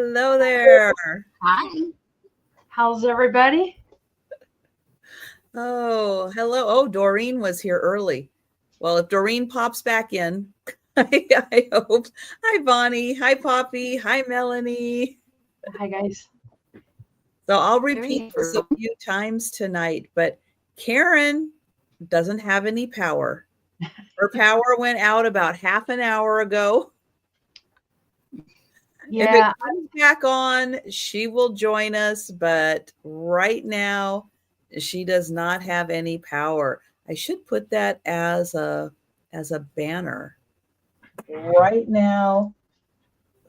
Hello there. Hi. How's everybody? Oh, hello. Oh, Doreen was here early. Well, if Doreen pops back in, I hope. Hi, Bonnie. Hi, Poppy. Hi, Melanie. Hi, guys. So I'll repeat this a few times tonight, but Karen doesn't have any power. Her power went out about half an hour ago. Yeah. If it comes back on, she will join us, but right now she does not have any power. I should put that as a banner. Right now,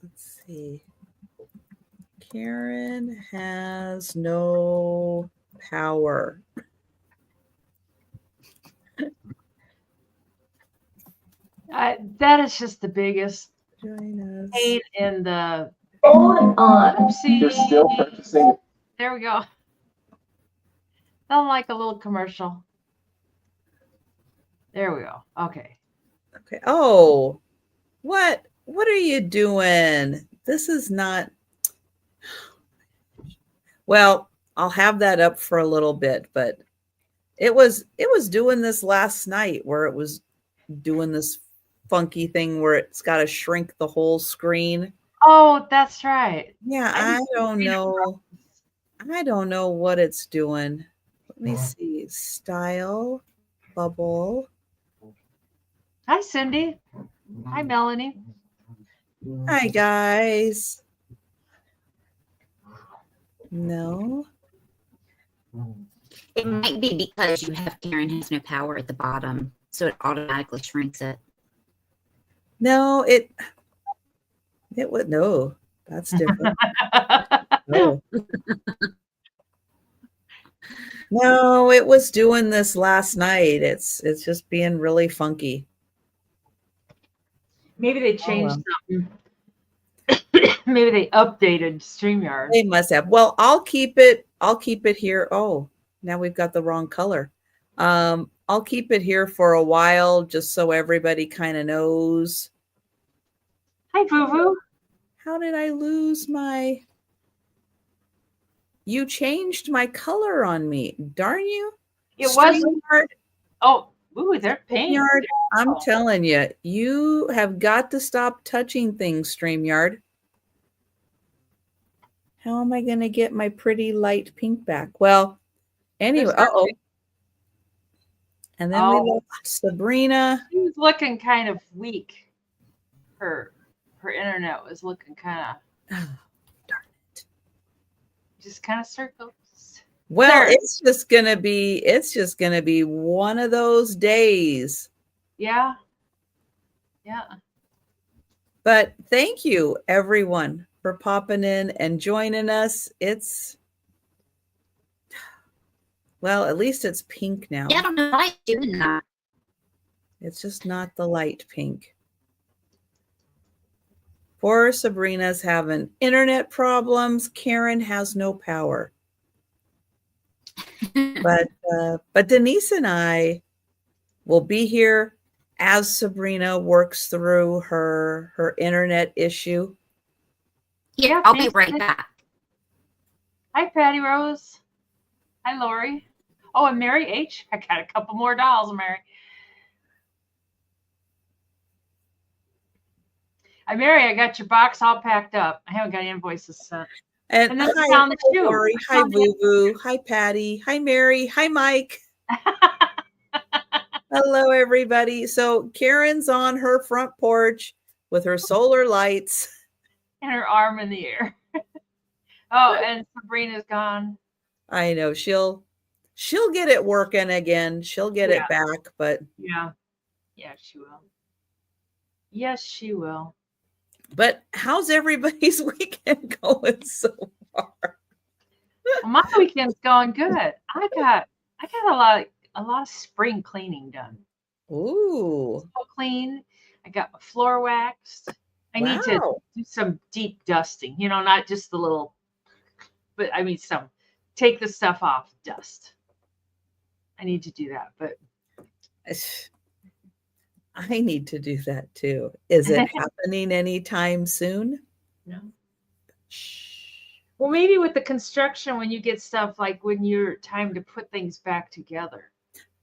let's see. Karen has no power. That is just the biggest Join us. pain in the. Hold on. Oopsie. You're still purchasing. There we go. Sound like a little commercial. There we go. Okay. Okay. Oh, what are you doing? This is not. Well, I'll have that up for a little bit, but it was doing this last night where it was doing this funky thing where it's got to shrink the whole screen. Oh, that's right. Yeah, I don't know. I don't know what it's doing. Let me see. Style, bubble. Hi, Cindy. Hi, Melanie. Hi, guys. No. It might be because you have Karen has no power at the bottom, so it automatically shrinks it. No, it would no. That's different. No. No, it was doing this last night. It's just being really funky. Maybe they changed something. Maybe they updated StreamYard. They must have. Well, I'll keep it here. Oh, now we've got the wrong color. I'll keep it here for a while just so everybody kind of knows. Hi, Boo Boo. How did I lose my? You changed my color on me. Darn you. It was. StreamYard. Oh, ooh, they're pink. StreamYard, I'm telling you, you have got to stop touching things, StreamYard. How am I going to get my pretty light pink back? Well, anyway, uh-oh. And then we lost Sabrina. She was looking kind of weak. Her internet was looking kind of. Oh, darn it. Just kind of circles. Well, There. it's just gonna be one of those days. Yeah. Yeah. But thank you, everyone, for popping in and joining us. Well, at least it's pink now. Yeah, I don't know why it's doing that. It's just not the light pink. Poor Sabrina's having internet problems. Karen has no power. But Denise and I will be here as Sabrina works through her internet issue. Yeah, I'll be right back. Hi, Patty Rose. Hi, Lori. Oh, and Mary H. I got a couple more dolls, Mary. Hi, Mary, I got your box all packed up. I haven't got invoices sent. And then hi, found the shoe. Lori. Hi, Boo Boo. Hi, Patty. Hi, Mary. Hi, Mike. Hello, everybody. So Karen's on her front porch with her solar lights. And her arm in the air. Oh, and Sabrina's gone. I know. She'll get it working again. She'll get it back, but yeah, she will. Yes, she will. But how's everybody's weekend going so far? Well, my weekend's going good. I got a lot of spring cleaning done. Ooh. So clean. I got my floor waxed. I need to do some deep dusting, not just the little, but I mean take the stuff off, dust. I need to do that, but I need to do that too. Is it happening anytime soon? No. Well, maybe with the construction, when you get stuff like when you're time to put things back together,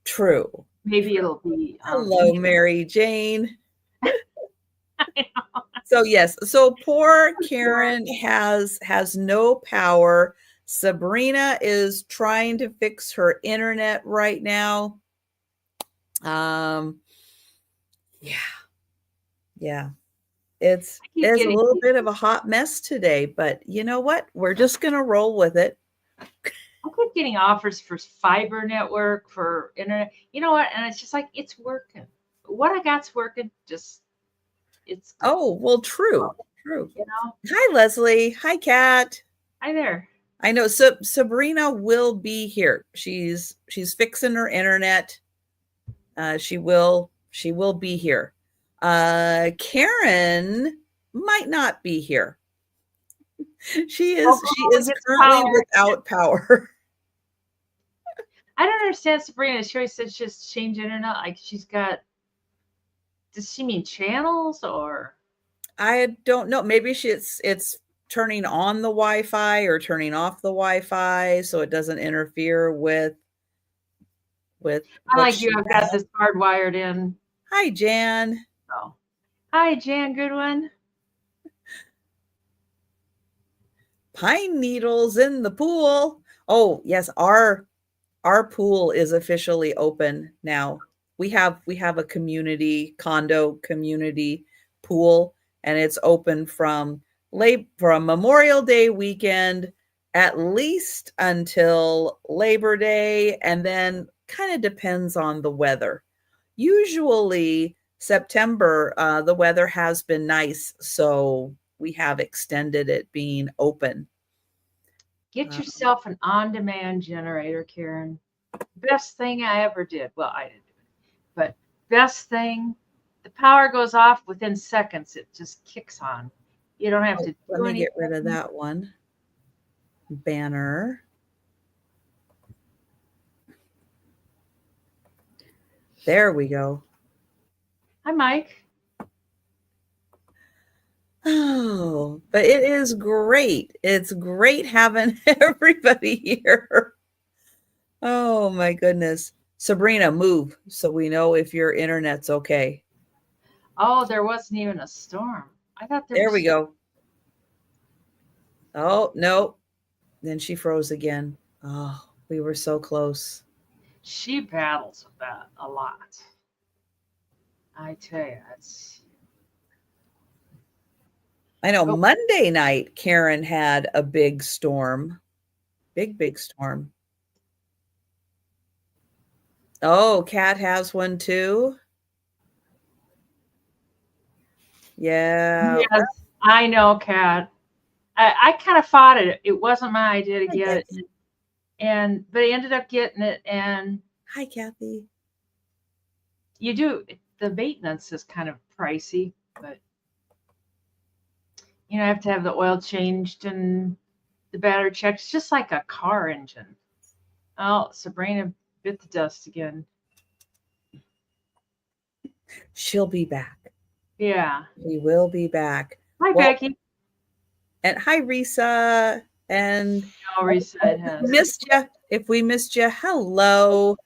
True. maybe it'll be. Hello, Mary Jane. I know. So yes, so poor Karen has no power. Sabrina is trying to fix her internet right now. Yeah. It's a little bit of a hot mess today, but you know what? We're just gonna roll with it. I keep getting offers for fiber network, for internet. You know what? And it's just like, it's working. What I got's working. Just it's. Oh, well, true. You know. Hi, Leslie. Hi, Kat. Hi there. I know. So Sabrina will be here. She's fixing her internet. She will be here. Karen might not be here. She is currently without power. I don't understand Sabrina. She always says just change internet. Like she's got. Does she mean channels or? I don't know. Maybe it's turning on the Wi-Fi or turning off the Wi-Fi so it doesn't interfere with. I like you. I've got this hardwired in. Hi, Jan. Oh, hi, Jan. Good one. Pine needles in the pool. Oh yes, our pool is officially open now. We have a condo community pool, and it's open from Memorial Day weekend at least until Labor Day, and then kind of depends on the weather. Usually September, the weather has been nice, so we have extended it being open. Get yourself an on-demand generator, Karen. Best thing I ever did. Well, I didn't do it, but best thing. The power goes off within seconds. It just kicks on. You don't have to. Let me get rid of that one. Banner. There we go. Hi, Mike. Oh, but it is great. It's great having everybody here. Oh my goodness. Sabrina, move so we know if your internet's okay. Oh, there wasn't even a storm. I thought there we go. Oh, no. Then she froze again. Oh, we were so close. She battles with that a lot. I tell you, it's. I know Monday night, Karen had a big storm. Big storm. Oh, Kat has one too. Yeah. Yes, I know, Kat. I kind of fought it. It wasn't my idea to get it. But I ended up getting it. And hi, Kathy. You do. The maintenance is kind of pricey, but I have to have the oil changed and the battery checked. It's just like a car engine. Oh, Sabrina bit the dust again. She'll be back. Yeah. We will be back. Hi, Becky. And hi, Risa. And Risa missed you. If we missed you, hello.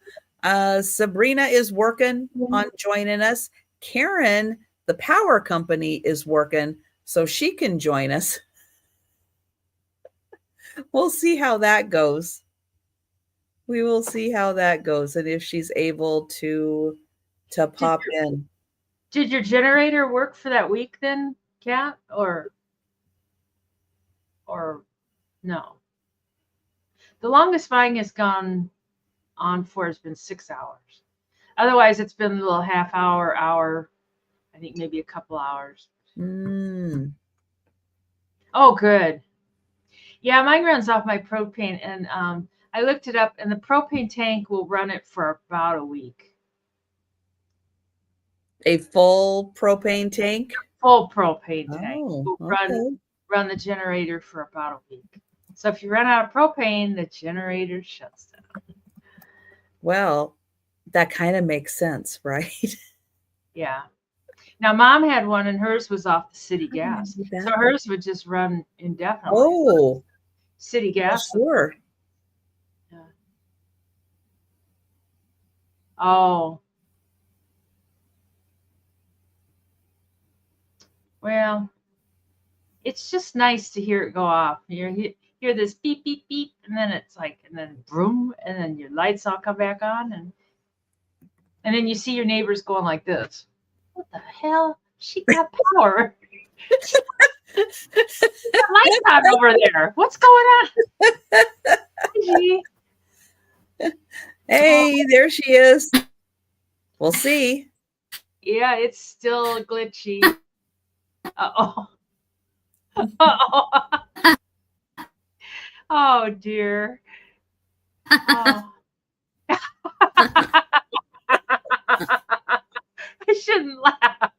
Sabrina is working on joining us. Karen, the power company, is working so she can join us. We'll see how that goes. We will see how that goes and if she's able to pop in. Did your generator work for that week then, Kat? Or no? The longest mine has gone on for has been 6 hours. Otherwise, it's been a little half hour, I think maybe a couple hours. Oh, good. Yeah, mine runs off my propane, and I looked it up, and the propane tank will run it for about a week. A full propane tank? Full propane tank will okay. run the generator for about a week. So if you run out of propane, the generator shuts down. Well, that kind of makes sense, right? Yeah. Now, Mom had one, and hers was off the city gas. So hers would just run indefinitely. Oh. city gas. Sure. Yeah. Oh. Well, it's just nice to hear it go off. You hear this beep, beep, beep, and then it's like, and then boom, and then your lights all come back on, and then you see your neighbors going like this. What the hell? She got power. She got lights on over there. What's going on? Hey, there she is. We'll see. Yeah, it's still glitchy. Uh-oh. Uh-oh. Oh, dear. Oh. I shouldn't laugh.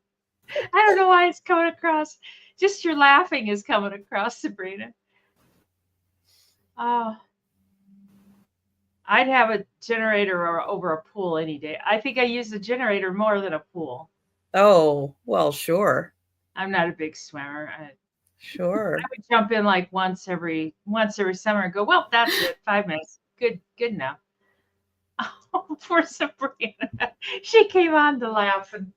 I don't know why it's coming across. Just your laughing is coming across, Sabrina. Oh. I'd have a generator over a pool any day. I think I use the generator more than a pool. Oh, well, sure. I'm not a big swimmer. Sure. I would jump in like once every summer and go, well, that's it. 5 minutes. Good enough. Oh, poor Sabrina. She came on to laugh. And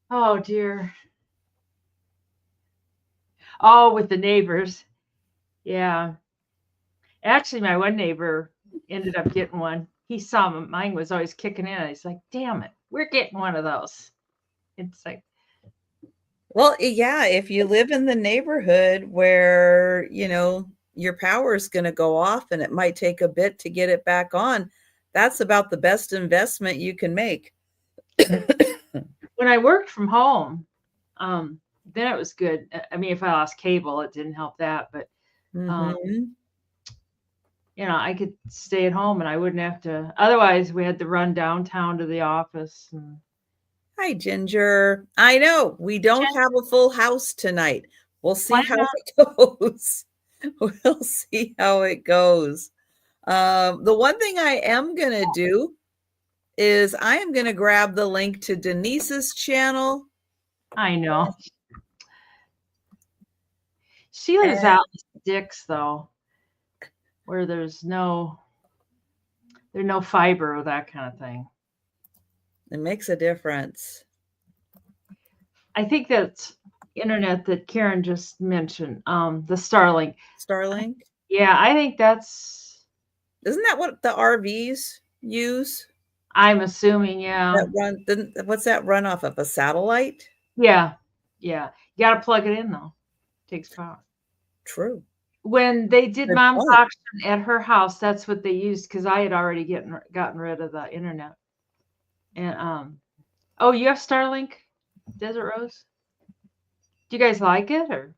oh, dear. Oh, with the neighbors. Yeah. Actually, my one neighbor ended up getting one. He saw mine was always kicking in. He's like, damn it, we're getting one of those. It's like, well, yeah, if you live in the neighborhood where, your power is going to go off and it might take a bit to get it back on, that's about the best investment you can make. When I worked from home, then it was good. I mean, if I lost cable, it didn't help that, but I could stay at home and I wouldn't have to. Otherwise, we had to run downtown to the office. Hi, Ginger. I know we don't have a full house tonight. We'll see how it goes. We'll see how it goes. The one thing I am going to do is I am going to grab the link to Denise's channel. I know. She lives out in the sticks, though, where there's no fiber or that kind of thing. It makes a difference. I think that's internet that Karen just mentioned, the Starlink. Starlink? Yeah, I think that's... Isn't that what the RVs use? I'm assuming, yeah. What's that run off of? A satellite? Yeah. You got to plug it in, though. It takes power. True. When they did Mom's auction at her house, that's what they used because I had already gotten rid of the internet. And oh, you have Starlink, Desert Rose? Do you guys like it, and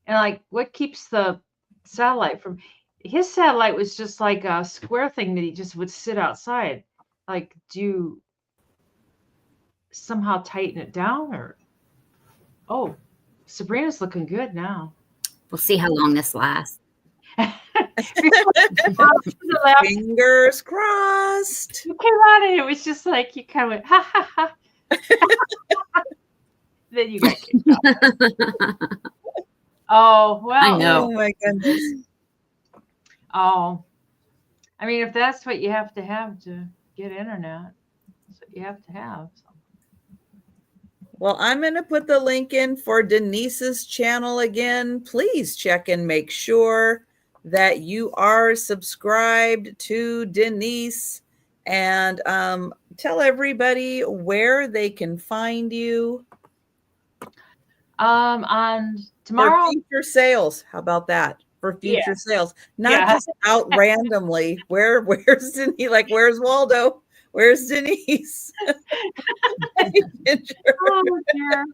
like what keeps the satellite from? His satellite was just like a square thing that he just would sit outside. Like, do you somehow tighten it down or? Oh, Sabrina's looking good now. We'll see how long this lasts. Fingers crossed. You came out and it was just like you kind of went ha ha ha. Then you got kicked out. Oh well. I know. Oh my goodness. Oh, I mean, if that's what you have to get internet, that's what you have to have. So. Well, I'm going to put the link in for Denise's channel again. Please check and make sure that you are subscribed to Denise, and tell everybody where they can find you. On tomorrow. For future sales. How about that? For future sales. Not just out randomly. Where's Denise? Like, where's Waldo? Where's Denise? Oh, dear.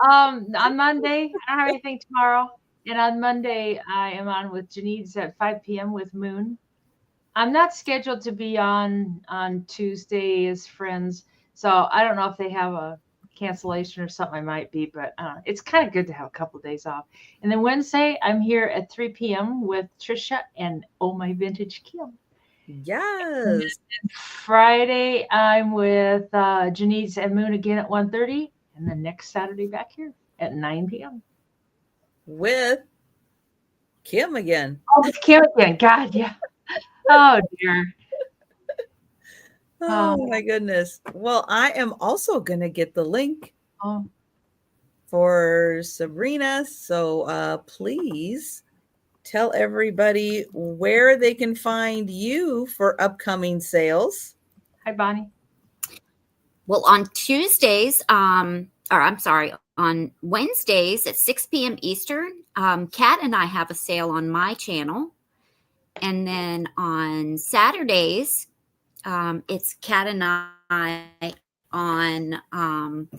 On Monday, I don't have anything tomorrow. And on Monday, I am on with Denise at 5 p.m. with Moon. I'm not scheduled to be on Tuesday as friends. So I don't know if they have a cancellation or something. I might be, but it's kind of good to have a couple of days off. And then Wednesday, I'm here at 3 p.m. with Trisha and Oh My Vintage Kim. Yes. Friday, I'm with Denise and Moon again at 1:30, and then next Saturday back here at 9 p.m. with Kim again. Oh, it's Kim again. God, yeah. Oh, dear. Oh, my goodness. Well, I am also going to get the link Oh. for Sabrina. So please tell everybody where they can find you for upcoming sales. Hi, Bonnie. Well, on Tuesdays, on Wednesdays at 6 p.m. Eastern, Kat and I have a sale on my channel. And then on Saturdays, it's Kat and I on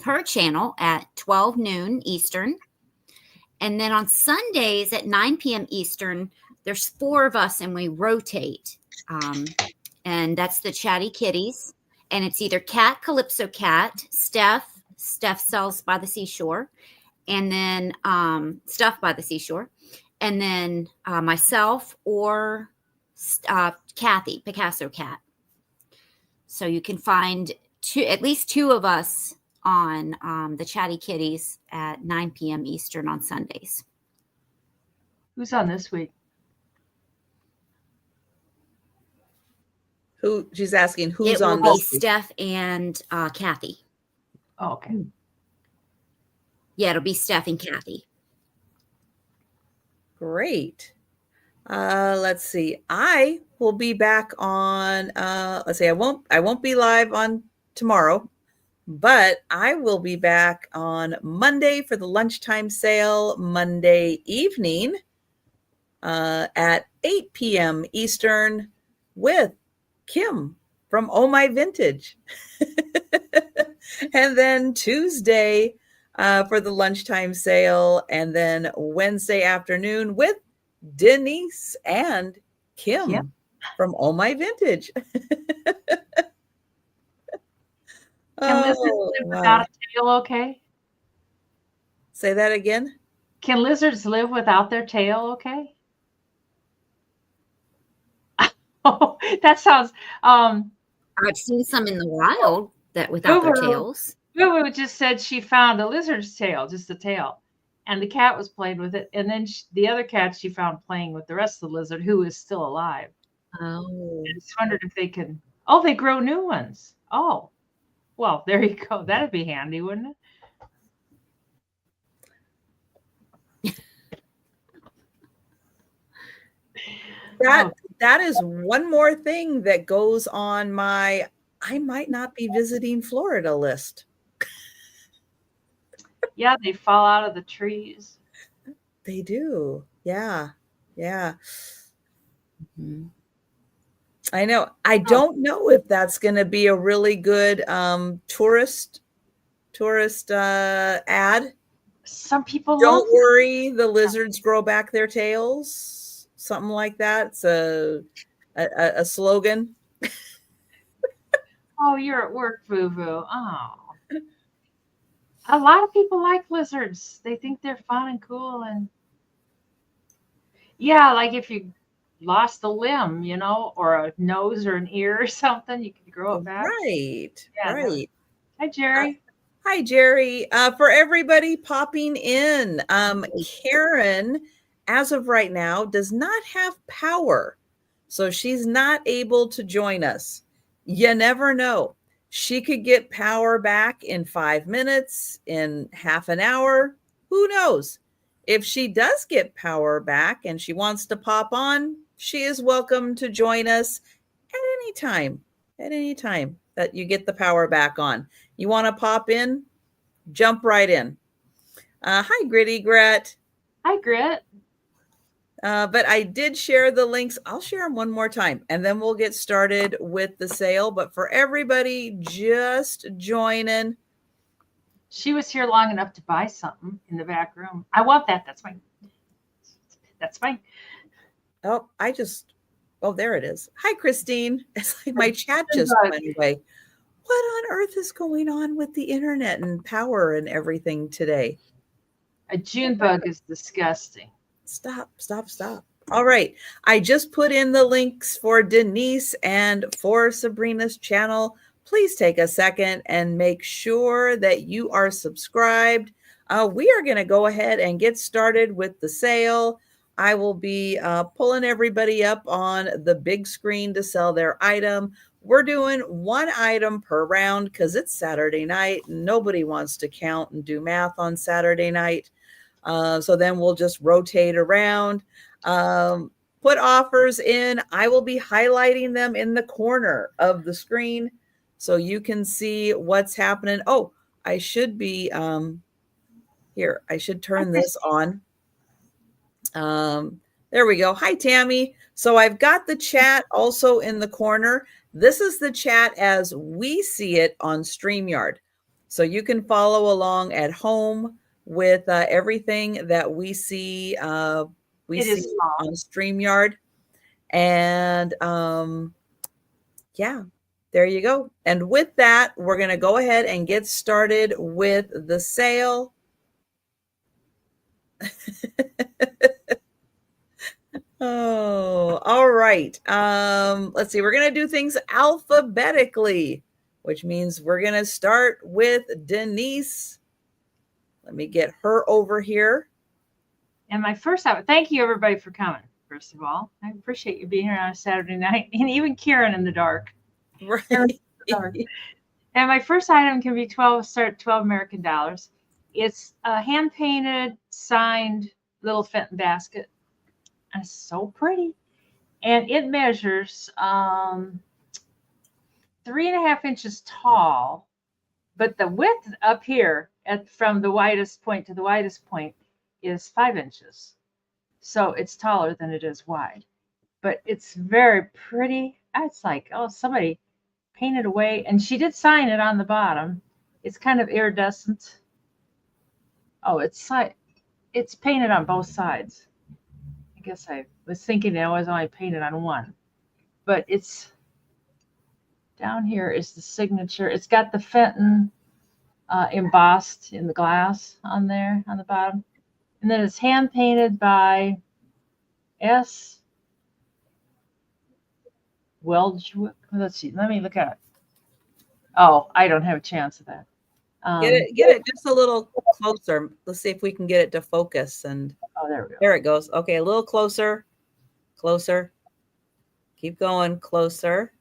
her channel at 12 noon Eastern. And then on Sundays at 9 p.m. Eastern, there's 4 of us and we rotate. And that's the Chatty Kitties. And it's either Cat, Calypso Cat, Steph sells by the seashore, and then Stuff by the seashore, and then myself or Kathy, Picasso Cat. So you can find at least 2 of us on the Chatty Kitties at 9 p.m. Eastern on Sundays. Who's on this week? Who she's asking who's it on will this be Steph and Kathy. Oh, okay. Yeah, it'll be Steph and Kathy. Great. Let's see. I will be back on let's see, I won't be live on tomorrow, but I will be back on Monday for the lunchtime sale, Monday evening at 8 p.m. Eastern with Kim from Oh My Vintage. And then Tuesday for the lunchtime sale, and then Wednesday afternoon with Denise and Kim from Oh My Vintage. Can lizards live without a tail okay? Say that again. Can lizards live without their tail okay? Oh, that sounds I've seen some in the wild that without their tails. Boo just said she found a lizard's tail, just a tail, and the cat was playing with it, and then the other cat she found playing with the rest of the lizard who is still alive. Oh, I just wondered if they can. Oh, they grow new ones. Oh, well, there you go. That'd be handy, wouldn't it? That is one more thing that goes on my I might not be visiting Florida list. Yeah, they fall out of the trees. They do. Yeah. Yeah. mm-hmm. I know. I don't know if that's going to be a really good tourist ad. Some people Don't worry, the lizards grow back their tails. Something like that. It's a slogan. Oh, you're at work, Boo-Boo. Oh. A lot of people like lizards. They think they're fun and cool. And yeah, like if you lost a limb, or a nose or an ear or something, you can grow it back. Right. Yeah, right. Hi, Jerry. Hi, Jerry. For everybody popping in, Karen, as of right now, does not have power. So she's not able to join us. You never know. She could get power back in 5 minutes, in half an hour. Who knows? If she does get power back and she wants to pop on, she is welcome to join us at any time that you get the power back on. You want to pop in? Jump right in. Hi, Gritty Gret. Hi, Grit. But I did share the links. I'll share them one more time, and then we'll get started with the sale. But for everybody just joining. She was here long enough to buy something in the back room. I want that. That's fine. That's fine. Oh, there it is. Hi, Christine. It's like my chat just went away. What on earth is going on with the internet and power and everything today? A June bug is disgusting. Stop. All right. I just put in the links for Denise and for Sabrina's channel. Please take a second and make sure that you are subscribed. we are going to go ahead and get started with the sale. I will be pulling everybody up on the big screen to sell their item. We're doing one item per round because it's Saturday night. Nobody wants to count and do math on Saturday night. So then we'll just rotate around. Put offers in. I will be highlighting them in the corner of the screen so you can see what's happening. Oh, I should be here. I should turn this on. There we go. Hi, Tammy. So I've got the chat also in the corner. This is the chat as we see it on StreamYard. So you can follow along at home with everything that we see. We see on StreamYard. And yeah, there you go. And with that, we're going to go ahead and get started with the sale. Oh, all right. Let's see. We're going to do things alphabetically, which means we're going to start with Denise. Let me get her over here. And my first item, thank you everybody for coming. First of all, I appreciate you being here on a Saturday night, and even Karen in the dark. Right. And my first item can be 12 American dollars. It's a hand painted, signed little Fenton basket. And it's so pretty. And it measures 3.5 inches tall, but the width up here from the widest point to the widest point is 5 inches. So it's taller than it is wide. But it's very pretty. It's like, oh, somebody painted away. And she did sign it on the bottom. It's kind of iridescent. Oh, it's painted on both sides. I guess I was thinking it was only painted on one. But it's down here is the signature. It's got the Fenton embossed in the glass on there on the bottom. And then it's hand painted by S. Welchwick. Let's see. Let me look at it. Oh, I don't have a chance of that. Get it just a little closer. Let's see if we can get it to focus. And oh, there we go. There it goes. Okay, a little closer. Closer. Keep going. Closer.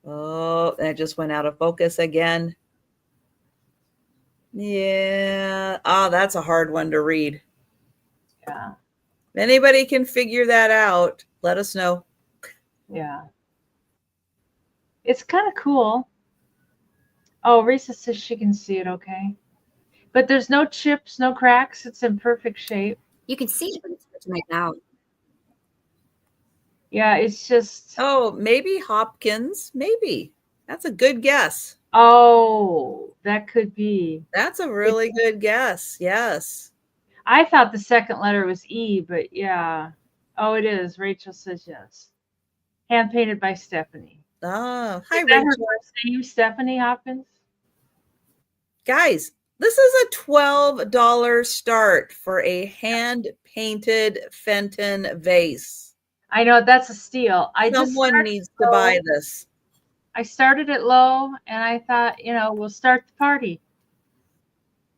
Oh, that just went out of focus again. Yeah. Oh, that's a hard one to read. Yeah. If anybody can figure that out, let us know. Yeah. It's kind of cool. Oh, Risa says she can see it okay. But there's no chips, no cracks. It's in perfect shape. You can see it, but it's hard to make out. Yeah, it's just... Oh, maybe Hopkins. Maybe. That's a good guess. Oh, that could be. That's a really good guess. Yes. I thought the second letter was E, but yeah. Oh, it is. Rachel says yes. Hand painted by Stephanie. Oh, hi, is that Rachel. Her name, Stephanie Hopkins? Guys, this is a $12 start for a hand-painted Fenton vase. I know, that's a steal. Someone needs to buy this. I started it low, and I thought, we'll start the party.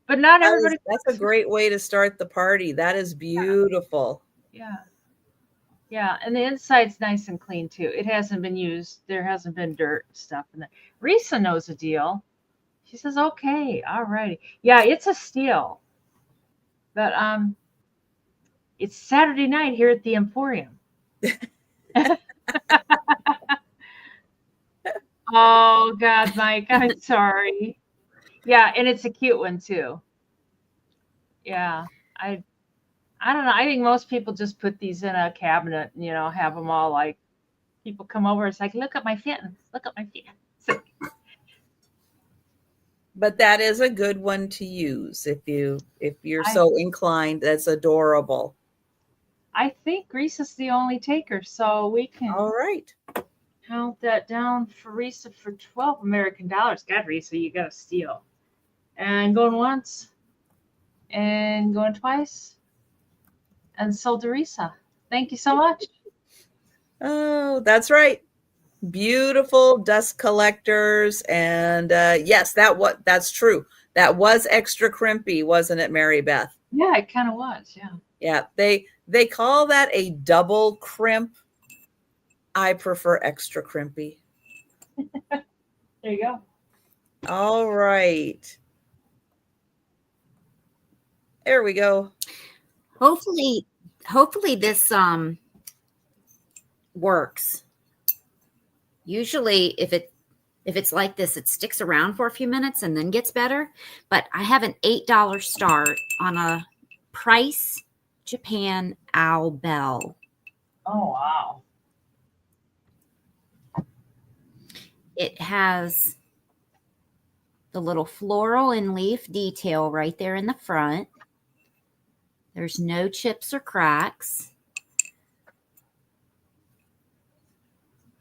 But not everybody. That's a great way to start the party. That is beautiful. Yeah. Yeah, and the inside's nice and clean, too. It hasn't been used. There hasn't been dirt and stuff in there. Risa knows a deal. She says, okay, all righty. Yeah, it's a steal. But it's Saturday night here at the Emporium. Oh, God, Mike, I'm sorry. Yeah, and it's a cute one, too. Yeah, I don't know. I think most people just put these in a cabinet and, have them all like people come over. It's like, look at my Fenton. Look at my Fenton. But that is a good one to use if you're so inclined. That's adorable. I think Risa's the only taker, so we can all right. Count that down for Risa for 12 American dollars. God, Risa, you got a steal. And going once and going twice. And sold to Risa. Thank you so much. Oh, that's right. Beautiful dust collectors. And yes, that's true. That was extra crimpy, wasn't it, Mary Beth? Yeah, it kind of was. Yeah. Yeah, they call that a double crimp. I prefer extra crimpy. There you go. All right. There we go. Hopefully this works. Usually if it's like this, it sticks around for a few minutes and then gets better. But I have an $8 start on a Price Japan Owl Bell. Oh, wow. It has the little floral and leaf detail right there in the front. There's no chips or cracks.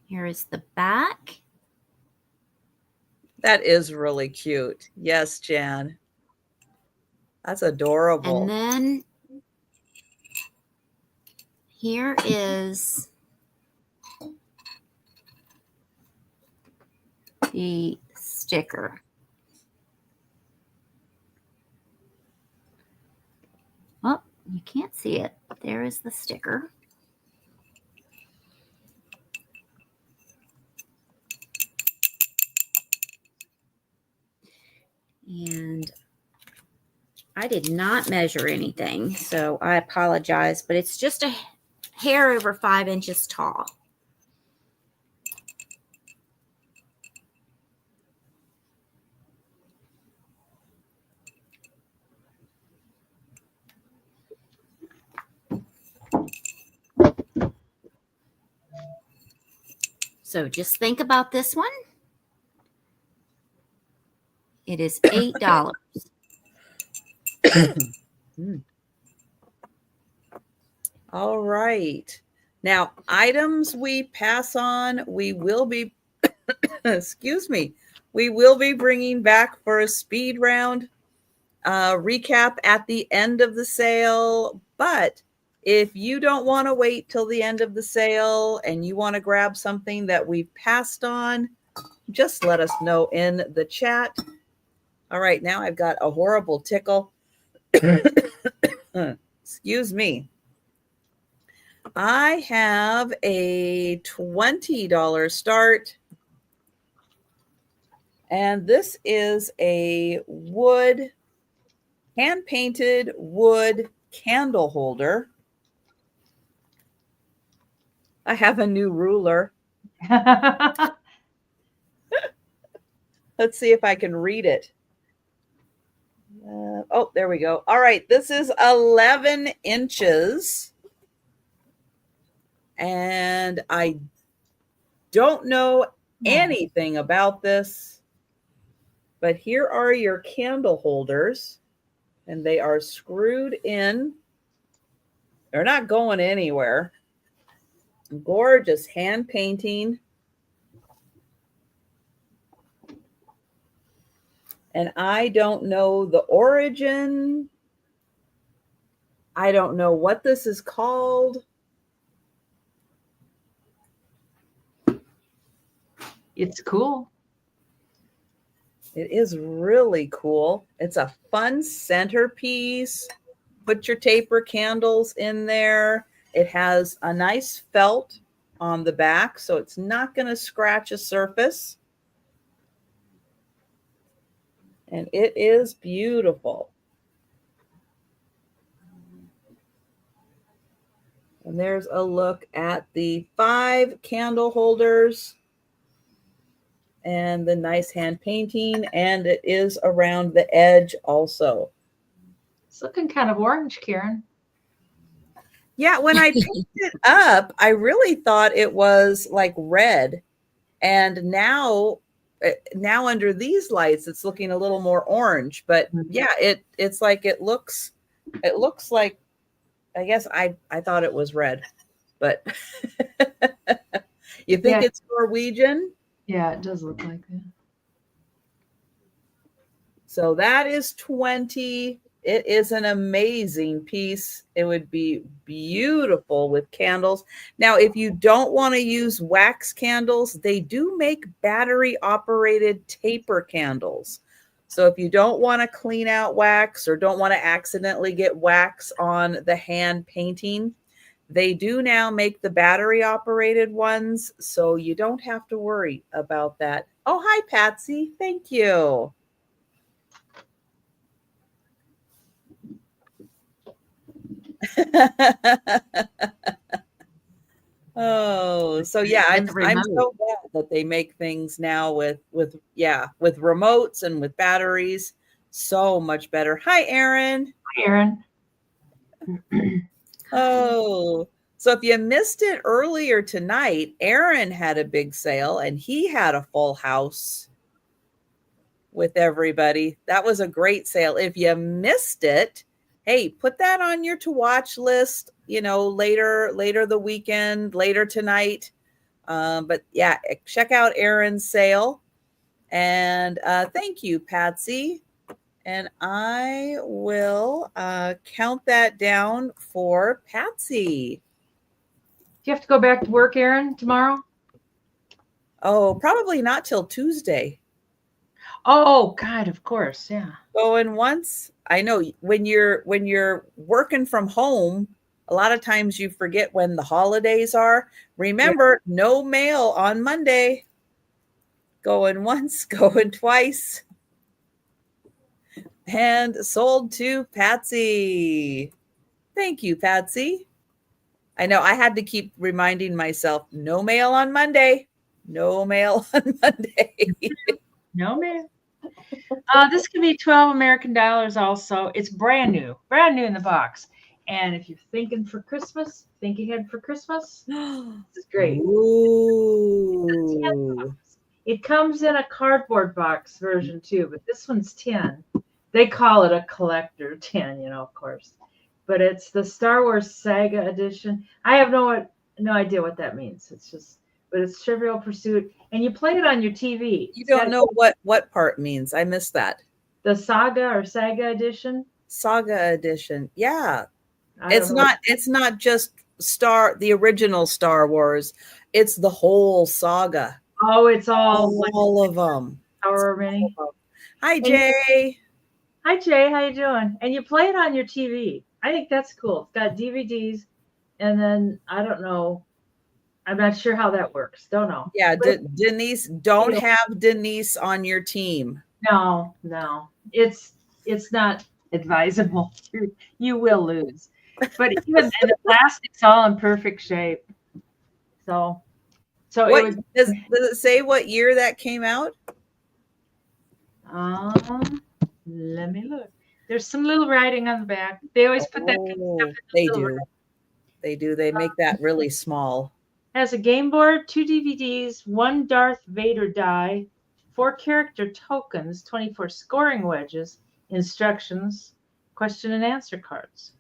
Here is the back. That is really cute. Yes, Jan. That's adorable. And then here is the sticker. Oh, you can't see it. There is the sticker. And I did not measure anything, so I apologize, but it's just a hair over 5 inches tall. So just think about this one. It is $8. All right. Now, items we pass on, we will be, excuse me, we will be bringing back for a speed round recap at the end of the sale. But if you don't want to wait till the end of the sale and you want to grab something that we've passed on, just let us know in the chat. All right, now I've got a horrible tickle. Excuse me. I have a $20 start. And this is a wood, hand-painted wood candle holder. I have a new ruler. Let's see if I can read it. Oh, there we go. All right, this is 11 inches. And I don't know anything about this, but here are your candle holders, and they are screwed in. They're not going anywhere. Gorgeous hand painting. And I don't know the origin. I don't know what this is called. It's cool. It is really cool. It's a fun centerpiece. Put your taper candles in there. It has a nice felt on the back, so it's not going to scratch a surface. And it is beautiful. And there's a look at the 5 candle holders and the nice hand painting, and it is around the edge also. It's looking kind of orange, Karen. Yeah, when I picked it up, I really thought it was like red. And now under these lights, it's looking a little more orange. But yeah, it's like it looks like, I guess I thought it was red. But you think it's Norwegian? Yeah, it does look like that. So that is 20. It is an amazing piece. It would be beautiful with candles. Now, if you don't want to use wax candles, they do make battery operated taper candles. So if you don't want to clean out wax or don't want to accidentally get wax on the hand painting, they do now make the battery operated ones. So you don't have to worry about that. Oh, hi, Patsy. Thank you. Oh, so yeah, I'm so glad that they make things now with remotes and with batteries. So much better. Hi, Aaron. Hi, Aaron. Oh, so if you missed it earlier tonight, Aaron had a big sale and he had a full house with everybody. That was a great sale. If you missed it, hey, put that on your to watch list, you know, later the weekend, later tonight. But yeah, check out Aaron's sale. And thank you, Patsy. And I will count that down for Patsy. Do you have to go back to work, Aaron, tomorrow? Oh, probably not till Tuesday. Oh, God, of course. Yeah. Going once. I know when you're working from home, a lot of times you forget when the holidays are. Remember, no mail on Monday. Going once, going twice. And sold to Patsy. Thank you, Patsy. I know I had to keep reminding myself, no mail on Monday. No mail on Monday. No mail. This can be 12 American dollars also. It's brand new in the box. And if you're thinking for Christmas, think ahead for Christmas. This is great. Ooh. It comes in a cardboard box version too, but this one's 10. They call it a collector 10, you know, of course. But it's the Star Wars Saga edition. I have no idea what that means. But it's Trivial Pursuit, and you play it on your TV. You don't know what part means. I missed that. The Saga or Saga edition? Saga edition. Yeah. It's not just the original Star Wars. It's the whole saga. Oh, it's all of them. However many. Hi, Jay. Hi, Jay. How you doing? And you play it on your TV. I think that's cool. It's got DVDs, and then I don't know. I'm not sure how that works. Don't know. Yeah, Denise. Don't have Denise on your team. No. It's not advisable. You will lose. But even the plastic's all in perfect shape. So does it say what year that came out? Let me look. There's some little writing on the back. They always put that kind of stuff in They do. They make that really small. Has a game board, 2 DVDs, 1 Darth Vader die, 4 character tokens, 24 scoring wedges, instructions, question and answer cards.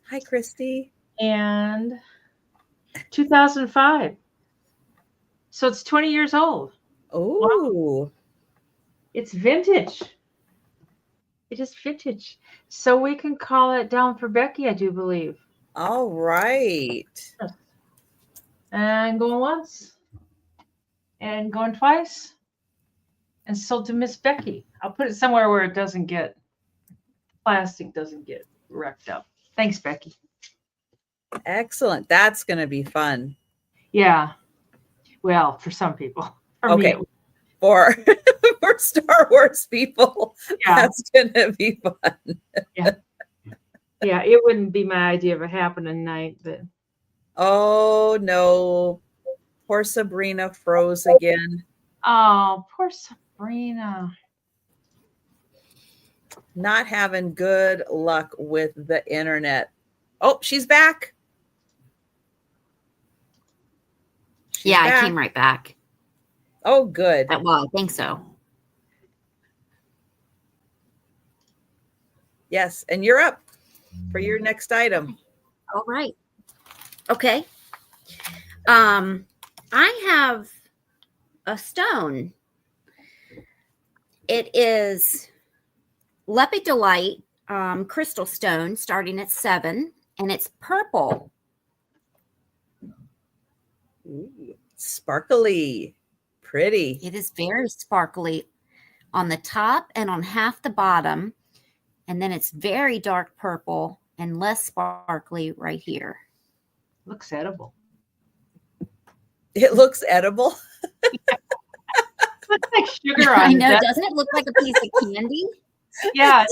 Hi, Christy. And 2005. So it's 20 years old. Oh. Wow. It's vintage. It is vintage. So we can call it down for Becky, I do believe. All right. And going once. And going twice. And sold to Miss Becky. I'll put it somewhere where it doesn't get, plastic doesn't get wrecked up. Thanks, Becky. Excellent. That's going to be fun. Yeah. Well, for some people. For me, for Star Wars people, that's going to be fun. Yeah, it wouldn't be my idea of a happening night, but. Oh, no. Poor Sabrina froze again. Oh, poor Sabrina. Not having good luck with the internet. Oh, she's back. I came right back. Oh, good. Well, I think so. Yes, and you're up for your next item. All right. Okay. I have a stone. It is Lepidolite crystal stone starting at 7, and it's purple. Ooh, sparkly. Pretty. It is very sparkly. on the top and on half the bottom. And then it's very dark purple and less sparkly right here. Looks edible. It looks edible. Looks like sugar on I know, it. doesn't it look like a piece of candy? Yeah.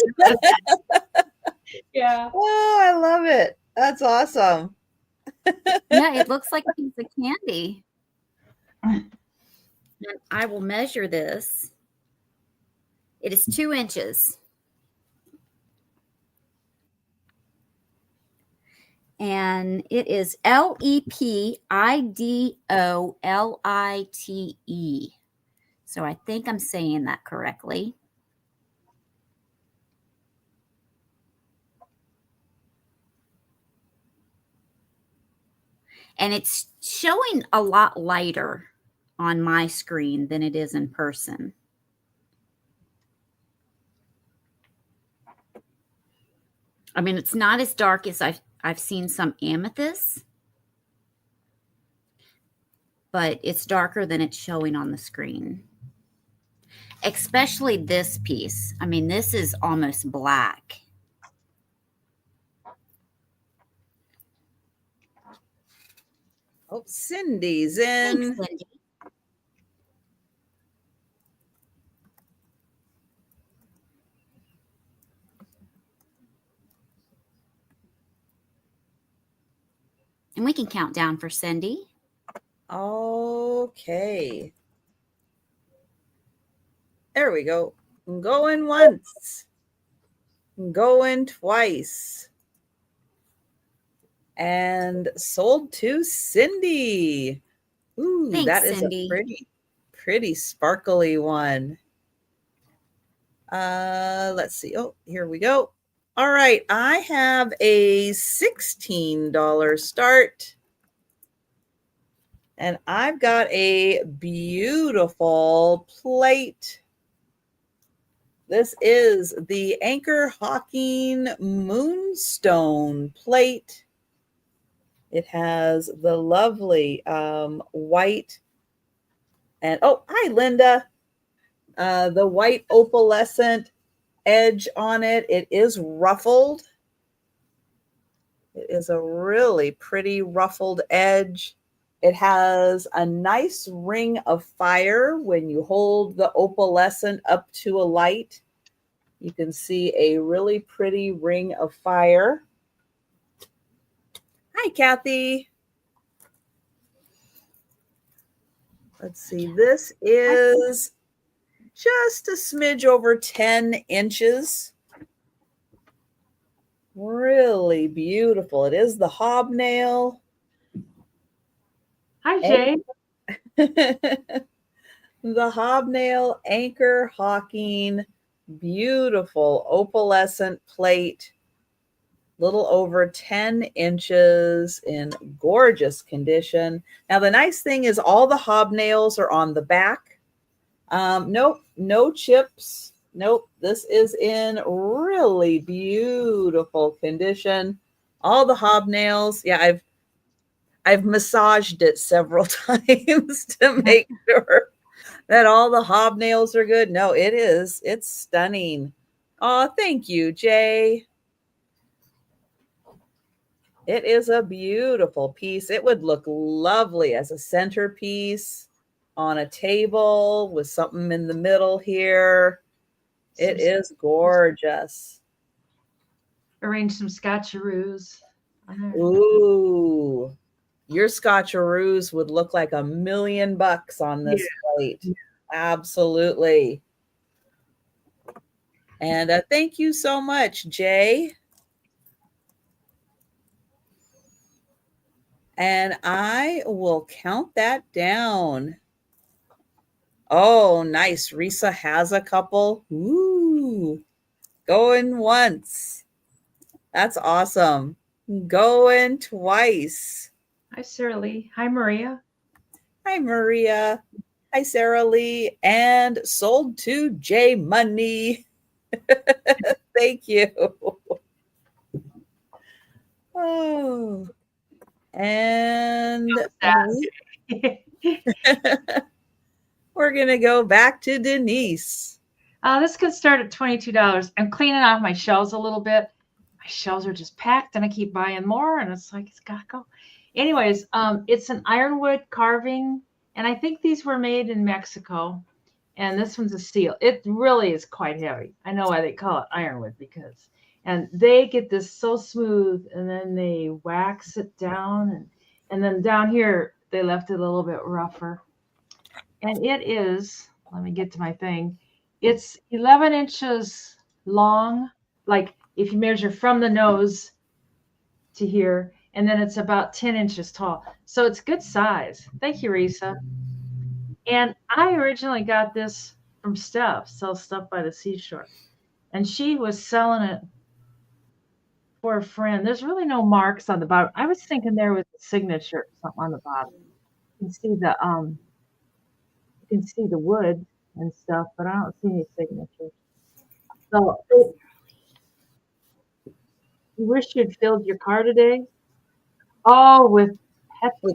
Yeah. Oh, I love it. That's awesome. Yeah, it looks like a piece of candy. And I will measure this. It is 2 inches. And it is LEPIDOLITE. So I think I'm saying that correctly. And it's showing a lot lighter on my screen than it is in person. I mean, it's not as dark as I've seen some amethyst, but it's darker than it's showing on the screen. Especially this piece. I mean, this is almost black. Oh, Cindy's in. Thanks, Cindy. And we can count down for Cindy. Okay. There we go. Going once. Going twice. And sold to Cindy. Ooh, Thanks, that is Cindy. a pretty sparkly one. Let's see. Oh, here we go. All right, I have a $16 start. And I've got a beautiful plate. This is the Anchor Hawking Moonstone plate. It has the lovely white and, oh, hi, Linda. The white opalescent edge on it. It is ruffled. It is a really pretty ruffled edge. It has a nice ring of fire when you hold the opalescent up to a light. You can see a really pretty ring of fire. Hi, Kathy. Let's see. This is just a smidge over 10 inches. Really beautiful. It is the hobnail. Hi, Jay. The hobnail Anchor Hawking, beautiful opalescent plate, little over 10 inches in gorgeous condition. Now, the nice thing is all the hobnails are on the back. Nope, no chips. Nope, this is in really beautiful condition. All the hobnails. Yeah, I've massaged it several times to make sure that all the hobnails are good. No, it is. It's stunning. Oh, thank you, Jay. It is a beautiful piece. It would look lovely as a centerpiece on a table with something in the middle here. It is gorgeous. Arrange some scotcheroos. Ooh, your scotcheroos would look like $1,000,000 on this plate. Absolutely. And thank you so much, Jay. And I will count that down. Oh, nice. Risa has a couple. Ooh, going once. That's awesome. Going twice. Hi, Sarah Lee. Hi, Maria. Hi, Maria. Hi, Sarah Lee. And sold to J Money. Thank you. Oh. And we're going to go back to Denise. This could start at $22. I'm cleaning off my shelves a little bit. My shelves are just packed, and I keep buying more, and it's like, it's gotta go. Anyways, it's an ironwood carving, and I think these were made in Mexico. And this one's a seal. It really is quite heavy. I know why they call it ironwood, because, and they get this so smooth, and then they wax it down, and then down here they left it a little bit rougher. And it is, let me get to my thing. It's 11 inches long, like if you measure from the nose to here, and then it's about 10 inches tall. So it's good size. Thank you, Risa. And I originally got this from Steph, sells stuff by the seashore. And she was selling it for a friend. There's really no marks on the bottom. I was thinking there was a signature or something on the bottom. You can see the wood and stuff, but I don't see any signatures. So you wish you'd filled your car today? Oh, with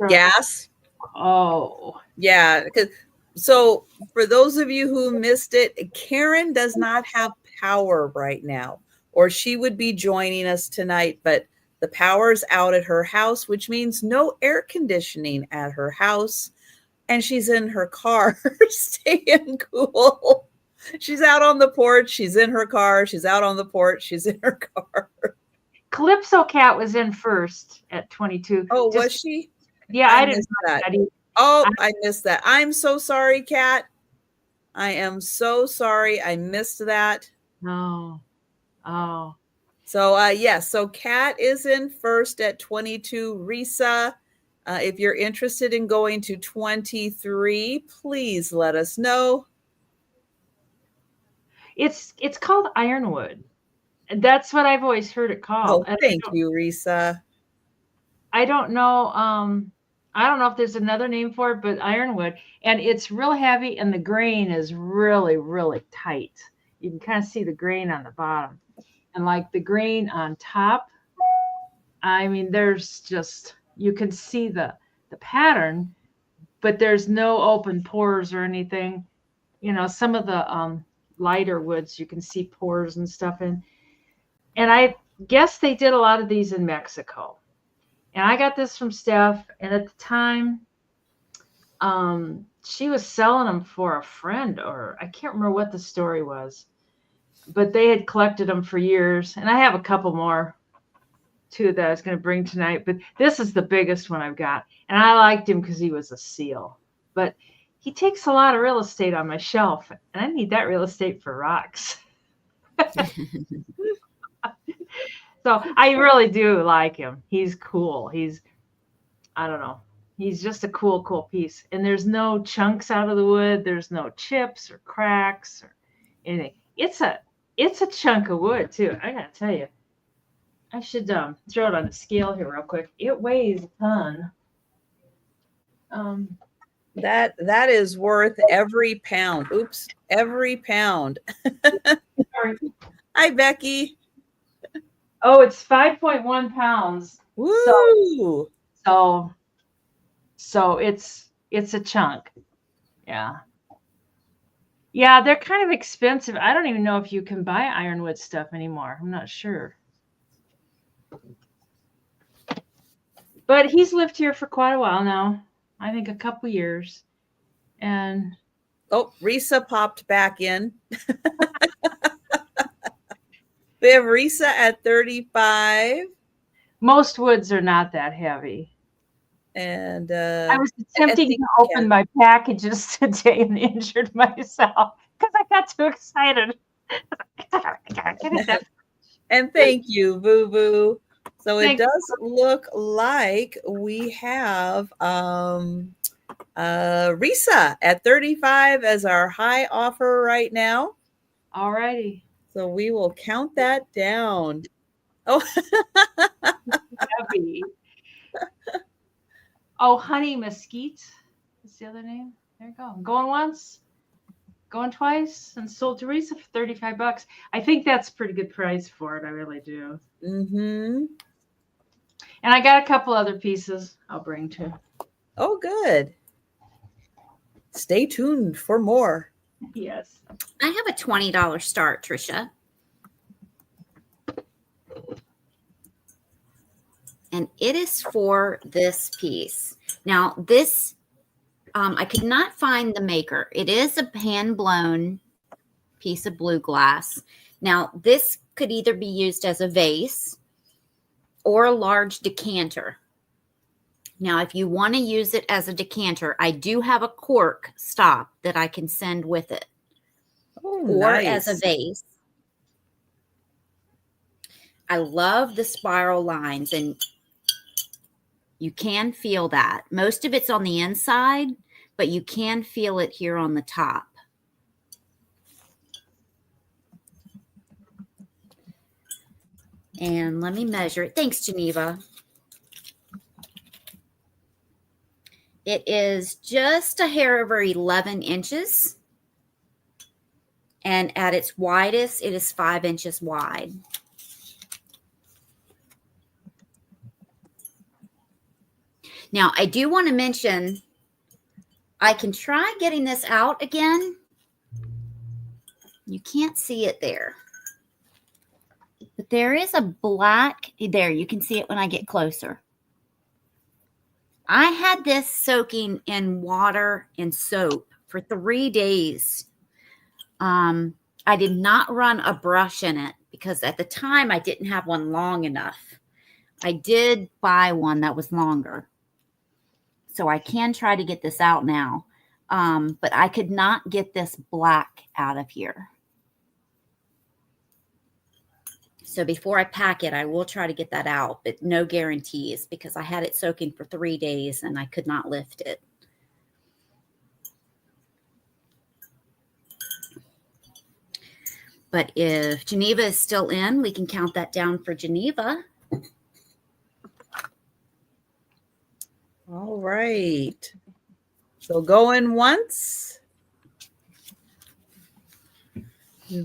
gas? Oh. Yeah, because so for those of you who missed it, Karen does not have power right now, or she would be joining us tonight, but the power's out at her house, which means no air conditioning at her house, and she's in her car staying cool. She's out on the porch, she's in her car, she's out on the porch, she's in her car. Calypso Cat was in first at 22. Oh, was she? Yeah, I didn't miss that. Oh, I missed that. I'm so sorry, Kat. I am so sorry. I missed that. No. Oh. So yes, so Kat is in first at 22. Risa, if you're interested in going to 23, please let us know. It's called ironwood. That's what I've always heard it called. Oh, thank you, Risa. I don't know. I don't know if there's another name for it, but ironwood. And it's real heavy, and the grain is really, really tight. You can kind of see the grain on the bottom. And like the grain on top, I mean, there's just, you can see the pattern, but there's no open pores or anything. You know, some of the lighter woods, you can see pores and stuff in. And I guess they did a lot of these in Mexico. And I got this from Steph, and at the time, she was selling them for a friend, or I can't remember what the story was, but they had collected them for years. And I have a couple more too that I was going to bring tonight, but this is the biggest one I've got. And I liked him because he was a seal, but he takes a lot of real estate on my shelf, and I need that real estate for rocks. So I really do like him. He's cool. I don't know. He's just a cool piece. And there's no chunks out of the wood. There's no chips or cracks or anything. It's a chunk of wood too. I gotta tell you. I should throw it on the scale here real quick. It weighs a ton. That is worth every pound. Oops, every pound. Sorry. Hi, Becky. Oh, it's 5.1 pounds. Woo! So it's a chunk. Yeah. Yeah, they're kind of expensive. I don't even know if you can buy ironwood stuff anymore. I'm not sure. But he's lived here for quite a while now. I think a couple years. And oh, Risa popped back in. We have Risa at 35. Most woods are not that heavy. And I was attempting to open my packages today and injured myself because I got too excited. And thank you, Boo Boo. So it does look like we have Risa at 35 as our high offer right now. All righty. So we will count that down. Oh, heavy. Oh, honey mesquite. That's the other name. There you go. Going once, going twice, and sold to Risa for $35. I think that's a pretty good price for it. I really do. Mm-hmm. And I got a couple other pieces I'll bring too. Oh, good. Stay tuned for more. Yes. I have a $20 start, Trisha. And it is for this piece. Now, this, I could not find the maker. It is a hand-blown piece of blue glass. Now, this could either be used as a vase or a large decanter. Now, if you want to use it as a decanter, I do have a cork stop that I can send with it. Oh, Or nice. as a vase. I love the spiral lines, and you can feel that. Most of it's on the inside, but you can feel it here on the top. And let me measure it. Thanks, Geneva. It is just a hair over 11 inches. And at its widest, it is 5 inches wide. Now, I do want to mention, I can try getting this out again. You can't see it there. But there is a black, there, you can see it when I get closer. I had this soaking in water and soap for 3 days. I did not run a brush in it because at the time I didn't have one long enough. I did buy one that was longer. So I can try to get this out now. But I could not get this black out of here. So before I pack it, I will try to get that out, but no guarantees because I had it soaking for 3 days and I could not lift it. But if Geneva is still in, we can count that down for Geneva. All right. So going once.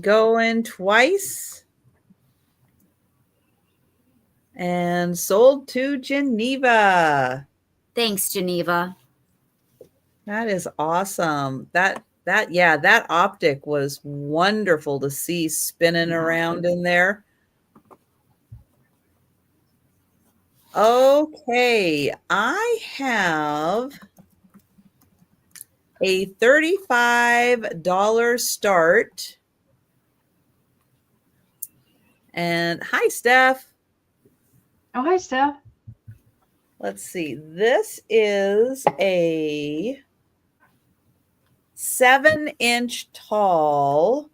Going twice. And sold to Geneva. Thanks, Geneva. That is awesome. That optic was wonderful to see spinning around in there. Okay, I have a $35 start. And hi, Steph. Oh, hi, Steph. Let's see. This is a 7-inch tall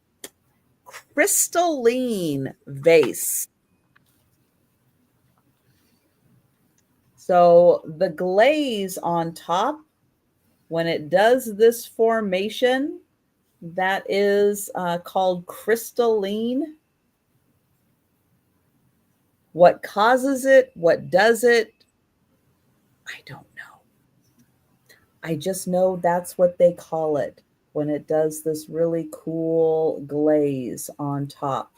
crystalline vase. So the glaze on top, when it does this formation, that is called crystalline. What causes it? What does it? I don't know. I just know that's what they call it when it does this really cool glaze on top.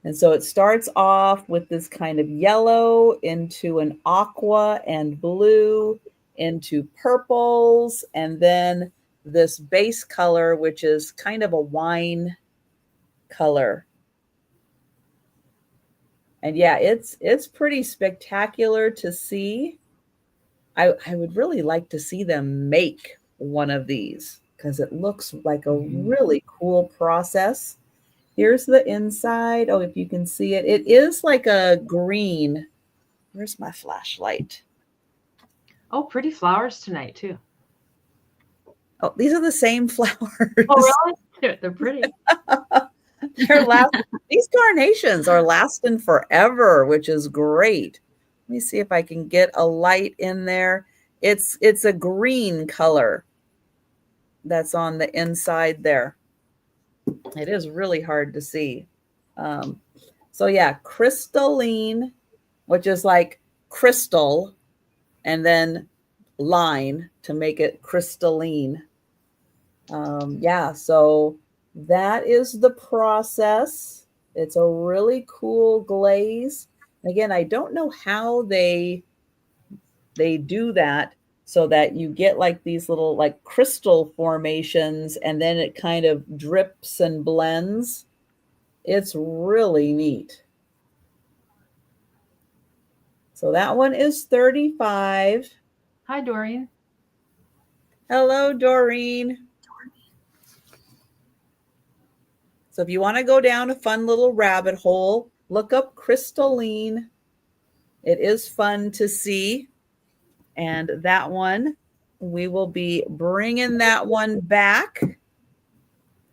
And so it starts off with this kind of yellow into an aqua and blue into purples, and then this base color, which is kind of a wine color. And yeah, it's pretty spectacular to see. I would really like to see them make one of these because it looks like a really cool process. Here's the inside. Oh, if you can see it, it is like a green. Where's my flashlight? Oh, pretty flowers tonight, too. Oh, these are the same flowers. Oh, really? They're pretty. These carnations are lasting forever, which is great. Let me see if I can get a light in there. It's a green color that's on the inside there. It is really hard to see. So yeah, crystalline, which is like crystal, and then line to make it crystalline. Yeah, so that is the process. It's a really cool glaze. Again, I don't know how they do that. so that you get like these little like crystal formations, and then it kind of drips and blends. It's really neat. So that one is 35. Hi, Doreen. Hello, Doreen. So if you want to go down a fun little rabbit hole, look up crystalline. It is fun to see. And that one, we will be bringing that one back.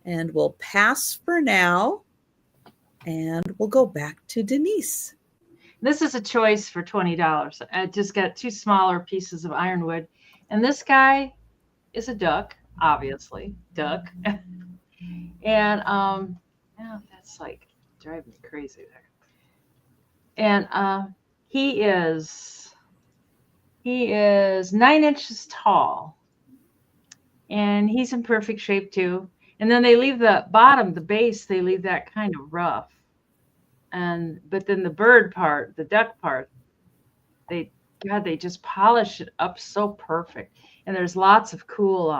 And we'll pass for now. And we'll go back to Denise. This is a choice for $20. I just got 2 smaller pieces of ironwood. And this guy is a duck, obviously. Duck. And yeah, that's like driving me crazy there. And he is 9 inches tall. And he's in perfect shape too. And then they leave the bottom, the base, they leave that kind of rough. But then the bird part, the duck part, they just polish it up so perfect. And there's lots of cool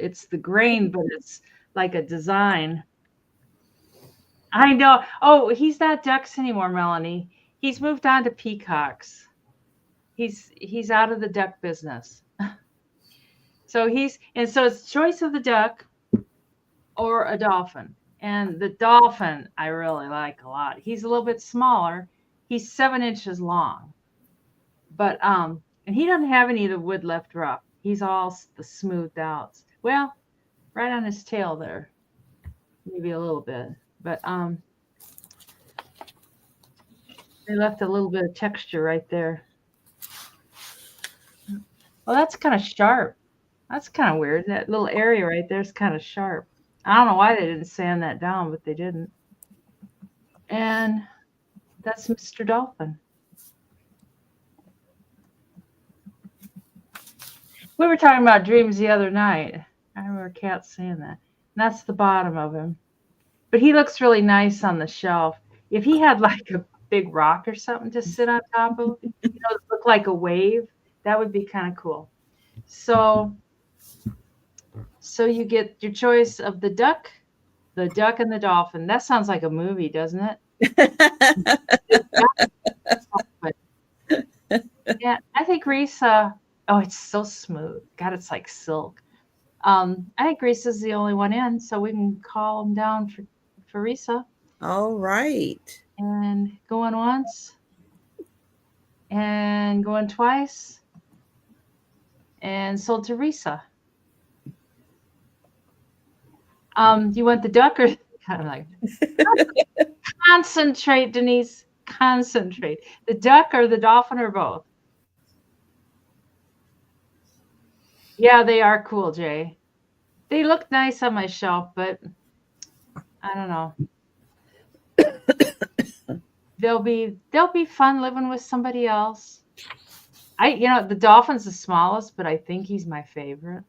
it's the grain, but it's like a design. I know. Oh, he's not ducks anymore, Melanie. He's moved on to peacocks. He's out of the duck business. So it's choice of the duck or a dolphin. And the dolphin I really like a lot. He's a little bit smaller. He's 7 inches long. But and he doesn't have any of the wood left rough. He's all the smoothed out. Well, right on his tail there. Maybe a little bit. But they left a little bit of texture right there. Well, that's kind of sharp. That's kind of weird. That little area right there is kind of sharp. I don't know why they didn't sand that down, but they didn't. And that's Mr. Dolphin. We were talking about dreams the other night. I remember Kat saying that. And that's the bottom of him. But he looks really nice on the shelf. If he had like a big rock or something to sit on top of, look like a wave, that would be kind of cool. So you get your choice of the duck and the dolphin. That sounds like a movie, doesn't it? Yeah, I think Risa, oh, it's so smooth. God, it's like silk. I think Risa's the only one in, so we can call him down for Risa. All right. And going once. And going twice. And sold to Risa. You want the duck or kind of like concentrate, Denise. Concentrate. The duck or the dolphin or both? Yeah, they are cool, Jay. They look nice on my shelf, but I don't know. They'll be fun living with somebody else. The dolphin's the smallest, but I think he's my favorite.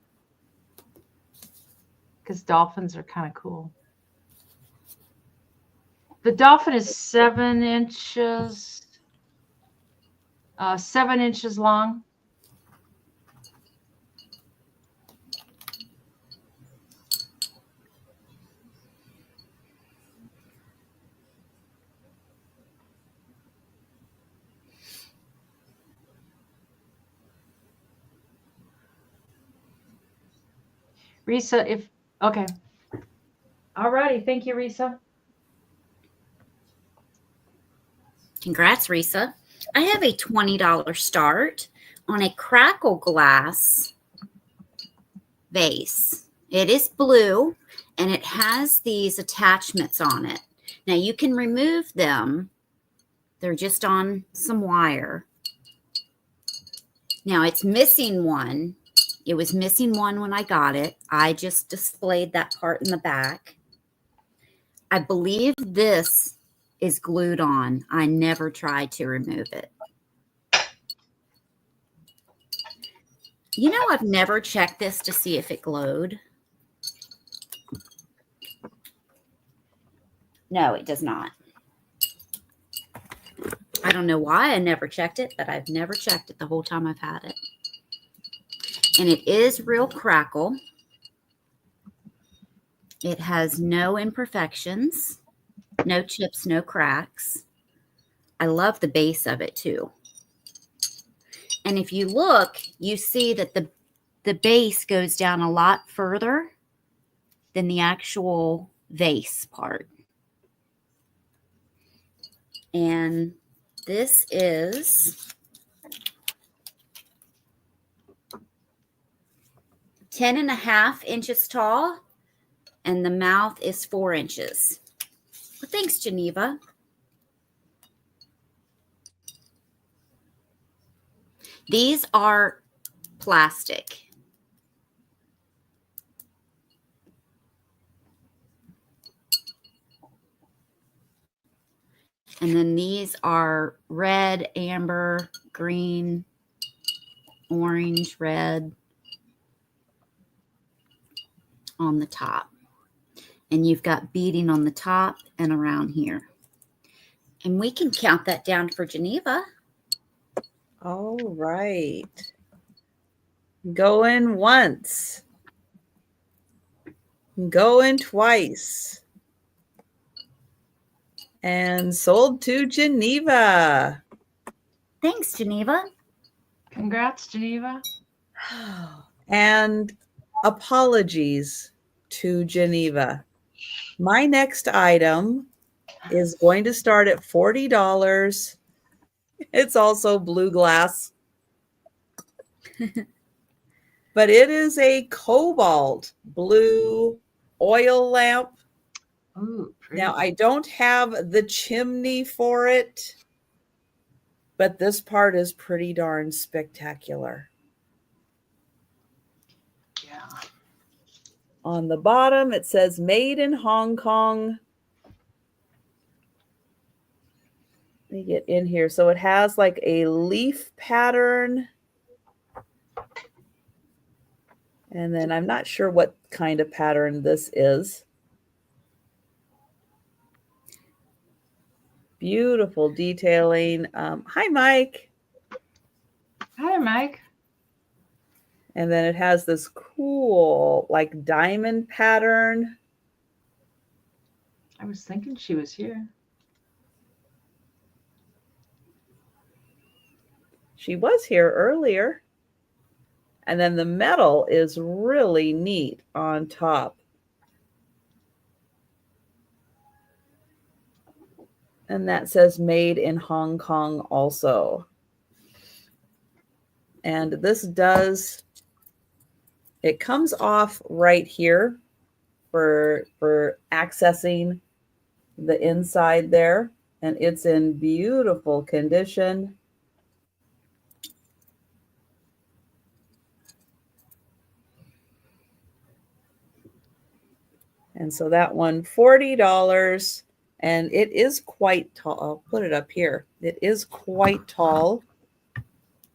Because dolphins are kind of cool. The dolphin is 7 inches. 7 inches long. Risa, okay. All righty. Thank you, Risa. Congrats, Risa. I have a $20 start on a crackle glass vase. It is blue and it has these attachments on it. Now you can remove them. They're just on some wire. Now it's missing one. It was missing one when I got it. I just displayed that part in the back. I believe this is glued on. I never tried to remove it. I've never checked this to see if it glowed. No, it does not. I don't know why I never checked it, but I've never checked it the whole time I've had it. And it is real crackle. It has no imperfections, no chips, no cracks. I love the base of it too. And if you look, you see that the base goes down a lot further than the actual vase part. And this is 10.5 inches tall, and the mouth is 4 inches. Well, thanks, Geneva. These are plastic. And then these are red, amber, green, orange, red on the top. And you've got beading on the top and around here. And we can count that down for Geneva. All right. Going once. Going twice. And sold to Geneva. Thanks, Geneva. Congrats, Geneva. And apologies to Geneva. My next item is going to start at $40. It's also blue glass. But it is a cobalt blue oil lamp. Ooh, pretty. Now, I don't have the chimney for it, but this part is pretty darn spectacular. Yeah. On the bottom, it says made in Hong Kong. Let me get in here. So it has like a leaf pattern. And then I'm not sure what kind of pattern this is. Beautiful detailing. Hi, Mike. Hi, Mike. And then it has this cool like diamond pattern. I was thinking she was here. She was here earlier. And then the metal is really neat on top. And that says made in Hong Kong also. And this does, it comes off right here for accessing the inside there. And it's in beautiful condition. And so that one, $40. And it is quite tall. I'll put it up here. It is quite tall.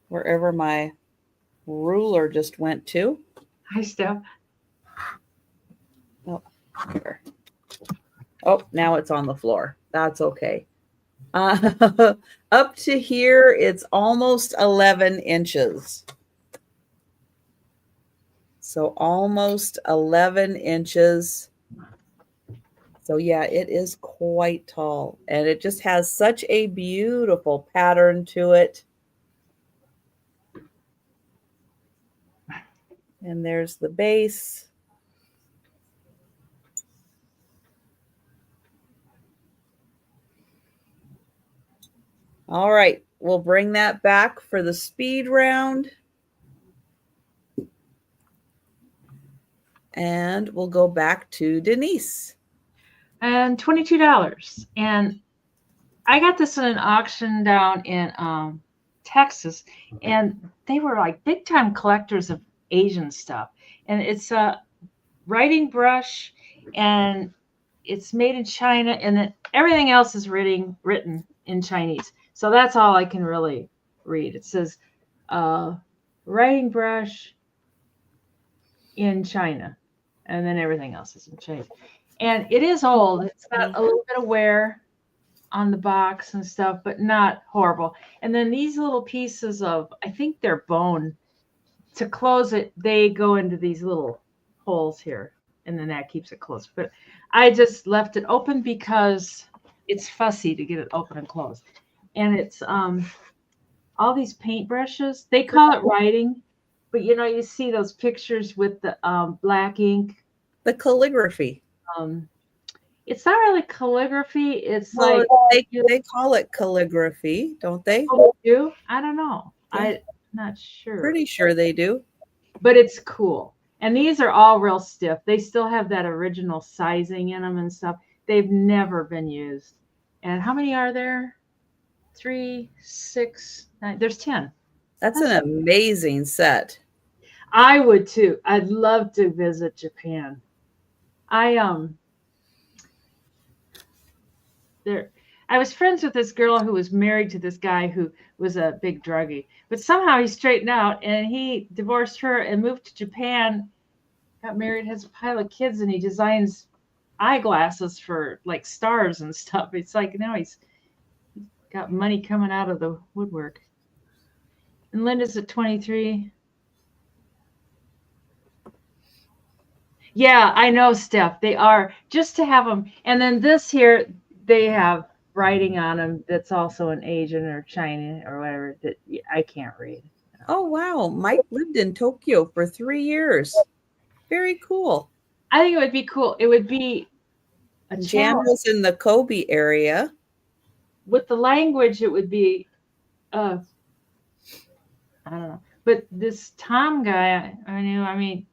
Wherever my ruler just went to. Hi, Steph. Oh, here. Oh, now it's on the floor. That's okay. Up to here, it's almost 11 inches. So almost 11 inches. So yeah, it is quite tall. And it just has such a beautiful pattern to it. And there's the base. All right, we'll bring that back for the speed round. And we'll go back to Denise. And $22. And I got this in an auction down in Texas, and they were like big time collectors of Asian stuff. And it's a writing brush, and it's made in China, and then everything else is written in Chinese. So that's all I can really read. It says writing brush in China, and then everything else is in Chinese. And it is old. It's got a little bit of wear on the box and stuff, but not horrible. And then these little pieces of, I think they're bone. To close it, they go into these little holes here, and then that keeps it closed. But I just left it open because it's fussy to get it open and closed. And it's all these paintbrushes. They call it writing, but you know, you see those pictures with the black ink. The calligraphy. It's not really calligraphy. It's Well, like they call it calligraphy, don't they? oh, they do? I don't know. Yeah. I'm not sure. Pretty sure they do. But it's cool. And these are all real stiff. They still have that original sizing in them and stuff. They've never been used. And how many are there? 3, 6, 9. There's 10. That's an amazing set. I would too. I'd love to visit Japan. I was friends with this girl who was married to this guy who was a big druggie, but somehow he straightened out and he divorced her and moved to Japan, got married, has a pile of kids, and he designs eyeglasses for like stars and stuff. It's like now he's got money coming out of the woodwork. And Linda's at 23. Yeah, I know, Steph. They are, just to have them. And then this here, they have writing on them that's also in Asian or China or whatever that I can't read. Oh, wow. Mike lived in Tokyo for 3 years. Very cool. I think it would be cool. It would be a Jan challenge. was in the Kobe area. With the language, it would be, I don't know. But this Tom guy, I mean,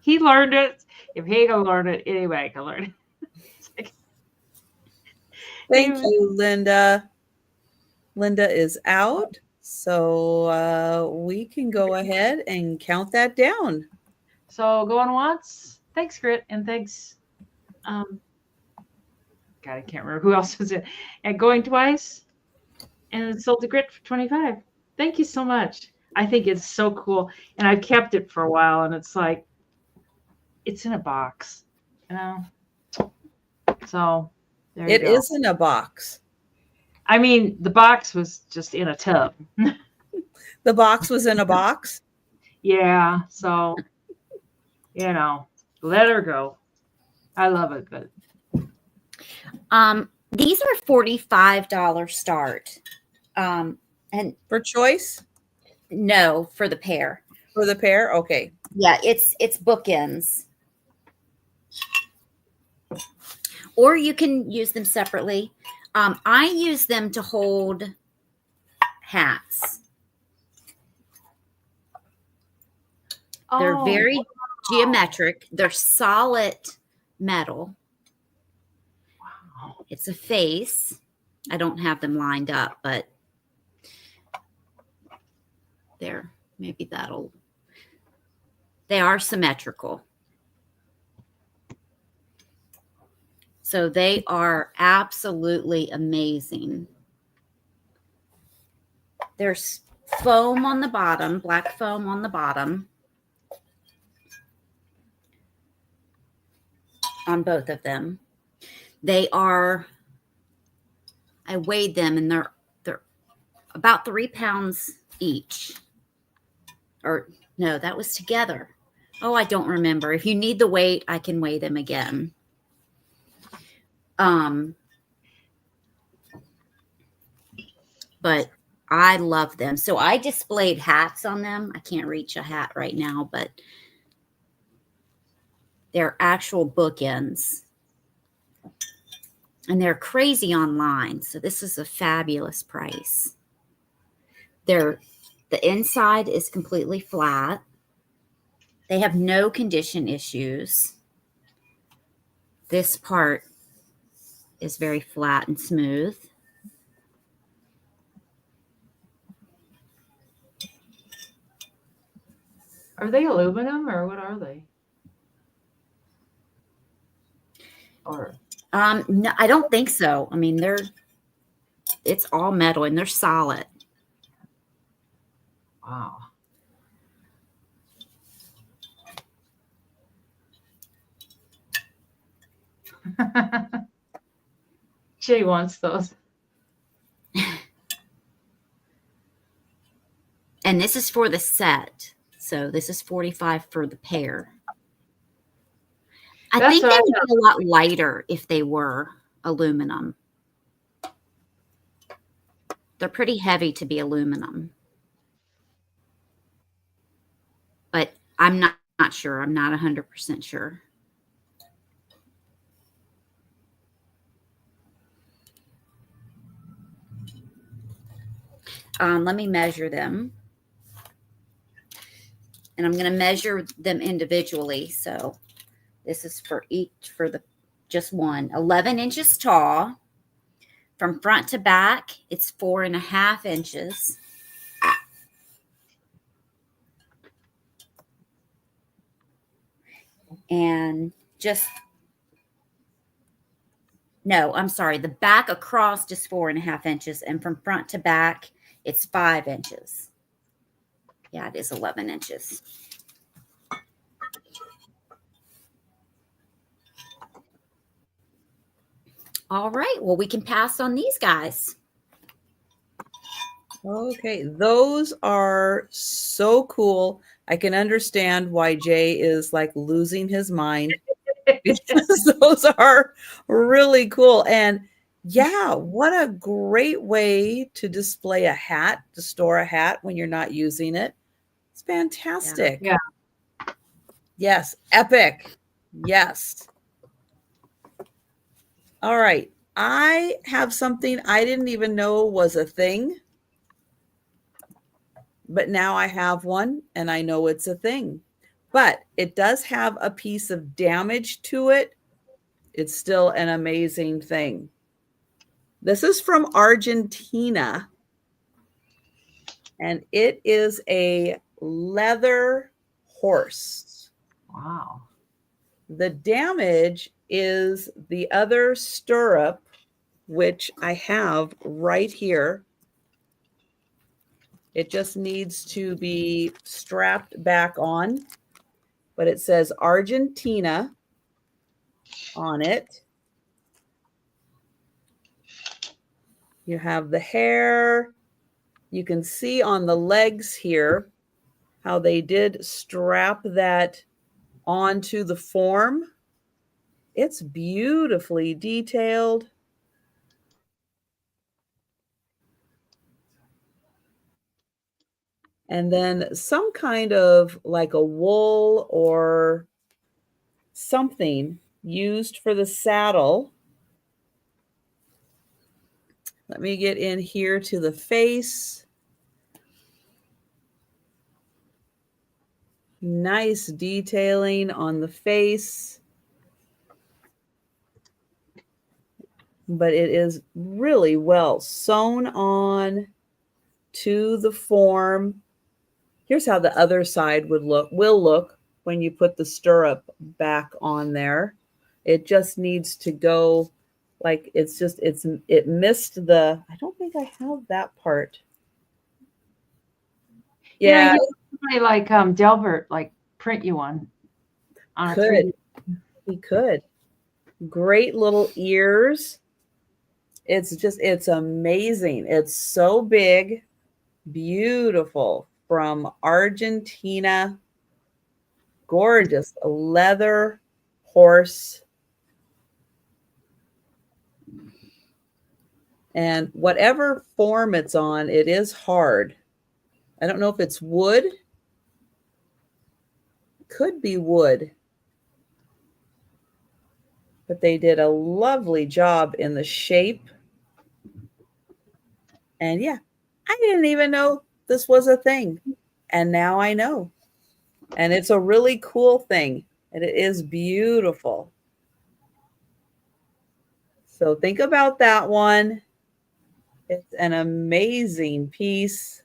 he learned it. If he can learn it, anybody can learn it. Thank you, Linda. Linda is out, so we can go ahead and count that down. So going once. Thanks, Grit, and thanks. God, I can't remember who else was in. And going twice, and sold to Grit for 25. Thank you so much. I think it's so cool, and I've kept it for a while, and it's like it's in a box, you know. So there you go. It is in a box. I mean, the box was just in a tub. The box was in a box? Yeah, so, you know, let her go. I love it, but. These are $45 start. And For choice? no, for the pair. For the pair? Okay. Yeah, it's bookends. Or you can use them separately. I use them to hold hats. They're very geometric. They're solid metal. Wow. It's a face. I don't have them lined up, but there, maybe that'll. They are symmetrical. So they are absolutely amazing. There's foam on the bottom, black foam on the bottom on both of them. They are, I weighed them and they're about 3 pounds each. Or no, that was together. Oh, I don't remember. If you need the weight, I can weigh them again. But I love them. So I displayed hats on them. I can't reach a hat right now, but they're actual bookends. And they're crazy online. So this is a fabulous price. The inside is completely flat. They have no condition issues. This part is very flat and smooth. Are they aluminum or what are they? Or No, I don't think so. I mean, it's all metal and they're solid. wow. Jay wants those. And this is for the set. So this is $45 for the pair. I think they would be a lot lighter if they were aluminum. They're pretty heavy to be aluminum. But I'm not sure. I'm not 100% sure. Let me measure them. And I'm going to measure them individually. So this is for each, for the just one. 11 inches tall. From front to back, it's 4.5 inches. And just, no, I'm sorry. The back across is 4.5 inches. And from front to back, it's 5 inches. Yeah, it is 11 inches. All right. Well, we can pass on these guys. Okay. Those are so cool. I can understand why Jay is like losing his mind because those are really cool. And yeah, what a great way to display a hat, to store a hat when you're not using it. It's fantastic. Yeah. Yes. Epic. Yes. All right. I have something I didn't even know was a thing, but now I have one and I know it's a thing. But it does have a piece of damage to it. It's still an amazing thing. This is from Argentina, and it is a leather horse. Wow. The damage is the other stirrup, which I have right here. It just needs to be strapped back on, but it says Argentina on it. You have the hair. You can see on the legs here how they did strap that onto the form. It's beautifully detailed. And then some kind of like a wool or something used for the saddle. Let me get in here to the face. Nice detailing on the face. But it is really well sewn on to the form. Here's how the other side will look when you put the stirrup back on there. It just needs to go like it missed the, I don't think I have that part. Yeah. You like Delbert, like print you one on could. He could. Great little ears. It's amazing. It's so big, beautiful, from Argentina. Gorgeous leather horse. And whatever form it's on, it is hard. I don't know if it's wood. Could be wood. But they did a lovely job in the shape. And yeah, I didn't even know this was a thing. And now I know. And it's a really cool thing. And it is beautiful. So think about that one. It's an amazing piece.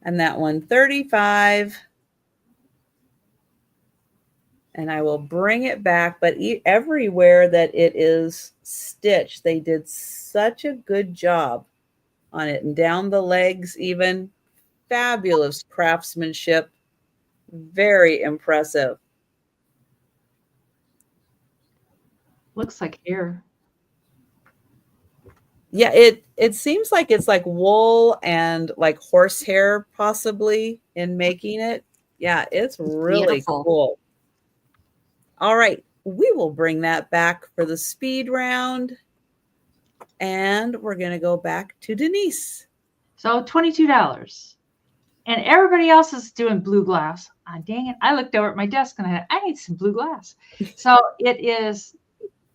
And that one, $35. And I will bring it back, but everywhere that it is stitched, they did such a good job on it. And down the legs, even fabulous craftsmanship. Very impressive. Looks like hair. Yeah, it seems like it's like wool and like horsehair possibly in making it. Yeah, it's really Beautiful. cool. All right, we will bring that back for the speed round. And we're going to go back to Denise. So $22. And everybody else is doing blue glass. Oh, dang it. I looked over at my desk and I need some blue glass. So it is,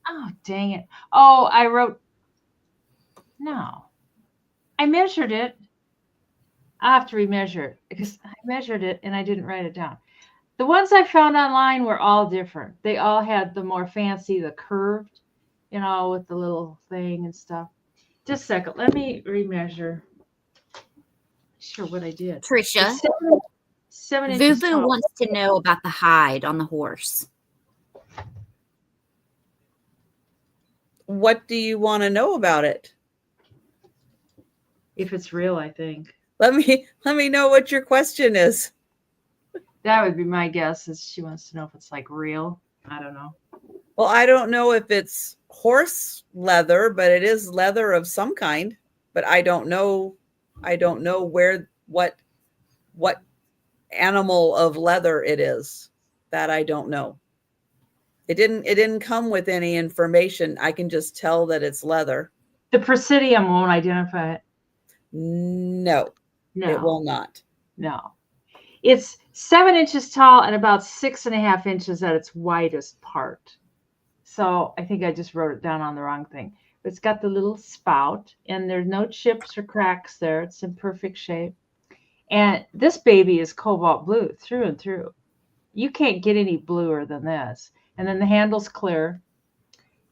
oh, dang it. Oh, I wrote, no. I measured it. I have to remeasure it because I measured it and I didn't write it down. The ones I found online were all different. They all had the more fancy, the curved, with the little thing and stuff. Just a second. Let me remeasure. Sure what I did. Trisha, It's 7 inches Vuvu tall. wants to know about the hide on the horse. What do you want to know about it? If it's real, I think. Let me know what your question is. That would be my guess, is she wants to know if it's like real. I don't know. Well, I don't know if it's horse leather, but it is leather of some kind. But I don't know what animal of leather it is. That I don't know. It didn't come with any information. I can just tell that it's leather. The Presidium won't identify it. No, it will not. No. It's 7 inches tall and about 6.5 inches at its widest part. So I think I just wrote it down on the wrong thing. It's got the little spout and there's no chips or cracks there. It's in perfect shape. And this baby is cobalt blue through and through. You can't get any bluer than this. And then the handle's clear.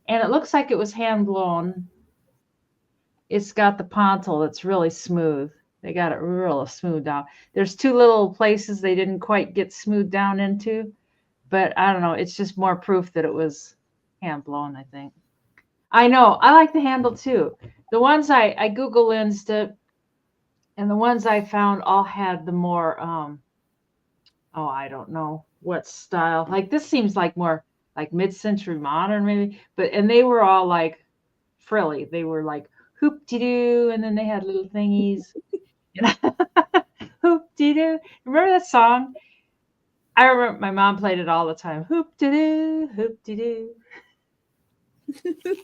And it looks like it was hand blown. It's got the pontil that's really smooth. They got it real smooth down. There's two little places they didn't quite get smoothed down into. But I don't know. It's just more proof that it was hand blown, I think. I know. I like the handle too. The ones I Google lensed it, and the ones I found all had the more, I don't know what style. Like this seems like more like mid-century modern maybe. And they were all like frilly. They were like hoop-de-doo, and then they had little thingies. Hoop-de-doo. Remember that song? I remember my mom played it all the time. Hoop-de-doo, hoop-de-doo.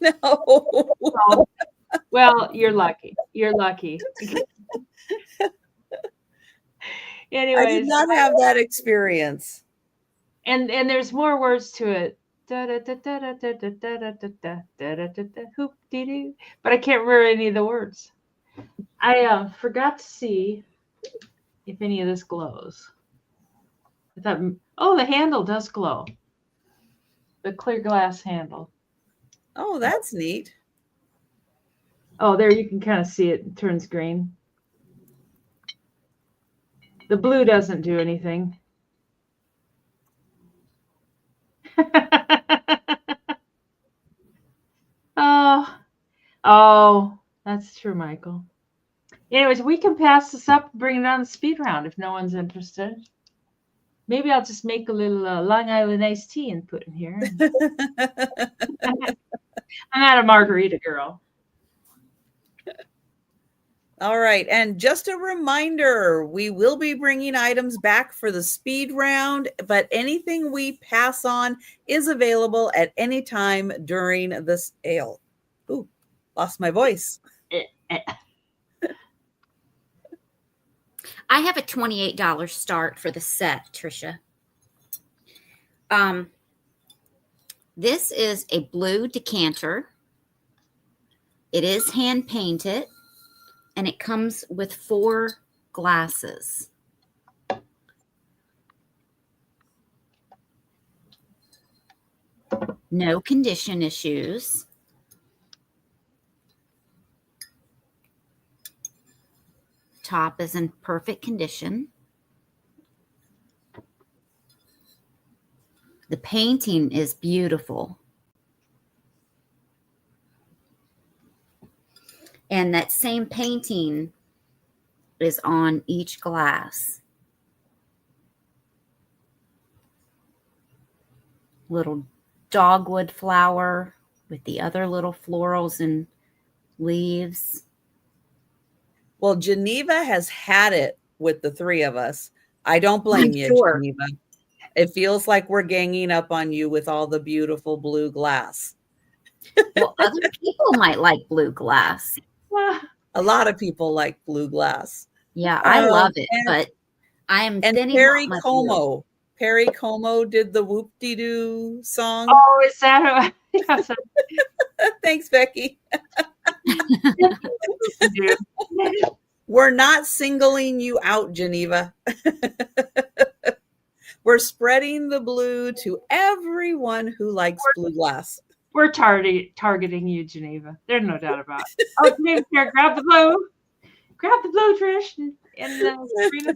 No. Well, you're lucky. You're lucky. Anyways, I did not have that experience. And there's more words to it. Hoop-de-doo. But I can't remember any of the words. I forgot to see if any of this glows. I thought, the handle does glow. The clear glass handle. Oh, that's neat. Oh, there you can kind of see it turns green. The blue doesn't do anything. Oh, that's true, Michael. Anyways, we can pass this up and bring it on the speed round if no one's interested. Maybe I'll just make a little Long Island iced tea and put in here. I'm not a margarita girl. All right. And just a reminder, we will be bringing items back for the speed round, but anything we pass on is available at any time during this sale. Ooh, lost my voice. I have a $28 start for the set, Trisha. This is a blue decanter. It is hand painted, and it comes with 4 glasses. No condition issues. Top is in perfect condition. The painting is beautiful. And that same painting is on each glass. Little dogwood flower with the other little florals and leaves. Well, Geneva has had it with the three of us. I don't blame you, Sure. Geneva. It feels like we're ganging up on you with all the beautiful blue glass. Well, other people might like blue glass. A lot of people like blue glass. Yeah, I love it, and, but I am and thinning Perry out my blue. Como. Perry Como did the whoop-de-doo song. Oh, is that who? Yes, Thanks, Becky. dude. We're not singling you out, Geneva. We're spreading the blue to everyone who likes blue glass. We're targeting you, Geneva. There's no doubt about it. Oh, Geneva, here, grab the blue. Grab the blue, Trish. And Sabrina.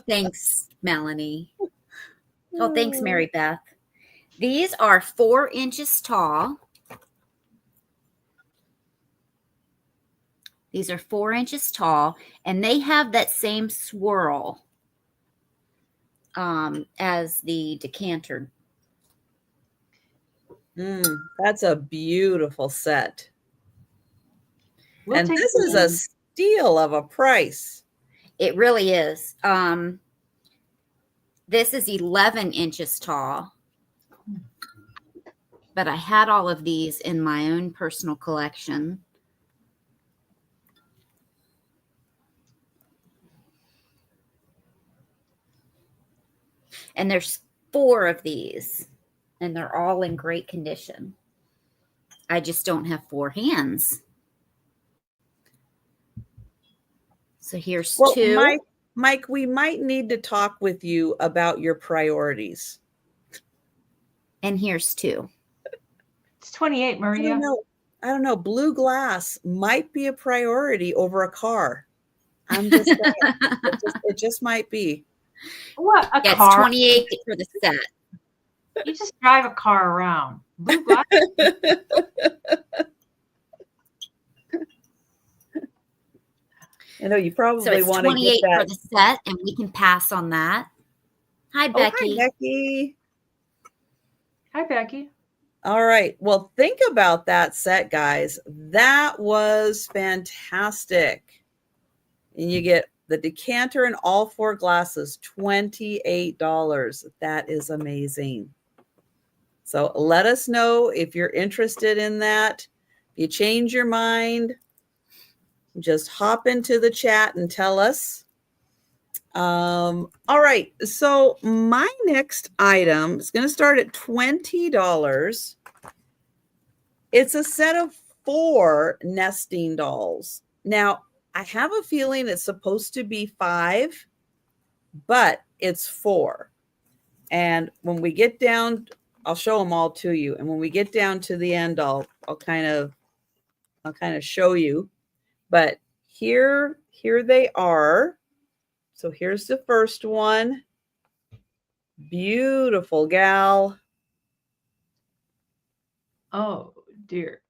Thanks, Melanie. Oh, thanks, Mary Beth. These are 4 inches tall. These are 4 inches tall, and they have that same swirl as the decanter. That's a beautiful set. We'll and take this is a steal of a price. It really is. This is 11 inches tall. But I had all of these in my own personal collection. And there's 4 of these, and they're all in great condition. I just don't have 4 hands. So here's 2. Mike, we might need to talk with you about your priorities. And here's 2. It's 28, Maria. I don't know. Blue glass might be a priority over a car. I'm just saying. it just might be. What? A Yeah, car? It's 28 for the set. You just drive a car around. Blue glass. I know you probably So it's want to 28 get that. for the set, and we can pass on that. Hi, Becky. Hi, Becky. Hi, Becky. All right. Well, think about that set, guys. That was fantastic. And you get the decanter and all 4 glasses, $28. That is amazing. So let us know if you're interested in that. If you change your mind, just hop into the chat and tell us. All right. So my next item is going to start at $20. It's a set of 4 nesting dolls. Now, I have a feeling it's supposed to be 5, but it's 4. And when we get down, I'll show them all to you. And when we get down to the end, I'll kind of show you. But here they are. So here's the first one. Beautiful gal. Oh, dear.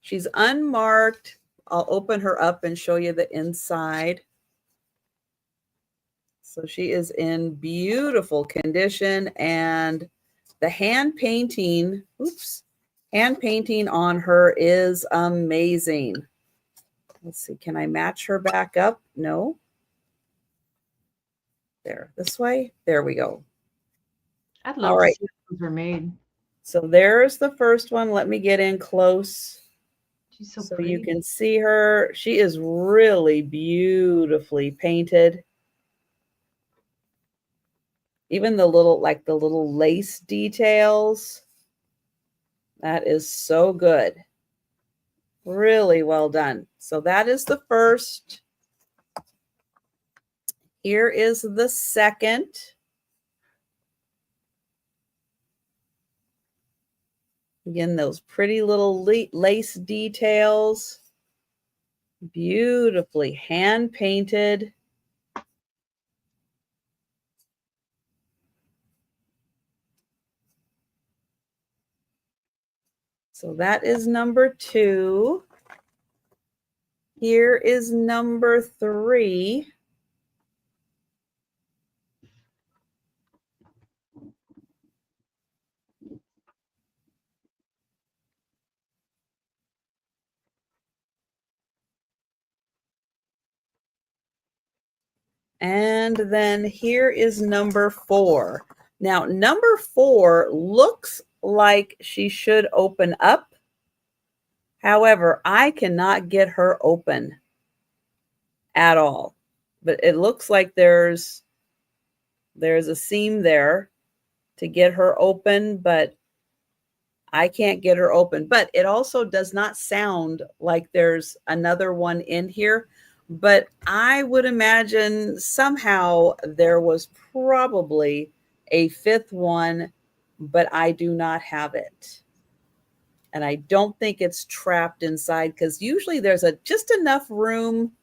She's unmarked. I'll open her up and show you the inside. So she is in beautiful condition, and the hand painting on her is amazing. Let's see, can I match her back up? No. There, this way. There we go. I'd love to see how those were made. So there's the first one. Let me get in close. She's so So pretty. you can see her. She is really beautifully painted. Even the little lace details. That is so good. Really well done. So that is the first. Here is the second. Again, those pretty little lace details. Beautifully hand painted. So that is number 2. Here is number 3. And then here is number 4. Now, number 4 looks like she should open up. However, I cannot get her open at all. But it looks like there's a seam there to get her open, but I can't get her open. But it also does not sound like there's another one in here. But I would imagine somehow there was probably a 5th one, but I do not have it. And I don't think it's trapped inside, because usually there's just enough room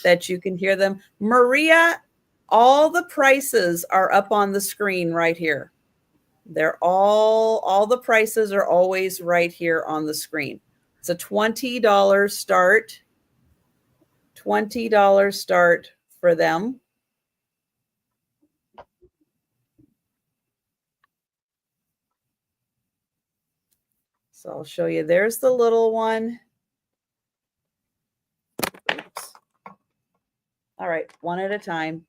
that you can hear them. Maria, all the prices are up on the screen right here. They're all the prices are always right here on the screen. It's a $20 start. $20 start for them. So I'll show you. There's the little one. Oops. All right, one at a time.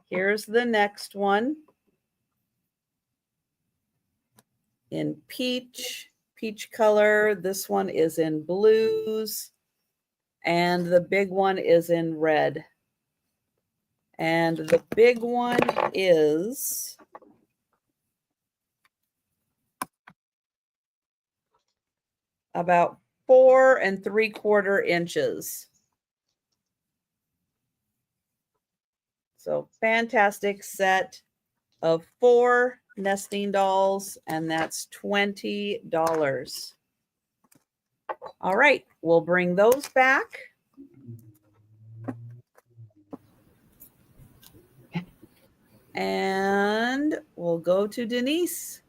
Here's the next one in peach color. This one is in blues. And the big one is in red. And the big one is about 4 3/4 inches. So fantastic set of 4 nesting dolls, and that's $20. All right, we'll bring those back. And we'll go to Denise.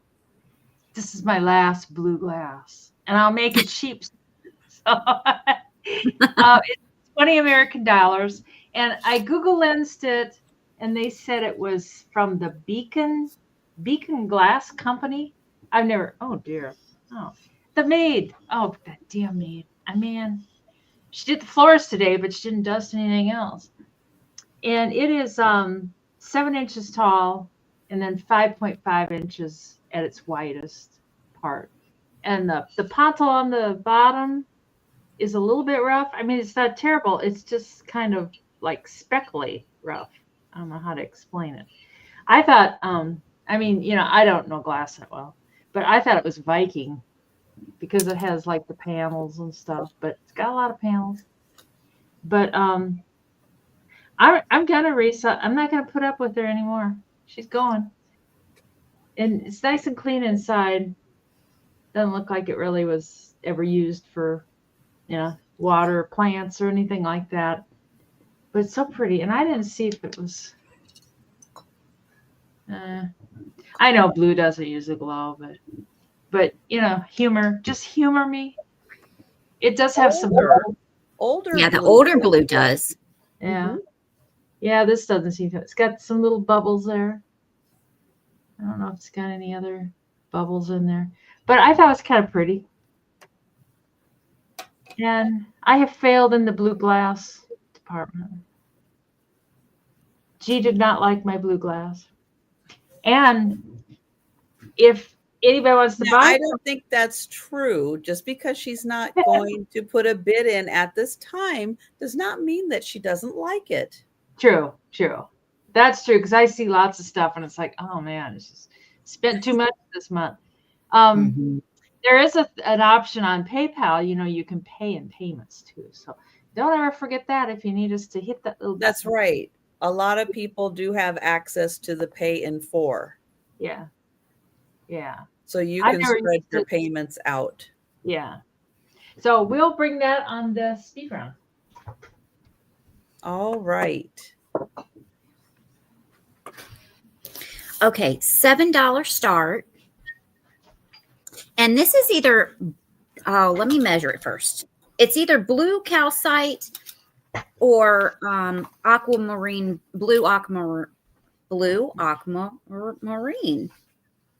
This is my last blue glass, and I'll make it cheap. So, it's 20 American dollars, and I Google lensed it, and they said it was from the Beacon Glass Company. I've never. Oh dear. Oh, the maid. Oh, that damn maid. I mean, she did the floors today, but she didn't dust anything else. And it is 7 inches tall, and then 5.5 inches at its widest part. And the pontil on the bottom is a little bit rough. I mean, it's not terrible. It's just kind of like speckly rough. I don't know how to explain it. I thought, I mean, you know, I don't know glass that well, but I thought it was Viking because it has like the panels and stuff, but it's got a lot of panels. But I'm gonna resell. I'm not gonna put up with her anymore. She's going, and it's nice and clean inside. Doesn't look like it really was ever used for, you know, water plants or anything like that. But it's so pretty, and I didn't see if it was. I know blue doesn't use a glow, but you know, just humor me. It does have some older. Yeah, the older blue does. Yeah. Mm-hmm. Yeah, this doesn't seem to. It's got some little bubbles there. I don't know if it's got any other bubbles in there, but I thought it was kind of pretty. And I have failed in the blue glass department. G did not like my blue glass. And if anybody wants to buy, I don't think that's true. Just because she's not going to put a bid in at this time does not mean that she doesn't like it. True. That's true, because I see lots of stuff and it's like, oh man, it's just spent too much this month. There is an option on PayPal. You know, you can pay in payments too. So don't ever forget that if you need us to hit that little. That's right. A lot of people do have access to the pay in 4. Yeah. So you can spread your payments out. Yeah. So we'll bring that on the speed round. All right. Okay, $7 start. And this is either, let me measure it first. It's either blue calcite or aquamarine, blue aquamarine.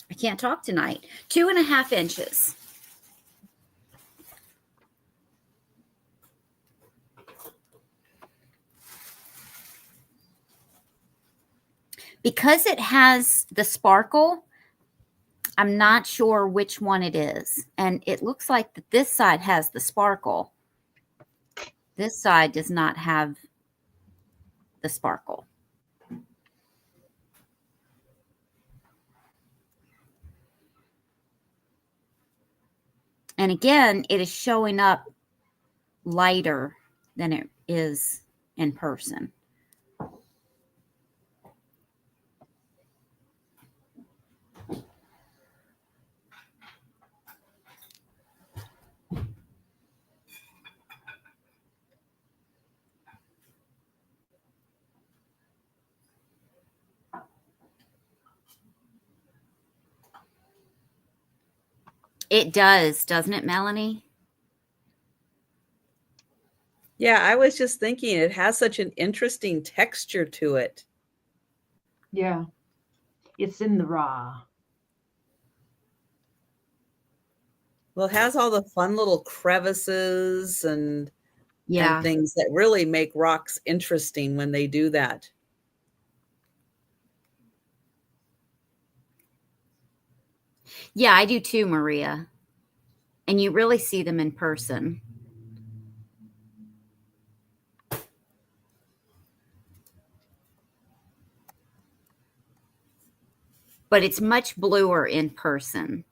I can't talk tonight. 2.5 inches. Because it has the sparkle, I'm not sure which one it is. And it looks like that this side has the sparkle. This side does not have the sparkle. And again, it is showing up lighter than it is in person. It does, doesn't it, Melanie? Yeah, I was just thinking it has such an interesting texture to it. Yeah. It's in the raw. Well, it has all the fun little crevices and Yeah. things that really make rocks interesting when they do that. Yeah, I do too, Maria. And you really see them in person. But it's much bluer in person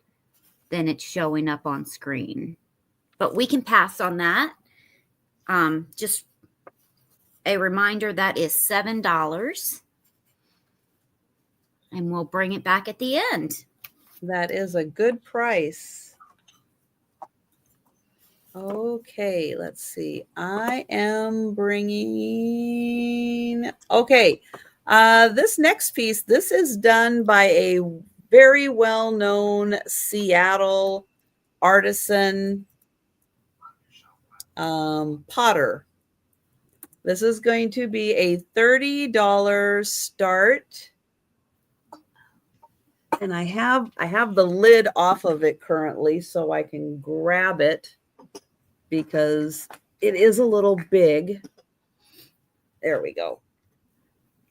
than it's showing up on screen. But we can pass on that. Just a reminder, that is $7. And we'll bring it back at the end. That is a good price. Okay, let's see. I am bringing, okay. This next piece, this is done by a very well-known Seattle artisan potter. This is going to be a $30 start. And I have the lid off of it currently, so I can grab it because it is a little big. There we go.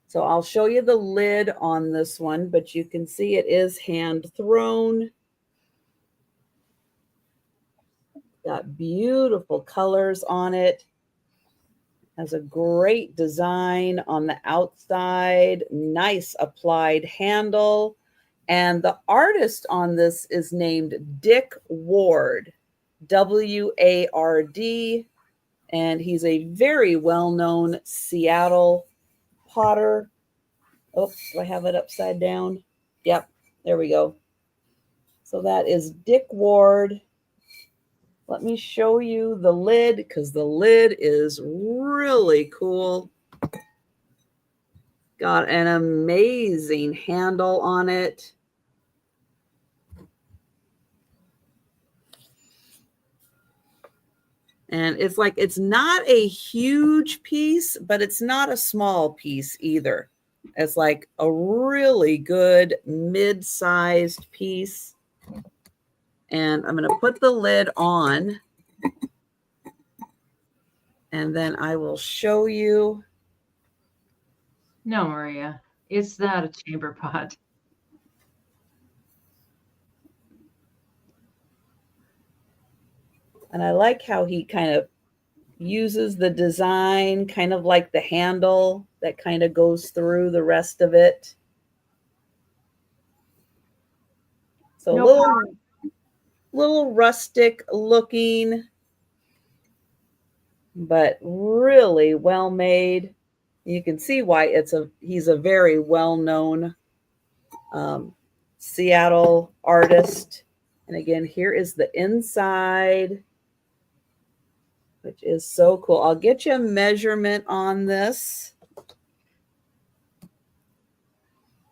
So I'll show you the lid on this one, but you can see it is hand thrown. Got beautiful colors on it. Has a great design on the outside. Nice applied handle. And the artist on this is named Dick Ward, W-A-R-D. And he's a very well-known Seattle potter. Oh, do I have it upside down? Yep, there we go. So that is Dick Ward. Let me show you the lid because the lid is really cool. Got an amazing handle on it. And it's like, it's not a huge piece, but it's not a small piece either. It's like a really good mid-sized piece. And I'm going to put the lid on. And then I will show you. No, Maria, it's not a chamber pot. And I like how he kind of uses the design, kind of like the handle that kind of goes through the rest of it. So No little rustic looking, but really well made. You can see why he's a very well-known Seattle artist. And again, here is the inside, which is so cool. I'll get you a measurement on this.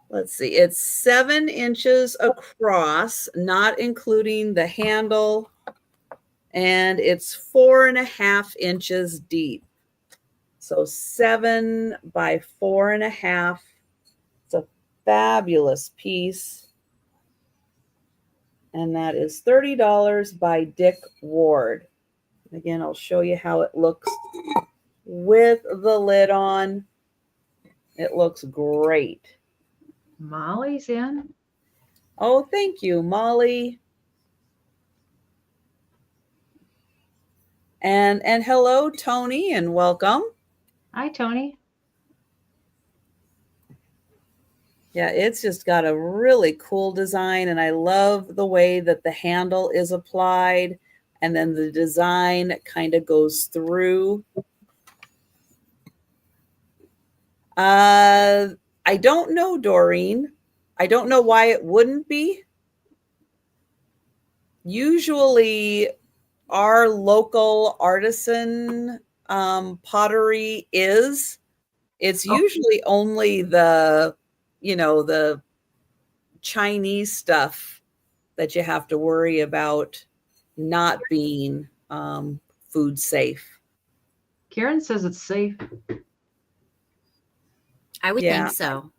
Let's see, it's 7 inches across, not including the handle, and it's 4.5 inches deep. So 7 by 4.5. It's a fabulous piece. And that is $30 by Dick Ward. Again, I'll show you how it looks with the lid on. It looks great. Molly's in. Oh, thank you, Molly. And hello, Tony, and welcome. Hi, Tony. Yeah, it's just got a really cool design, and I love the way that the handle is applied, and then the design kind of goes through. I don't know, Doreen. I don't know why it wouldn't be. Usually, our local artisan pottery is. It's usually only the Chinese stuff that you have to worry about not being food safe. Karen says it's safe. I would think so.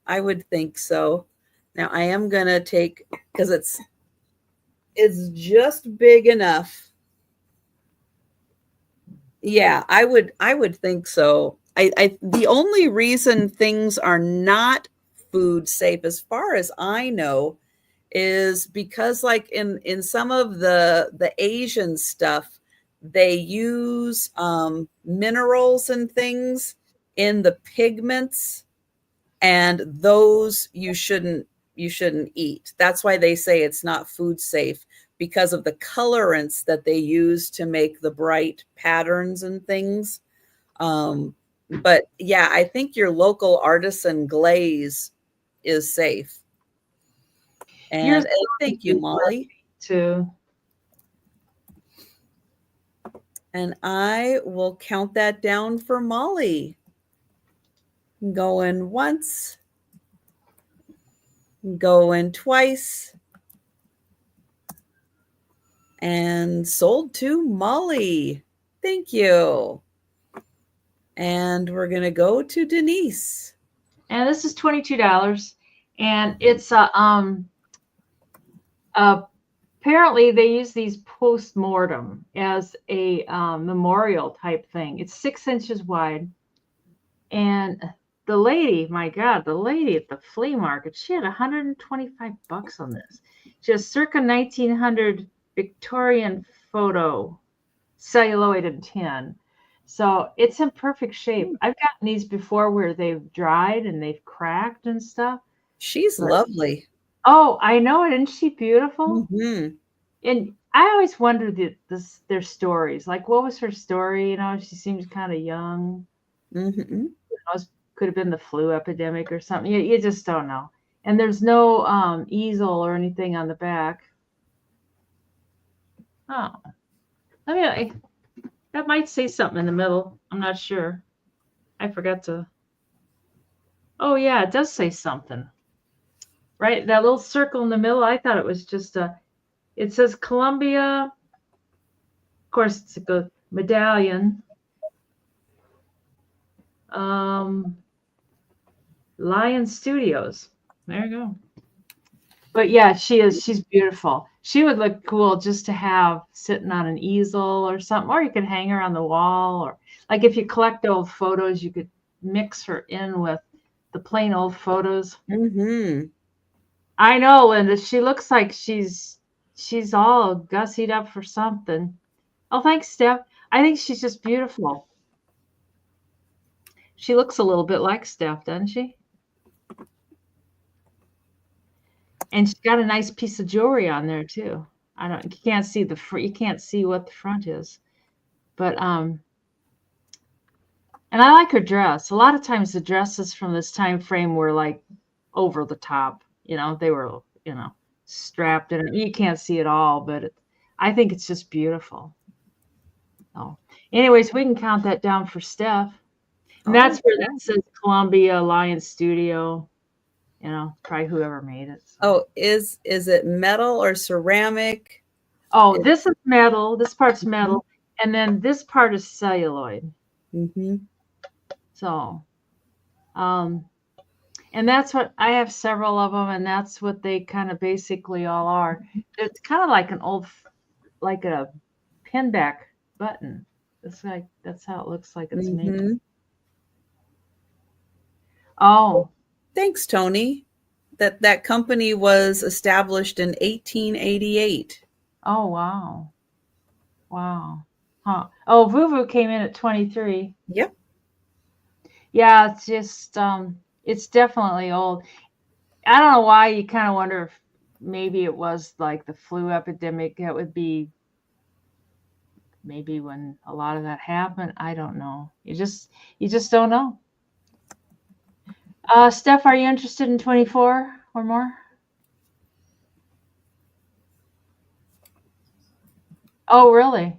I would think so. Now I am gonna take, because it's just big enough. Yeah, I would think so. The only reason things are not food safe, as far as I know, is because like in some of the Asian stuff, they use minerals and things in the pigments, and those you shouldn't eat. That's why they say it's not food safe, because of the colorants that they use to make the bright patterns and things. But yeah, I think your local artisan glaze is safe. And thank you, Molly. Too. And I will count that down for Molly. Going once, going twice, and sold to Molly. Thank you. And we're going to go to Denise. And this is $22. And it's apparently they use these post-mortem as a memorial type thing. It's 6 inches wide. And the lady, my God, the lady at the flea market, she had $125 on this. Just circa 1900 Victorian photo, celluloid and tin. So it's in perfect shape. I've gotten these before where they've dried and they've cracked and stuff. She's lovely. Oh, I know it. Isn't she beautiful? Mm-hmm. And I always wondered their stories. Like, what was her story? You know, she seems kind of young. Mm-hmm. Could have been the flu epidemic or something. You just don't know. And there's no easel or anything on the back. Oh, that might say something in the middle. I'm not sure. I forgot to. Oh yeah, it does say something. Right, that little circle in the middle. I thought it was just it says Columbia. Of course, it's a medallion. Lion Studios. There you go. But yeah, she's beautiful. She would look cool just to have sitting on an easel or something, or you could hang her on the wall, or like if you collect old photos, you could mix her in with the plain old photos. Mm-hmm. I know, Linda. She looks like she's all gussied up for something. Oh, thanks, Steph. I think she's just beautiful. She looks a little bit like Steph, doesn't she? And she's got a nice piece of jewelry on there too. You can't see you can't see what the front is, but and I like her dress. A lot of times the dresses from this time frame were like over the top. You know, they were strapped in. You can't see it all, but I think it's just beautiful. So, anyways, we can count that down for Steph. And that's where that says Columbia Lion Studio. You know, probably whoever made it. So. Oh, is it metal or ceramic? Oh, this is metal. This part's metal. And then this part is celluloid. Mm-hmm. So, and that's what I have several of them, and that's what they kind of basically all are. It's kind of like like a pinback button. That's how it looks like it's made. Oh. Thanks, Tony. that company was established in 1888. Oh, wow. Wow. Huh. Oh, Vuvu came in at 23. Yep. Yeah, it's just it's definitely old. I don't know why. You kind of wonder if maybe it was like the flu epidemic. That would be maybe when a lot of that happened. I don't know. You just don't know. Steph, are you interested in 24 or more? Oh, really?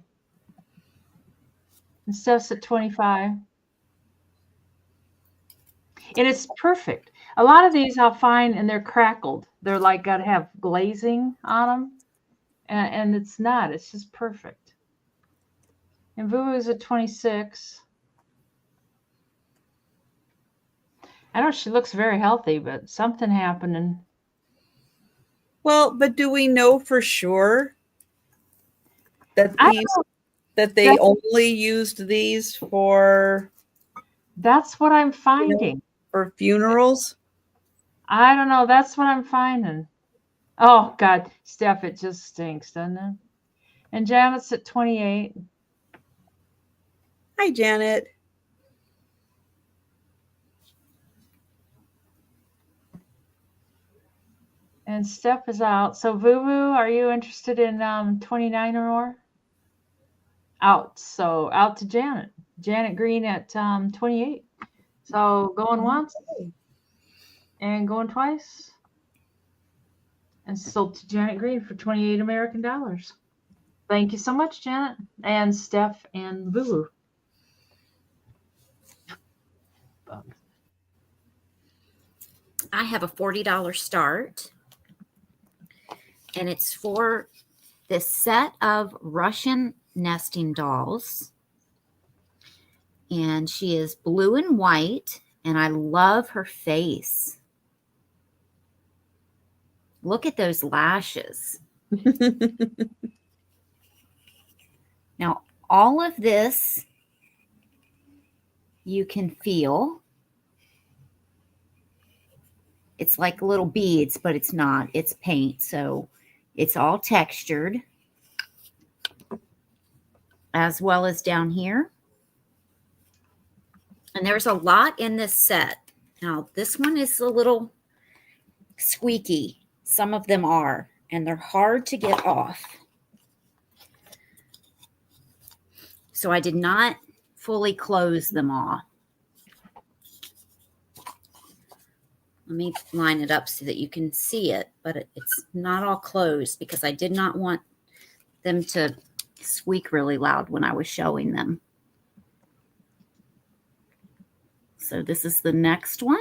And Steph's at 25. And it's perfect. A lot of these I'll find, and they're crackled. They're like got to have glazing on them, and it's not. It's just perfect. And Vuvu's at 26. I know she looks very healthy, but something happened. And Well, but do we know for sure that they That's- only used these for that's what I'm finding. for funerals? I don't know. That's what I'm finding. Oh, God. Steph, it just stinks, doesn't it? And Janet's at 28. Hi, Janet. And Steph is out. So, Vuvu, are you interested in 29 or more? Out. So, out to Janet. Janet Green at 28. So, going once and going twice. And sold to Janet Green for 28 American dollars. Thank you so much, Janet. And Steph and Vuvu. I have a $40 start, and it's for this set of Russian nesting dolls. And she is blue and white, and I love her face. Look at those lashes. Now, all of this you can feel. It's like little beads, but it's not. It's paint, so it's all textured, as well as down here. And there's a lot in this set. Now, this one is a little squeaky. Some of them are, and they're hard to get off. So I did not fully close them off. Let me line it up so that you can see it, but it's not all closed because I did not want them to squeak really loud when I was showing them. So this is the next one.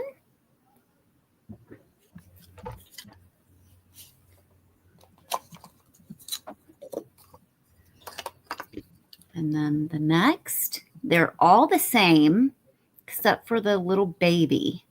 And then the next. They're all the same except for the little baby.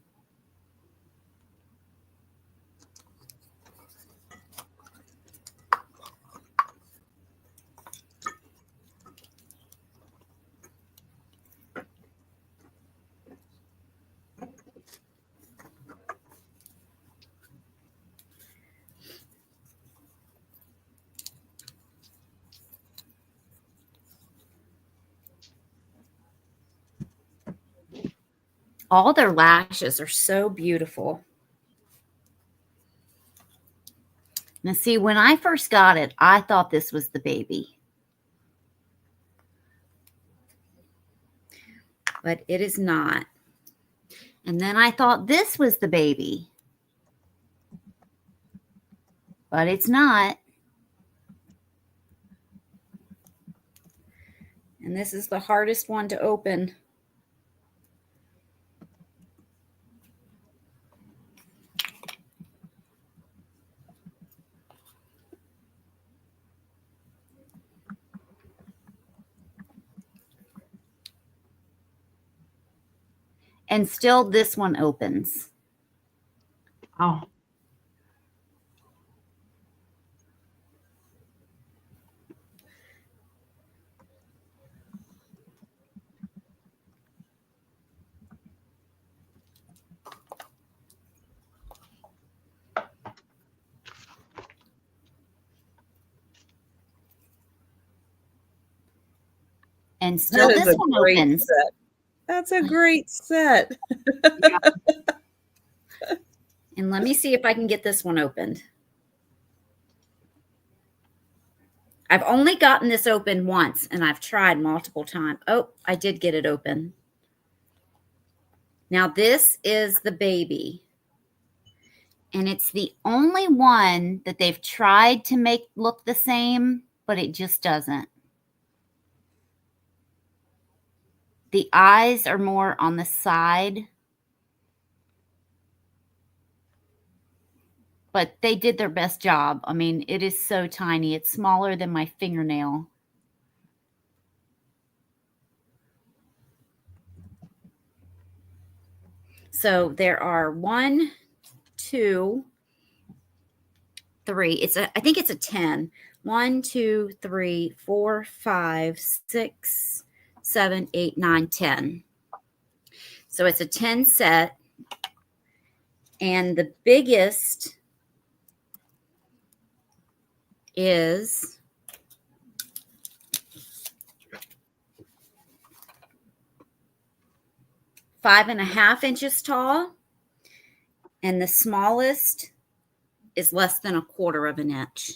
All their lashes are so beautiful. Now, see, when I first got it, I thought this was the baby. But it is not. And then I thought this was the baby. But it's not. And this is the hardest one to open. And still this one opens. Oh. And still That is this a one great opens. set. That's a great set. And let me see if I can get this one opened. I've only gotten this open once, and I've tried multiple times. Oh, I did get it open. Now this is the baby. And it's the only one that they've tried to make look the same, but it just doesn't. The eyes are more on the side. But they did their best job. I mean, it is so tiny. It's smaller than my fingernail. So there are 1, 2, 3. I think it's a 10. 1, 2, 3, 4, 5, 6, 7, 8, 9, 10. So it's a 10 set. And the biggest is five and a half inches tall, and the smallest is less than 1/4 of an inch.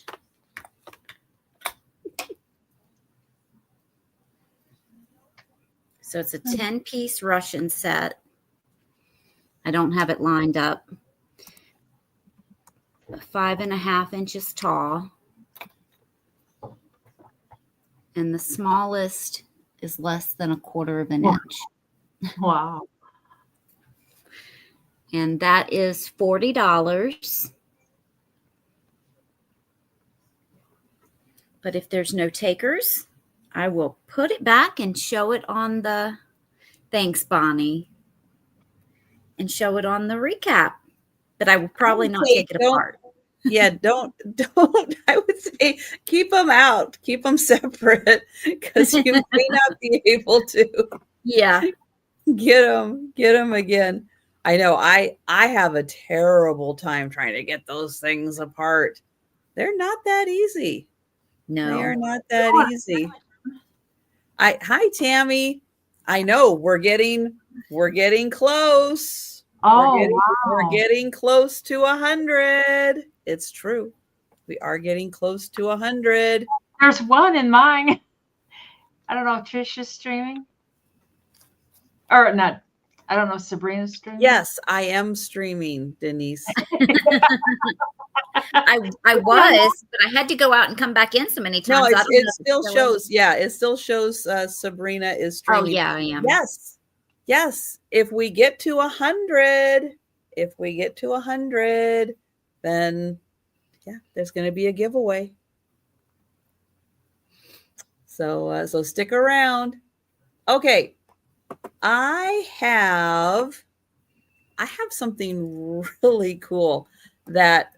So it's a 10-piece Russian set. I don't have it lined up. 5 and a half inches tall. And the smallest is less than 1/4 of an inch. Wow. And that is $40. But if there's no takers, I will put it back and show it on the, thanks, Bonnie, and show it on the recap. But I will probably not take it apart. Yeah, don't. I would say keep them out, keep them separate, because you may not be able to. Yeah, get them again. I know. I have a terrible time trying to get those things apart. They're not that easy. no, they are not that easy. Hi Tammy. I know we're getting close. Oh, We're getting close to 100. It's true. We are getting close to 100. There's one in mine. I don't know if Trisha's streaming. Or not. I don't know if Sabrina's streaming. Yes, I am streaming, Denise. I was, but I had to go out and come back in so many No, times. it still shows. Yeah, it still shows Sabrina is streaming. Oh, yeah, I am. Yes. If we get to 100, then yeah, there's going to be a giveaway. So stick around. Okay, I have something really cool that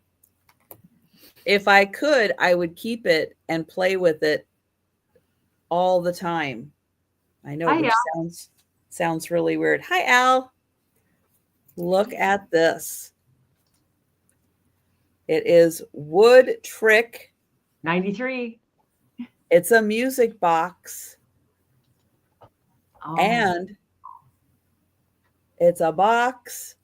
if I could, I would keep it and play with it all the time. I know it sounds really weird. Hi, Al. Look at this. It is Wood Trick 93. It's a music box. Oh. And it's a box.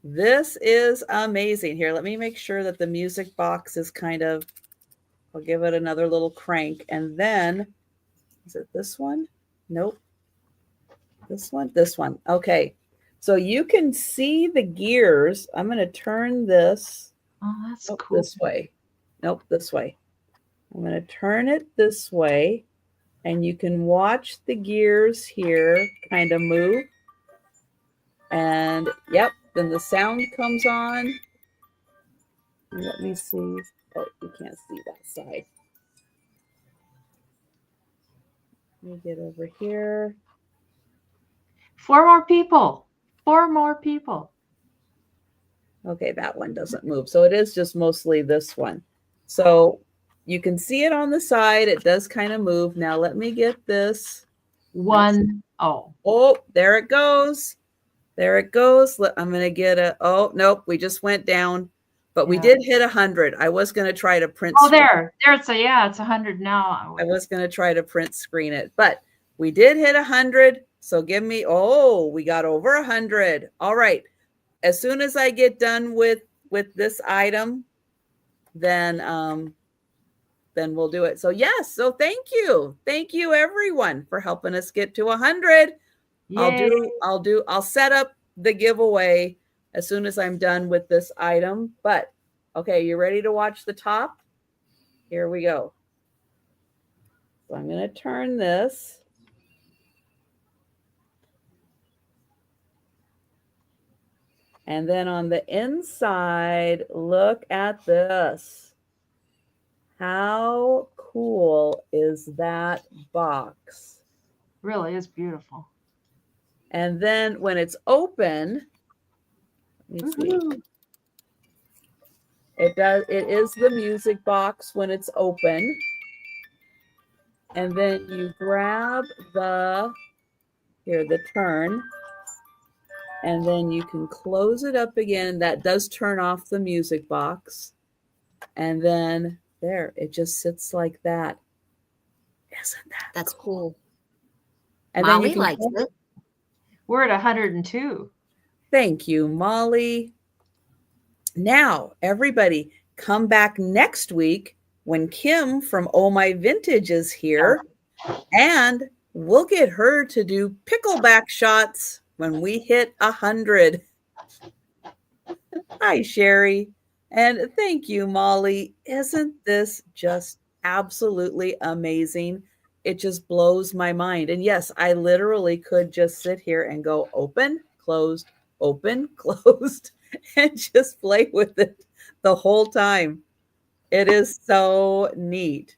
This is amazing. Here, let me make sure that the music box is kind of, I'll give it another little crank. And then, is it this one? Nope. This one. Okay. So you can see the gears. I'm going to turn this. Oh, that's cool. This way. Nope, this way. I'm going to turn it this way. And you can watch the gears here kind of move. And yep, then the sound comes on. Let me see. Oh, you can't see that side. Let me get over here. 4 more people. 4 more people. Okay, that one doesn't move. So it is just mostly this one. So you can see it on the side. It does kind of move. Now let me get this. 1. Oh, there it goes. There it goes. I'm going to get a, oh, nope, we just went down. But we did hit 100. I was going to try to print. Oh, there it's it's 100 now. I was going to try to print screen it, but we did hit 100. So give me, we got over 100. All right. As soon as I get done with this item, then we'll do it. So yes. So thank you everyone for helping us get to 100. Yay. I'll set up the giveaway as soon as I'm done with this item. But okay, you ready to watch the top? Here we go. So I'm going to turn this. And then on the inside, look at this. How cool is that box? Really is beautiful. And then when it's open, let me see. It is the music box when it's open. And then you grab the turn. And then you can close it up again. That does turn off the music box. And then there, it just sits like that. Isn't that That's cool? And Molly then likes it. We're at 102. Thank you, Molly. Now, everybody, come back next week when Kim from Oh My Vintage is here. And we'll get her to do pickleback shots when we hit 100. Hi, Sherry. And thank you, Molly. Isn't this just absolutely amazing? It just blows my mind. And yes, I literally could just sit here and go open, closed, open, closed, and just play with it the whole time. It is so neat.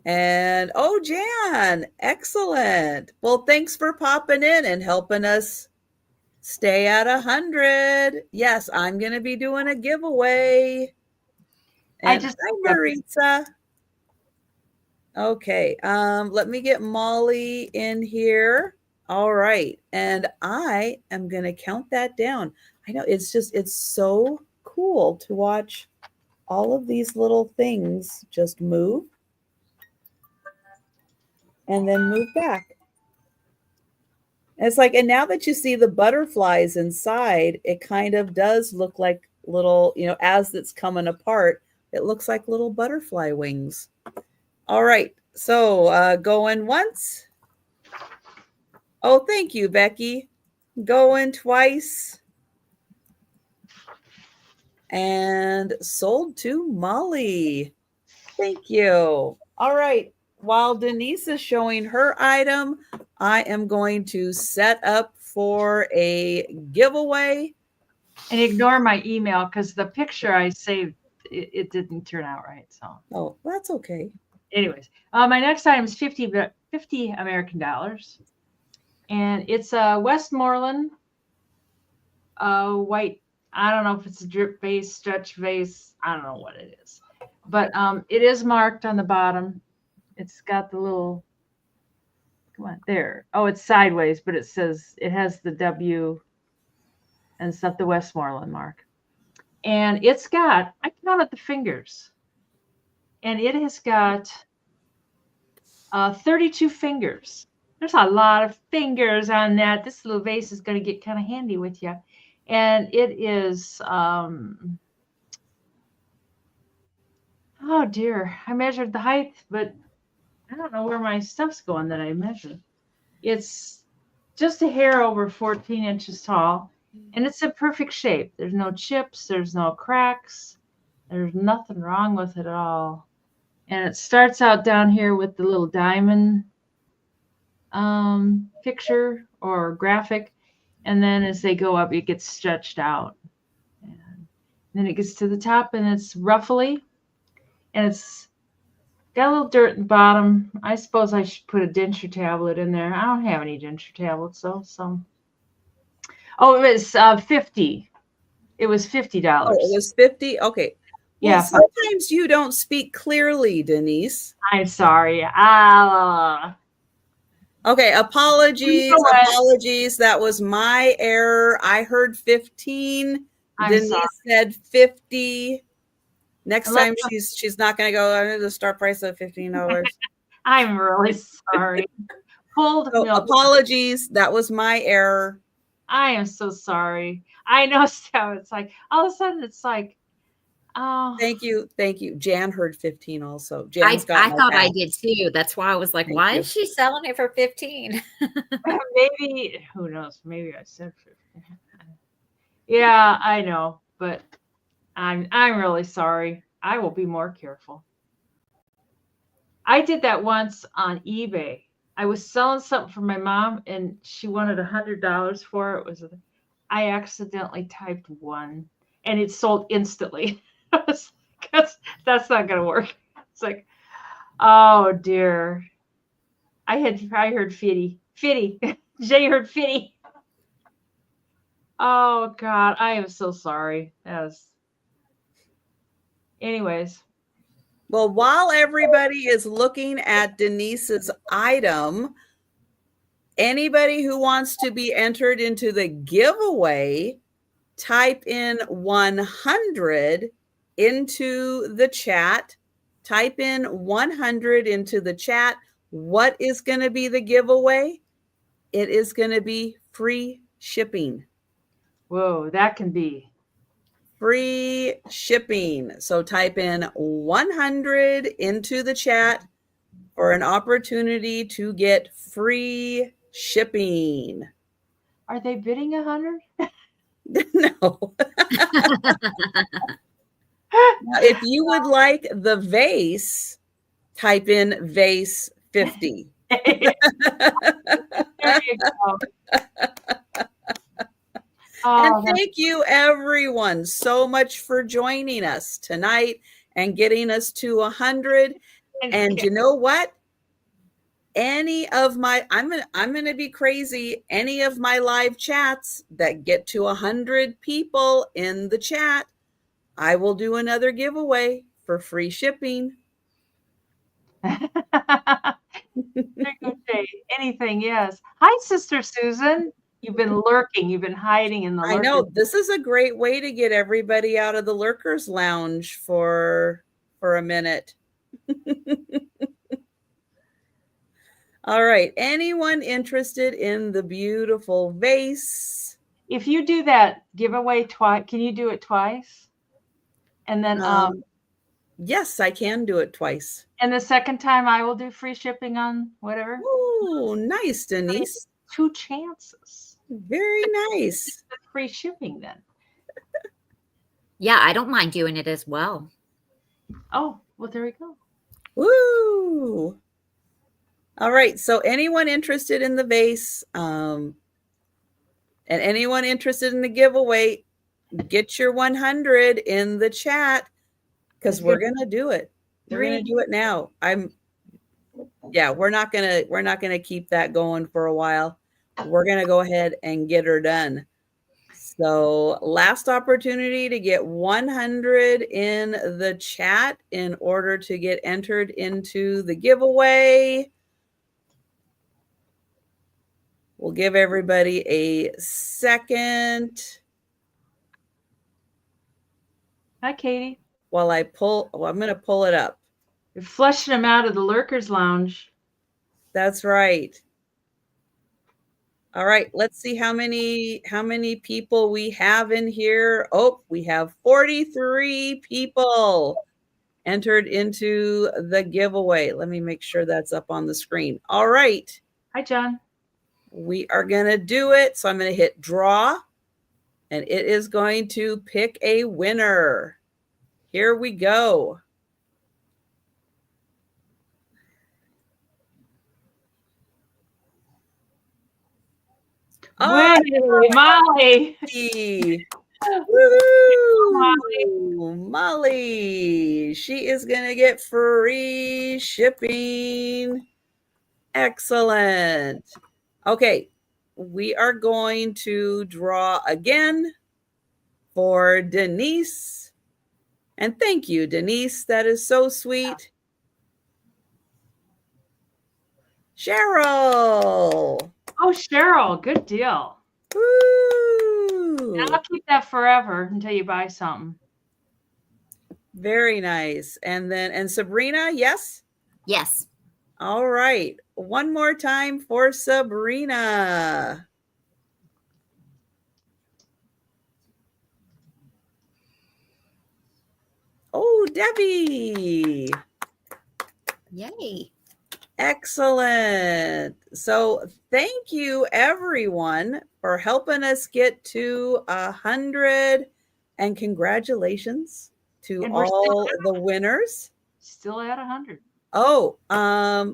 And Jan, excellent. Well, thanks for popping in and helping us stay at 100. Yes, I'm going to be doing a giveaway. And hi, Maritza. Okay, let me get Molly in here. All right, and I am going to count that down. I know it's so cool to watch all of these little things just move. And then move back. And it's like, and now that you see the butterflies inside, it kind of does look like little, as it's coming apart, it looks like little butterfly wings. All right. So going once. Oh, thank you, Becky. Going twice. And sold to Molly. Thank you. All right. While Denise is showing her item, I am going to set up for a giveaway. And ignore my email because the picture I saved, it didn't turn out right. So. Oh, that's okay. Anyways, my next item is 50 American dollars. And it's a Westmoreland white. I don't know if it's a drip vase, stretch vase. I don't know what it is. But it is marked on the bottom. It's got the little, come on, there. Oh, it's sideways, but it has the W and stuff, the Westmoreland mark. And it's got, I counted the fingers. And it has got 32 fingers. There's a lot of fingers on that. This little vase is going to get kind of handy with you. And it is, oh dear, I measured the height, but I don't know where my stuff's going that I measured. It's just a hair over 14 inches tall, and it's in perfect shape. There's no chips. There's no cracks. There's nothing wrong with it at all. And it starts out down here with the little diamond picture or graphic. And then as they go up, it gets stretched out. And then it gets to the top, and it's ruffly. And it's got a little dirt in the bottom. I suppose I should put a denture tablet in there. I don't have any denture tablets, though. So, oh, it was 50. It was $50. Oh, it was 50. Okay. Well, yeah. Sometimes you don't speak clearly, Denise. I'm sorry. Okay. Apologies. Apologies. That was my error. I heard 15. I'm Denise sorry. said 50. Next Unless- time she's not going to go under the start price of $15. I'm really sorry. Pulled So milk. apologies. That was my error. I am so sorry. I know how it's like all of a sudden it's like, oh, Thank you. Thank you. Jan heard 15 also. I Jan's got my thought I back. did too. That's why I was like, Thank why you. is she selling it for 15? maybe who knows? Maybe I said 50. Yeah, I know, but I'm really sorry. I will be more careful. I did that once on eBay. I was selling something for my mom, and she wanted $100 for it. I accidentally typed 1, and it sold instantly. I was like, that's not gonna work. It's like, oh dear. I heard fitty. Jay heard fitty. Oh God, I am so sorry. Anyways. Well, while everybody is looking at Denise's item, anybody who wants to be entered into the giveaway, type in 100 into the chat. Type in 100 into the chat. What is going to be the giveaway? It is going to be free shipping. Whoa, that can be. Free shipping. So type in 100 into the chat for an opportunity to get free shipping. Are they bidding 100? No. Now, if you would like the vase, type in vase 50. There you go. And thank you, everyone, so much for joining us tonight and getting us to 100. And you know what? Any of my, I'm gonna be crazy. Any of my live chats that get to 100 people in the chat, I will do another giveaway for free shipping. Anything, yes. Hi, Sister Susan. You've been lurking. You've been hiding in the lurkers. I know this is a great way to get everybody out of the lurkers lounge for a minute. All right. Anyone interested in the beautiful vase? If you do that giveaway twice, can you do it twice? And then yes, I can do it twice. And the second time I will do free shipping on whatever. Oh, nice, Denise. 2 chances. Very nice. Free shipping then. Yeah, I don't mind doing it as well. Oh, well, there we go. Woo! All right. So anyone interested in the vase and anyone interested in the giveaway, get your 100 in the chat because we're going to do it. We're going to do it now. We're not going to keep that going for a while. We're going to go ahead and get her done. So last opportunity to get 100 in the chat in order to get entered into the giveaway. We'll give everybody a second. Hi, Katie. While I'm going to pull it up. You're flushing them out of the lurkers lounge. That's right. All right, let's see how many people we have in here. Oh, we have 43 people entered into the giveaway. Let me make sure that's up on the screen. All right. Hi, John. We are going to do it. So I'm going to hit draw, and it is going to pick a winner. Here we go. Oh, Molly. Woo! Molly. She is going to get free shipping. Excellent. Okay. We are going to draw again for Denise. And thank you, Denise. That is so sweet. Cheryl. Oh, Cheryl. Good deal. Woo! And I'll keep that have forever until you buy something. Very nice. And Sabrina, yes? Yes. All right. One more time for Sabrina. Oh, Debbie. Yay. Excellent. So thank you everyone for helping us get to 100, and congratulations to And all the winners. Still at 100. Oh,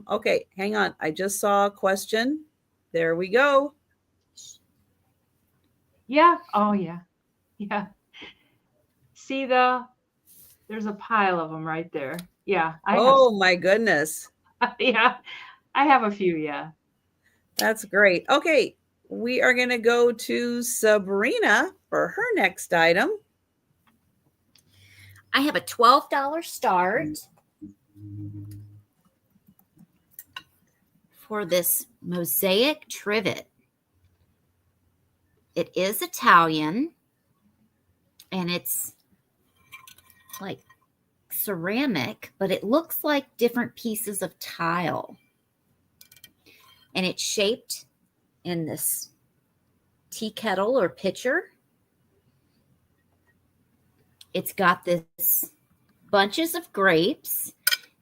okay, hang on. I just saw a question. There we go. Yeah. Oh, yeah. Yeah. See there's a pile of them right there. Yeah. My goodness. Yeah. I have a few. Yeah. That's great. Okay, we are going to go to Sabrina for her next item. I have a $12 start for this mosaic trivet. It is Italian, and it's like ceramic, but it looks like different pieces of tile. And it's shaped in this tea kettle or pitcher. It's got this bunches of grapes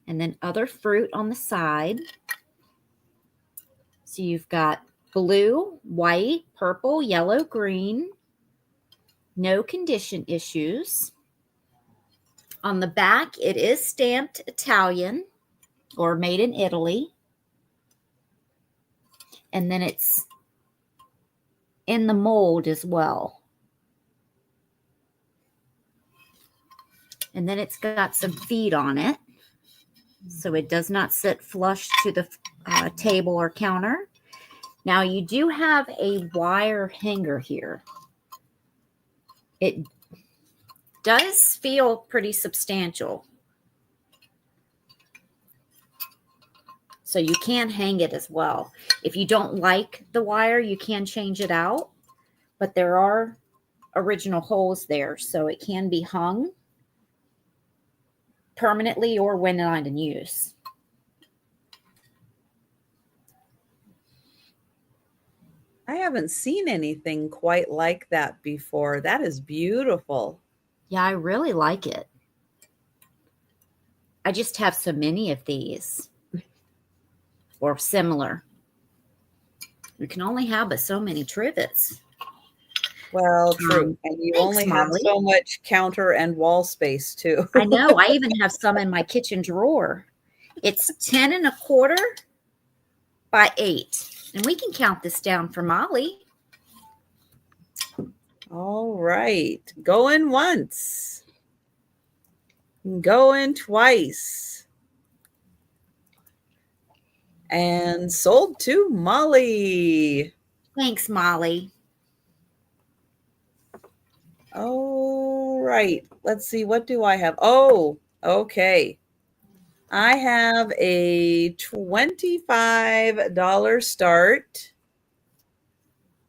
and then other fruit on the side. So you've got blue, white, purple, yellow, green. No condition issues. On the back, it is stamped Italian or made in Italy. And then it's in the mold as well. And then it's got some feet on it, so it does not sit flush to the table or counter. Now you do have a wire hanger here. It does feel pretty substantial. So you can hang it as well. If you don't like the wire, you can change it out, but there are original holes there, so it can be hung permanently or when not in use. I haven't seen anything quite like that before. That is beautiful. Yeah, I really like it. I just have so many of these or similar. You can only have but so many trivets. Well, true. And you thanks, only have Molly. so much counter and wall space too. I know. I even have some in my kitchen drawer. It's 10 1/4 by 8. And we can count this down for Molly. All right. Going once. Going twice. And sold to Molly. Thanks, Molly. All right. Let's see. What do I have? Oh, okay. I have a $25 start.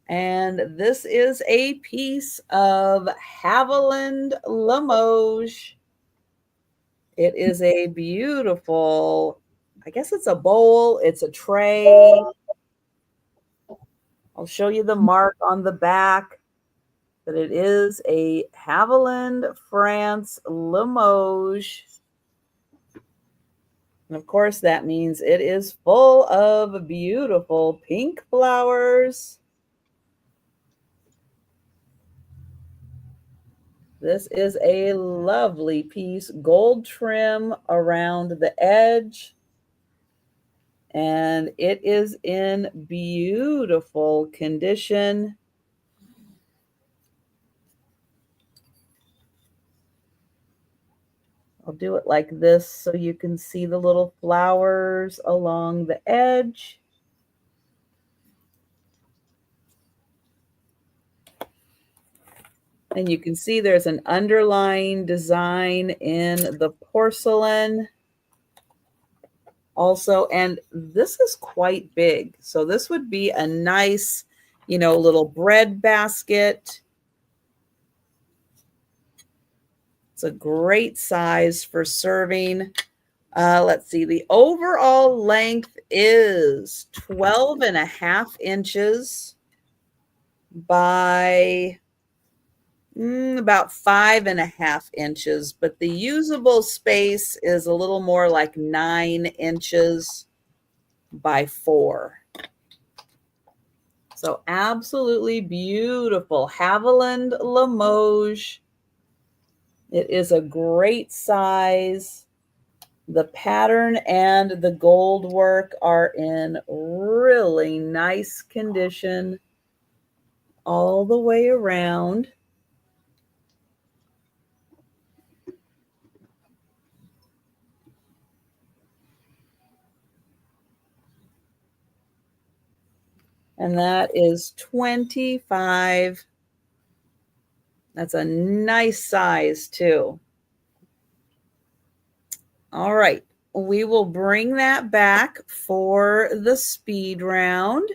And this is a piece of Haviland Limoges. It is a beautiful, I guess it's a bowl. It's a tray. I'll show you the mark on the back. But it is a Haviland, France Limoges. And of course, that means it is full of beautiful pink flowers. This is a lovely piece, gold trim around the edge. And it is in beautiful condition. I'll do it like this so you can see the little flowers along the edge. And you can see there's an underlying design in the porcelain also. And this is quite big. So this would be a nice, little bread basket. It's a great size for serving. Let's see. The overall length is 12.5 inches by about 5.5 inches, but the usable space is a little more like 9 inches by 4. So absolutely beautiful. Haviland Limoges. It is a great size. The pattern and the gold work are in really nice condition all the way around. And that is 25. That's a nice size too. All right. We will bring that back for the speed round.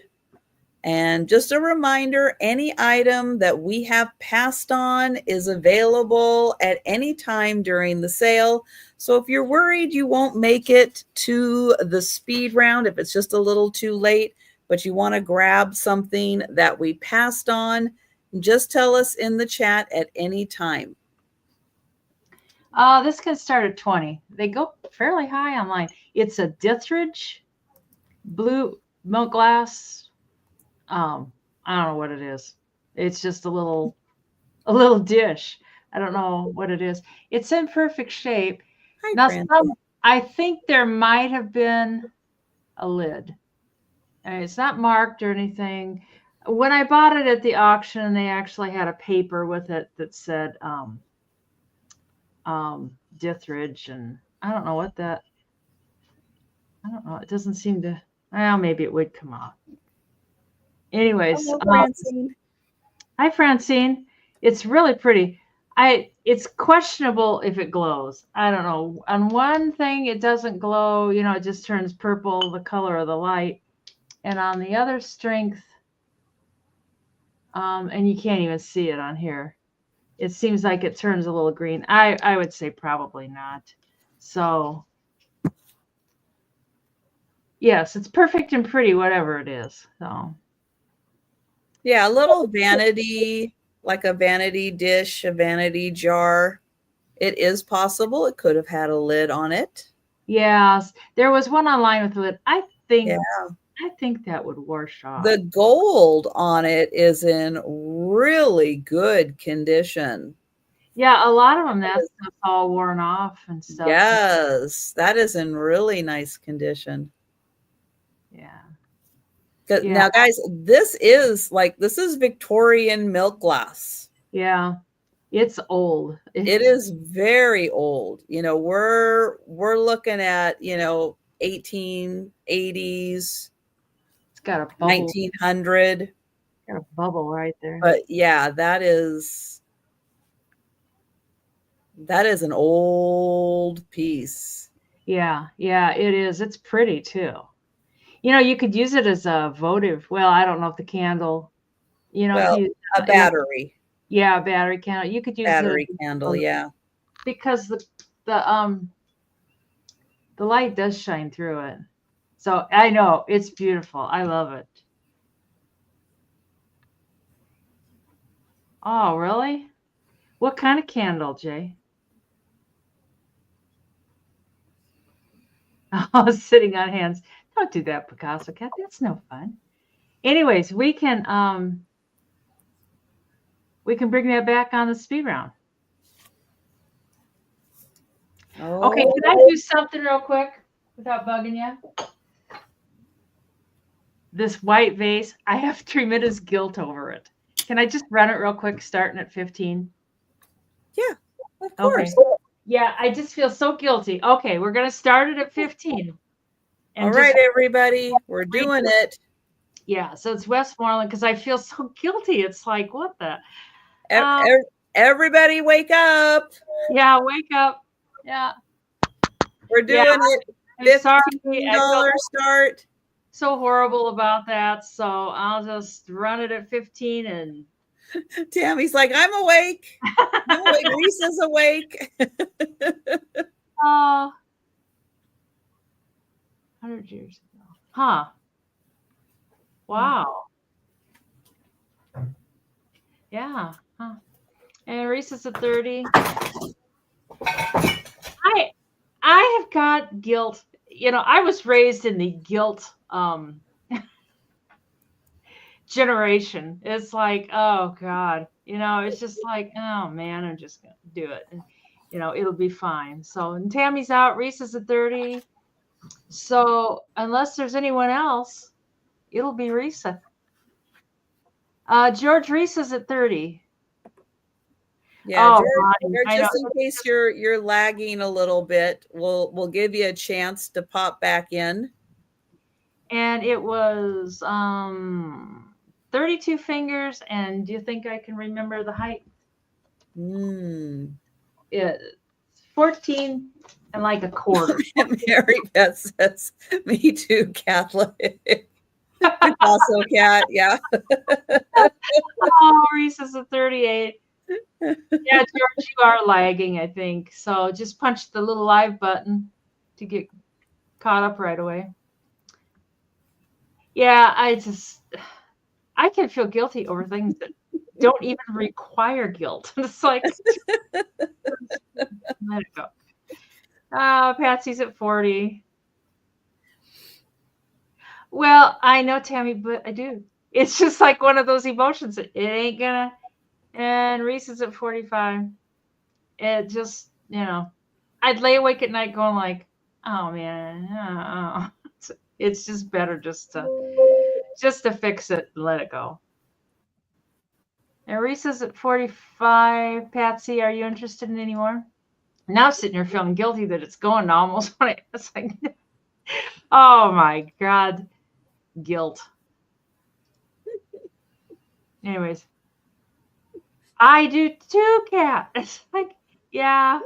And just a reminder, any item that we have passed on is available at any time during the sale. So if you're worried you won't make it to the speed round, if it's just a little too late, but you want to grab something that we passed on, just tell us in the chat at any time. This can start at 20. They go fairly high online. It's a Dithridge blue milk glass. I don't know what it is. It's just a little dish. I don't know what it is. It's in perfect shape. Hi, Now, I think there might have been a lid. I mean, it's not marked or anything. When I bought it at the auction, they actually had a paper with it that said Dithridge, and I don't know what that. I don't know. It doesn't seem to. Well, maybe it would come off. Anyways, hello, Francine. Hi, Francine. It's really pretty. It's questionable if it glows. I don't know. On one thing, it doesn't glow. You know, it just turns purple, the color of the light. And on the other strength, and you can't even see it on here. It seems like it turns a little green. I would say probably not. So, yes, it's perfect and pretty, whatever it is. So. Yeah, a little vanity, like a vanity dish, a vanity jar. It is possible. It could have had a lid on it. Yes, there was one online with a lid. I think that would wash off. The gold on it is in really good condition. Yeah, a lot of them, that stuff's all worn off and stuff. Yes, that is in really nice condition. Yeah. Now, guys, this is Victorian milk glass. Yeah, it's old. It is very old. You know, we're looking at 1880s. It's got a bubble. 1900. Got a bubble right there. But yeah, that is an old piece. Yeah, it is. It's pretty too. You know, you could use it as a votive. Well, I don't know if the candle, a battery. Yeah, a battery candle. You could use battery candle, yeah. Because the light does shine through it. So I know it's beautiful. I love it. Oh, really? What kind of candle, Jay? Oh, sitting on hands. Don't do that, Picasso cat. That's no fun. Anyways, we can bring that back on the speed round. Oh. Okay, can I do something real quick without bugging you? This white vase, I have tremendous guilt over it. Can I just run it real quick, starting at 15? Yeah, of course. Okay. Yeah, I just feel so guilty. Okay, we're going to start it at 15. All right, everybody, we're doing it. Yeah, so it's Westmoreland because I feel so guilty. It's like, what the? Everybody wake up. Yeah, wake up. Yeah. We're doing it. $15 start. So horrible about that. So I'll just run it at 15 and Tammy's like, I'm awake. I'm awake. Lisa's awake. 100 years ago. Huh. Wow. Yeah. Huh. And Reese's at 30. I have got guilt. You know, I was raised in the guilt generation. It's like, oh God, you know, it's just like, oh man, I'm just gonna do it. And, you know, it'll be fine. So, and Tammy's out, Reese is at 30. So unless there's anyone else, it'll be Risa. George Reese is at 30. Yeah, Oh, George, just in case you're lagging a little bit, we'll give you a chance to pop back in. And it was 32 fingers. And do you think I can remember the height? It's 14 and like a quarter. Mary Beth says, me too, Catholic. Also, Cat, yeah. Oh, Reese is a 38. Yeah, George, you are lagging, I think. So just punch the little live button to get caught up right away. Yeah, I can feel guilty over things that don't even require guilt. It's like, let it go. Patsy's at 40. Well, I know, Tammy, but I do. It's just like one of those emotions. It ain't gonna. And Reese is at 45. It just, you know, I'd lay awake at night going like, oh man, it's just better just to fix it and let it go. And Reese is at 45. Patsy, are you interested in any more? Now sitting here feeling guilty that it's going to almost 20. It's like, oh my God, guilt. Anyways, I do too, Kat. It's like, yeah.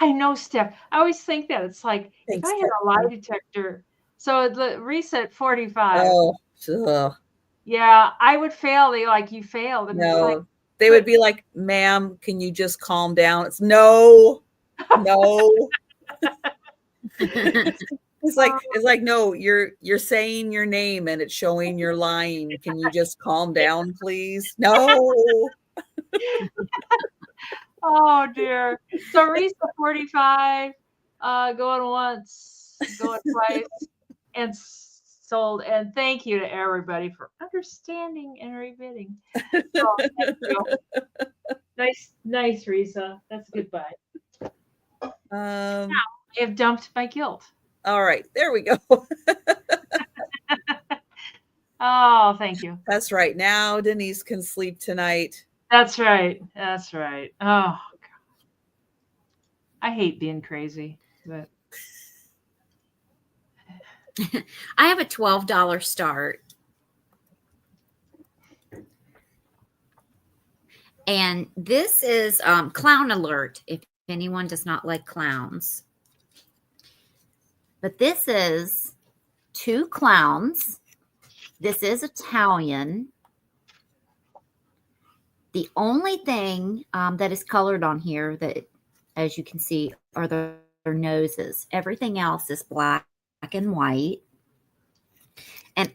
I know, Steph. I always think that. It's like, Thanks, if I had a lie detector. So the reset 45. Oh, ugh. Yeah, I would fail. They like, you failed. And No, it's like, they would be like, ma'am, can you just calm down? It's no. It's like, no, you're saying your name and it's showing you're lying. Can you just calm down, please? No. oh dear. So Reese 45, going once, going twice, and sold. And thank you to everybody for understanding and rebidding. Oh, thank you. Nice, Risa. That's goodbye. Now I have dumped my guilt. All right, there we go. Oh, thank you. That's right. Now Denise can sleep tonight. That's right. That's right. Oh, God. I hate being crazy, but I have a $12 start. And this is Clown Alert, if anyone does not like clowns. But this is 2 clowns. This is Italian. The only thing that is colored on here that, as you can see, are their noses. Everything else is black and white. And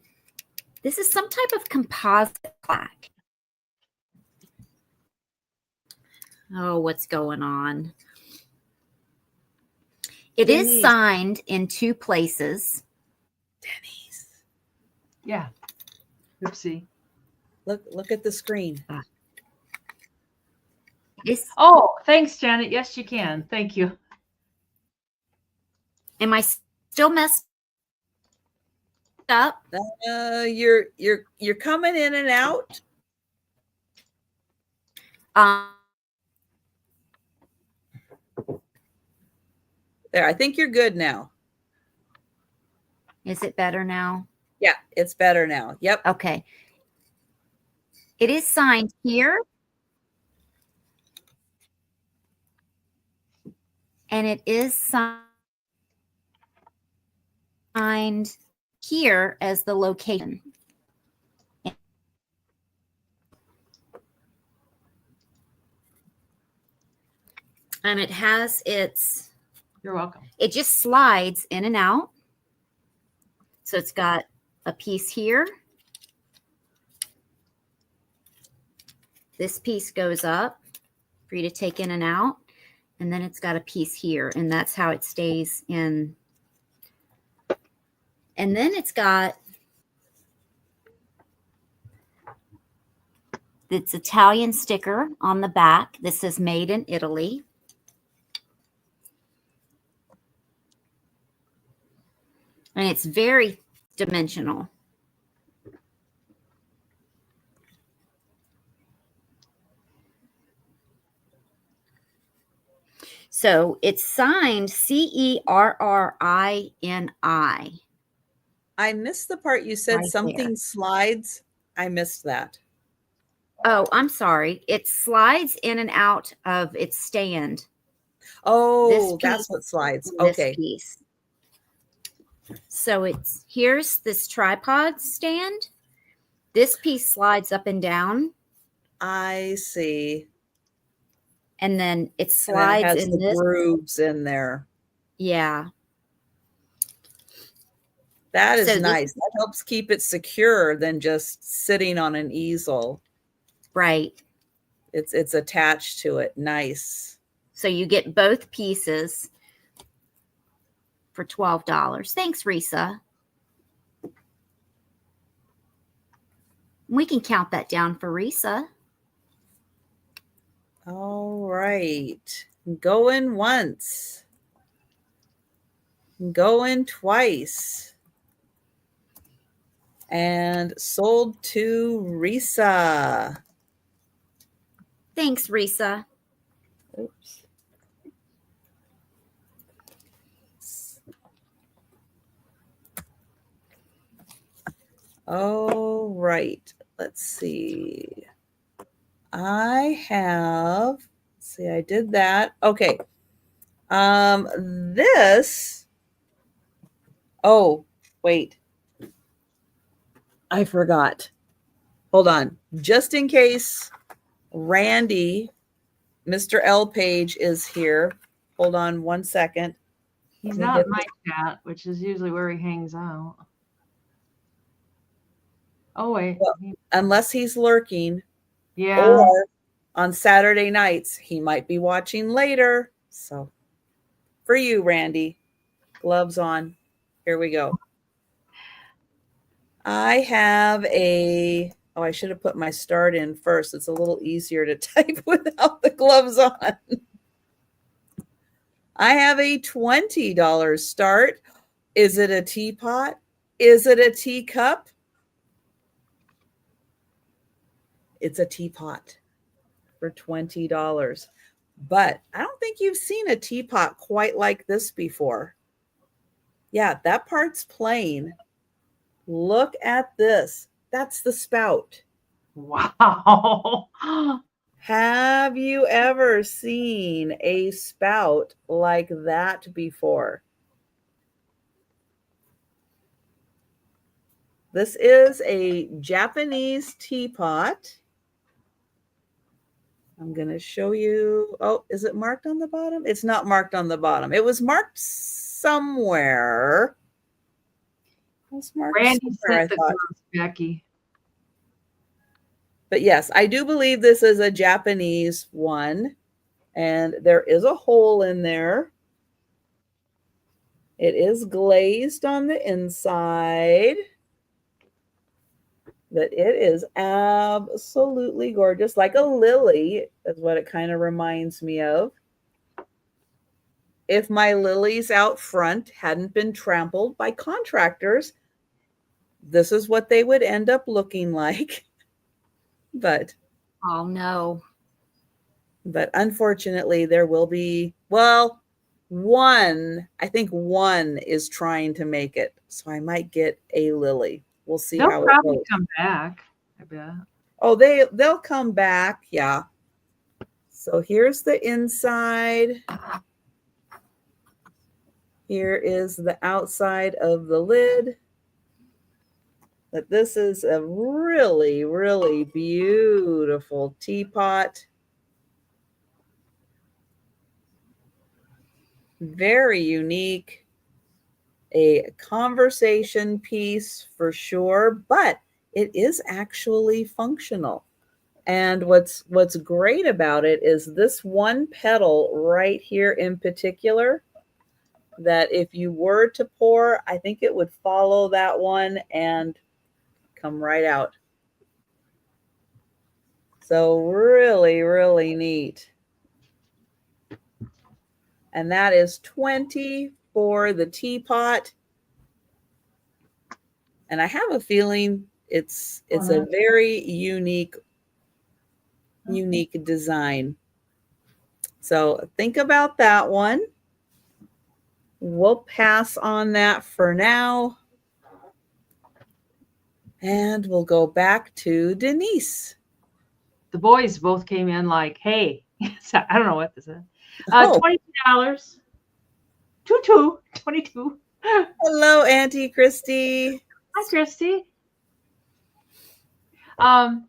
this is some type of composite black. Oh, what's going on? It Denise. is signed in 2 places. Denise. yeah. Oopsie. Look at the screen. Oh, thanks, Janet. Yes, you can. Thank you. Am I still messed up? You're coming in and out. There, I think you're good now. Is it better now? Yeah, it's better now. Yep. Okay. It is signed here. And it is signed here as the location. And it has its, You're welcome. it just slides in and out. So it's got a piece here. This piece goes up for you to take in and out. And then it's got a piece here, and that's how it stays in. And then it's got its Italian sticker on the back. This says made in Italy. And it's very dimensional. So it's signed Cerrini. I missed the part you said Right something there. slides. I missed that. Oh, I'm sorry. It slides in and out of its stand. Oh, This that's piece what slides. and this Okay. piece. So it's, here's this tripod stand. This piece slides up and down, I see. and then it And then it slides has in the this. grooves in there. Yeah. That is So this- nice. That helps keep it secure than just sitting on an easel. Right. It's attached to it. Nice. So you get both pieces for $12. Thanks, Risa. We can count that down for Risa. All right. Going once. Going twice. And sold to Risa. Thanks, Risa. Oops. All right. Let's see. I have, let's see, I did that. Okay. This, oh, wait. I forgot. Hold on. Just in case Randy, Mr. L Page is here. Hold on one second. He's Let me not get in my chat, which is usually where he hangs out. Oh, wait. Well, unless he's lurking, Yeah. or on Saturday nights, he might be watching later. So for you, Randy, gloves on. Here we go. I have a, oh, I should have put my start in first. It's a little easier to type without the gloves on. I have a $20 start. Is it a teapot? Is it a teacup? It's a teapot for $20. But I don't think you've seen a teapot quite like this before. Yeah, that part's plain. Look at this. That's the spout. Wow. Have you ever seen a spout like that before? This is a Japanese teapot. I'm going to show you. Oh, is it marked on the bottom? It's not marked on the bottom. It was marked somewhere. It was marked Randy somewhere, sent the gloves, Becky. But yes, I do believe this is a Japanese one. And there is a hole in there. It is glazed on the inside. But it is absolutely gorgeous. Like a lily is what it kind of reminds me of. If my lilies out front hadn't been trampled by contractors, this is what they would end up looking like. But Oh, no. But unfortunately, there will be, well, one, I think one is trying to make it. So I might get a lily. We'll see They'll how it probably goes. come back, I bet. Oh, they'll come back. Yeah. So here's the inside. Here is the outside of the lid. But this is a really, really beautiful teapot. Very unique. A conversation piece for sure, but it is actually functional. And what's great about it is this one petal right here in particular, that if you were to pour, I think it would follow that one and come right out. So really, really neat. And that is 20 for the teapot. And I have a feeling it's a very unique design. So think about that one. We'll pass on that for now. And we'll go back to Denise. The boys both came in like, hey, I don't know what this is. $22. 22. Hello, Auntie Christy. Hi, Christy. And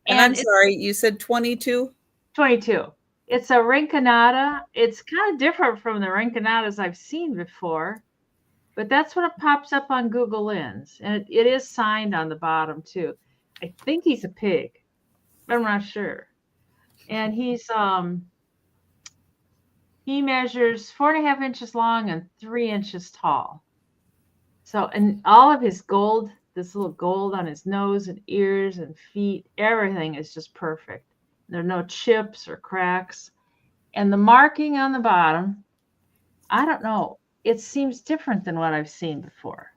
I'm sorry, you said 22? 22. It's a rinconada. It's kind of different from the rinconadas I've seen before, but that's what it pops up on Google Lens. And it is signed on the bottom too. I think he's a pig, but I'm not sure. And he measures 4.5 inches long and 3 inches tall. So, and all of his gold, this little gold on his nose and ears and feet, everything is just perfect. There are no chips or cracks. And the marking on the bottom, I don't know. It seems different than what I've seen before.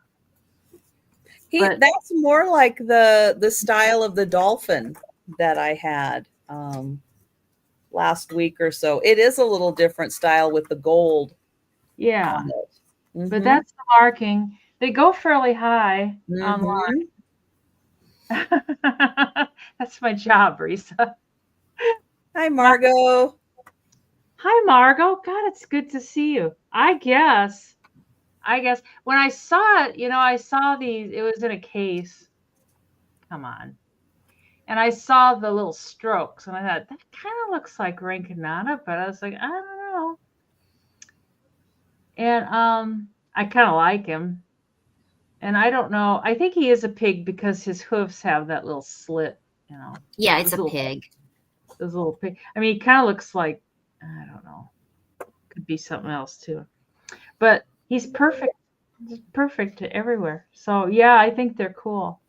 That's more like the style of the dolphin that I had last week or so. It is a little different style with the gold. Yeah. Mm-hmm. But that's the marking. They go fairly high online. That's my job, Risa. Hi, Margot. Hi, Margot. God, it's good to see you. I guess when I saw it, I saw these, it was in a case. Come on. And I saw the little strokes and I thought, that kind of looks like rinconada, but I was like, I don't know. And I kind of like him. And I don't know. I think he is a pig because his hoofs have that little slit, Yeah, it's a pig. Those little pig. I mean, he kind of looks like, I don't know. Could be something else too. But he's perfect. He's perfect everywhere. So yeah, I think they're cool.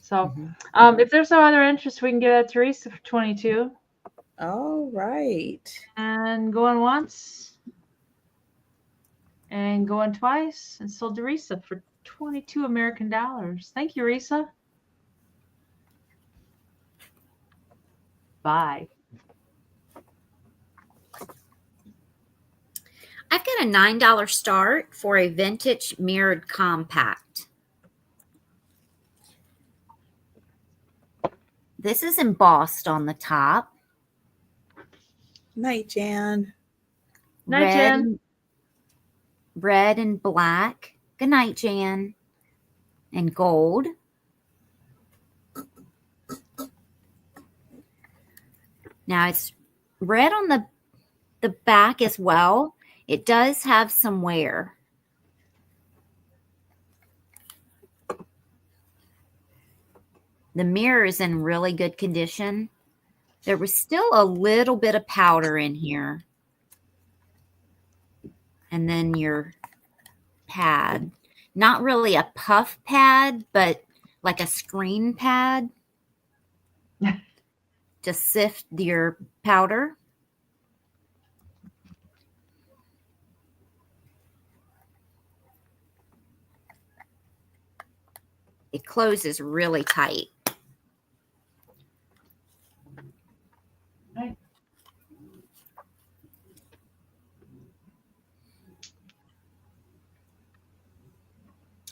So if there's no other interest, we can give that to Teresa for 22. All right. And going once. And going twice. And sold to Risa for 22 American dollars. Thank you, Risa. Bye. I've got a $9 start for a vintage mirrored compact. This is embossed on the top. Night, Jan. Night, Jan. Red and black. Good night, Jan. And gold. Now it's red on the back as well. It does have some wear. The mirror is in really good condition. There was still a little bit of powder in here. And then your pad. Not really a puff pad, but like a screen pad to sift your powder. It closes really tight.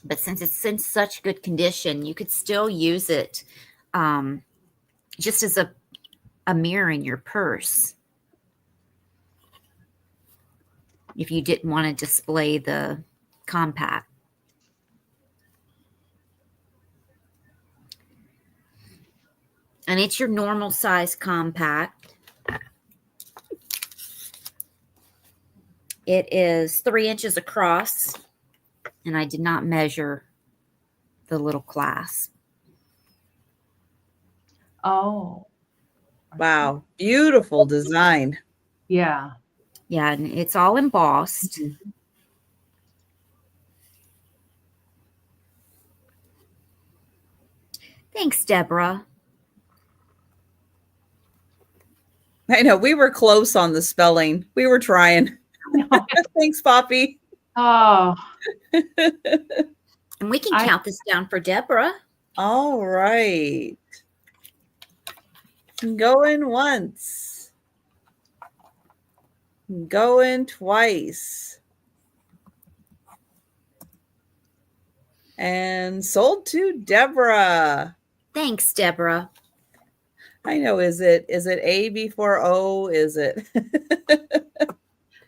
But since it's in such good condition, you could still use it just as a mirror in your purse. If you didn't want to display the compact. And it's your normal size compact. It is 3 inches across, and I did not measure the little clasp. Oh. Wow. Beautiful design. Yeah. Yeah, and it's all embossed. Thanks, Deborah. I know we were close on the spelling. We were trying. Thanks, Poppy. Oh. And we can count this down for Deborah. All right. Going once. Going twice. And sold to Deborah. Thanks, Deborah. I know. Is it A before O? Is it?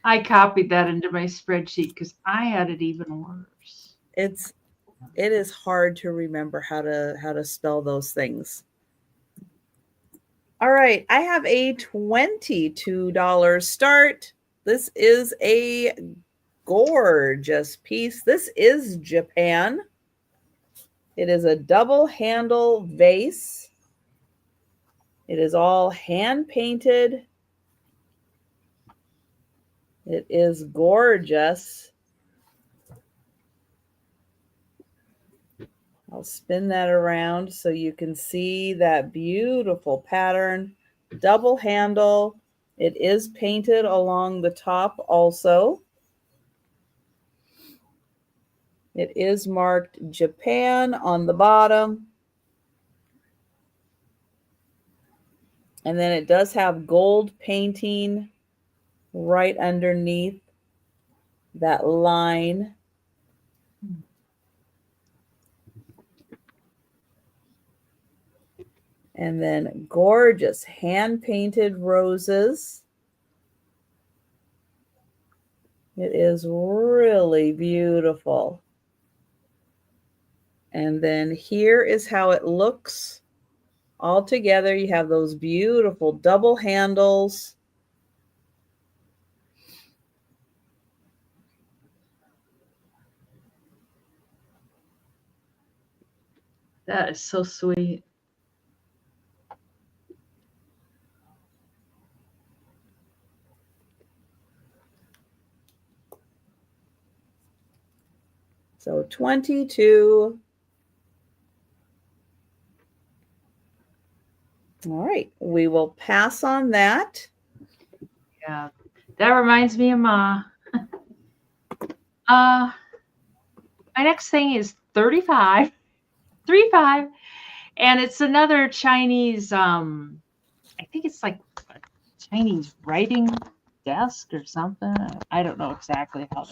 I copied that into my spreadsheet because I had it even worse. It is hard to remember how to spell those things. All right, I have a $22 start. This is a gorgeous piece. This is Japan. It is a double handle vase. It is all hand painted. It is gorgeous. I'll spin that around so you can see that beautiful pattern. Double handle. It is painted along the top also. It is marked Japan on the bottom. And then it does have gold painting right underneath that line. And then gorgeous hand-painted roses. It is really beautiful. And then here is how it looks all together. You have those beautiful double handles. That is so sweet. So 22. All right, we will pass on that. Yeah, that reminds me of Ma. My next thing is 35, 35, and it's another Chinese. I think it's like a Chinese writing desk or something. I don't know exactly how.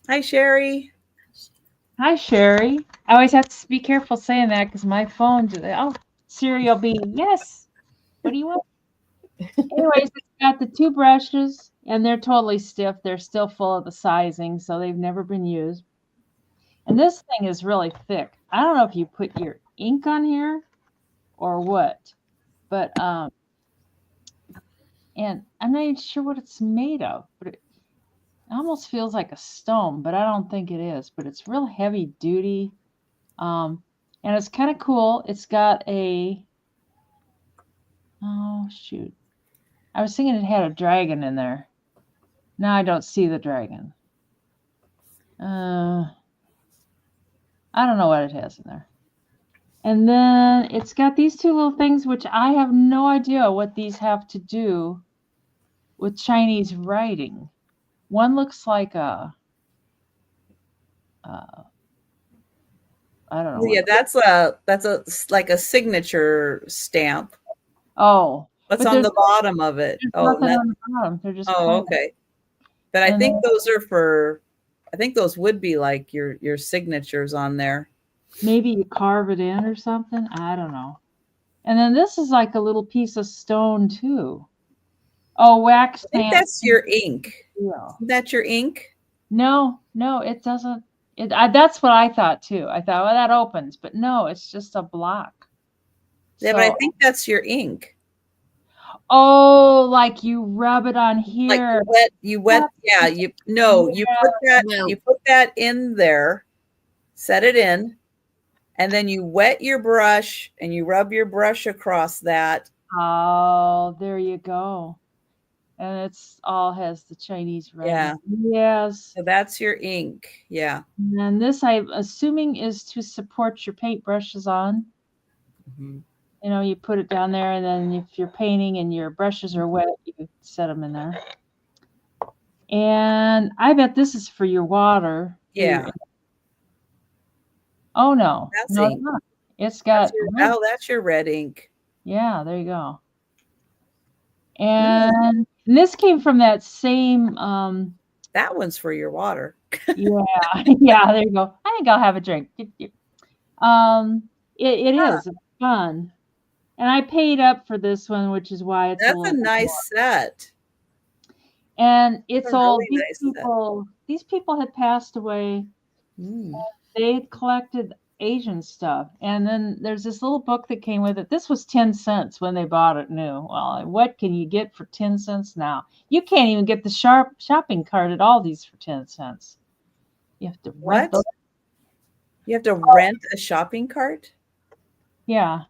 Hi, Sherry. Hi, Sherry. I always have to be careful saying that because my phone. Siri will be yes. What do you want? Anyways, it's got the 2 brushes, and they're totally stiff. They're still full of the sizing, so they've never been used. And this thing is really thick. I don't know if you put your ink on here or what, but and I'm not even sure what it's made of, but it almost feels like a stone, but I don't think it is. But it's real heavy duty, and it's kind of cool. It's got a oh shoot. I was thinking it had a dragon in there. Now I don't see the dragon. I don't know what it has in there. And then it's got these 2 little things, which I have no idea what these have to do with Chinese writing. One looks like a, I don't know. Yeah, that's like a signature stamp. Oh. What's on the bottom of it? Oh, nothing on the bottom. They're just okay. But I think those are for, I think those would be like your signatures on there. Maybe you carve it in or something. I don't know. And then this is like a little piece of stone too. Oh, wax. I think that's your ink. Yeah. Is that your ink? No, it doesn't. That's what I thought too. I thought, well, that opens, but no, it's just a block. Yeah, but I think that's your ink. Oh, like you rub it on Like here. you wet, yeah, you put that in there, set it in, and then you wet your brush and you rub your brush across that. Oh, there you go. And it's all has the Chinese writing. Yeah. Yes. So that's your ink. Yeah. And this, I'm assuming, is to support your paintbrushes on. Mhm. You know, you put it down there, and then if you're painting and your brushes are wet, you set them in there. And I bet this is for your water. For your Yeah. Oh no, That's no, it's ink. not. It's got That's your red ink. Yeah, there you go. And this came from that same that one's for your water. yeah, yeah, there you go. I think I'll have a drink. It is. It's fun. And I paid up for this one, which is why it's That's a nice set. And it's all really nice these people had passed away. They collected Asian stuff. And then there's this little book that came with it. This was 10 cents when they bought it new. Well, what can you get for 10 cents now? You can't even get the shopping cart at Aldi's for 10 cents. You have to rent What? You have to rent a shopping cart? Yeah.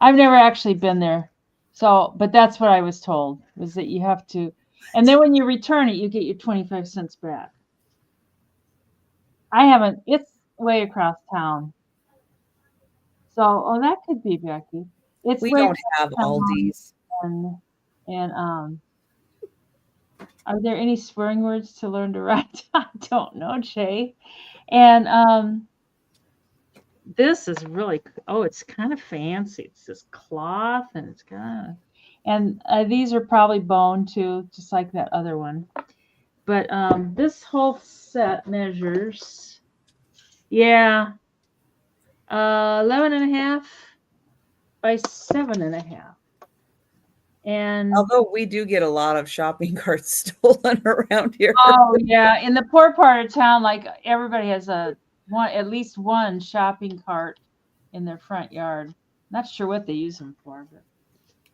I've never actually been there. So, but that's what I was told, was that you have to, and then when you return it, you get your 25 cents back. I haven't, it's way across town. So, oh, that could be Becky. We don't have Aldi's. And are there any swearing words to learn to write? I don't know, Jay. And this is really, it's kind of fancy. It's this cloth, and it's kind of, and these are probably bone too, just like that other one. But this whole set measures, 11.5 by 7.5. And although we do get a lot of shopping carts stolen around here. Oh yeah, in the poor part of town, like everybody has at least one shopping cart in their front yard. Not sure what they use them for, but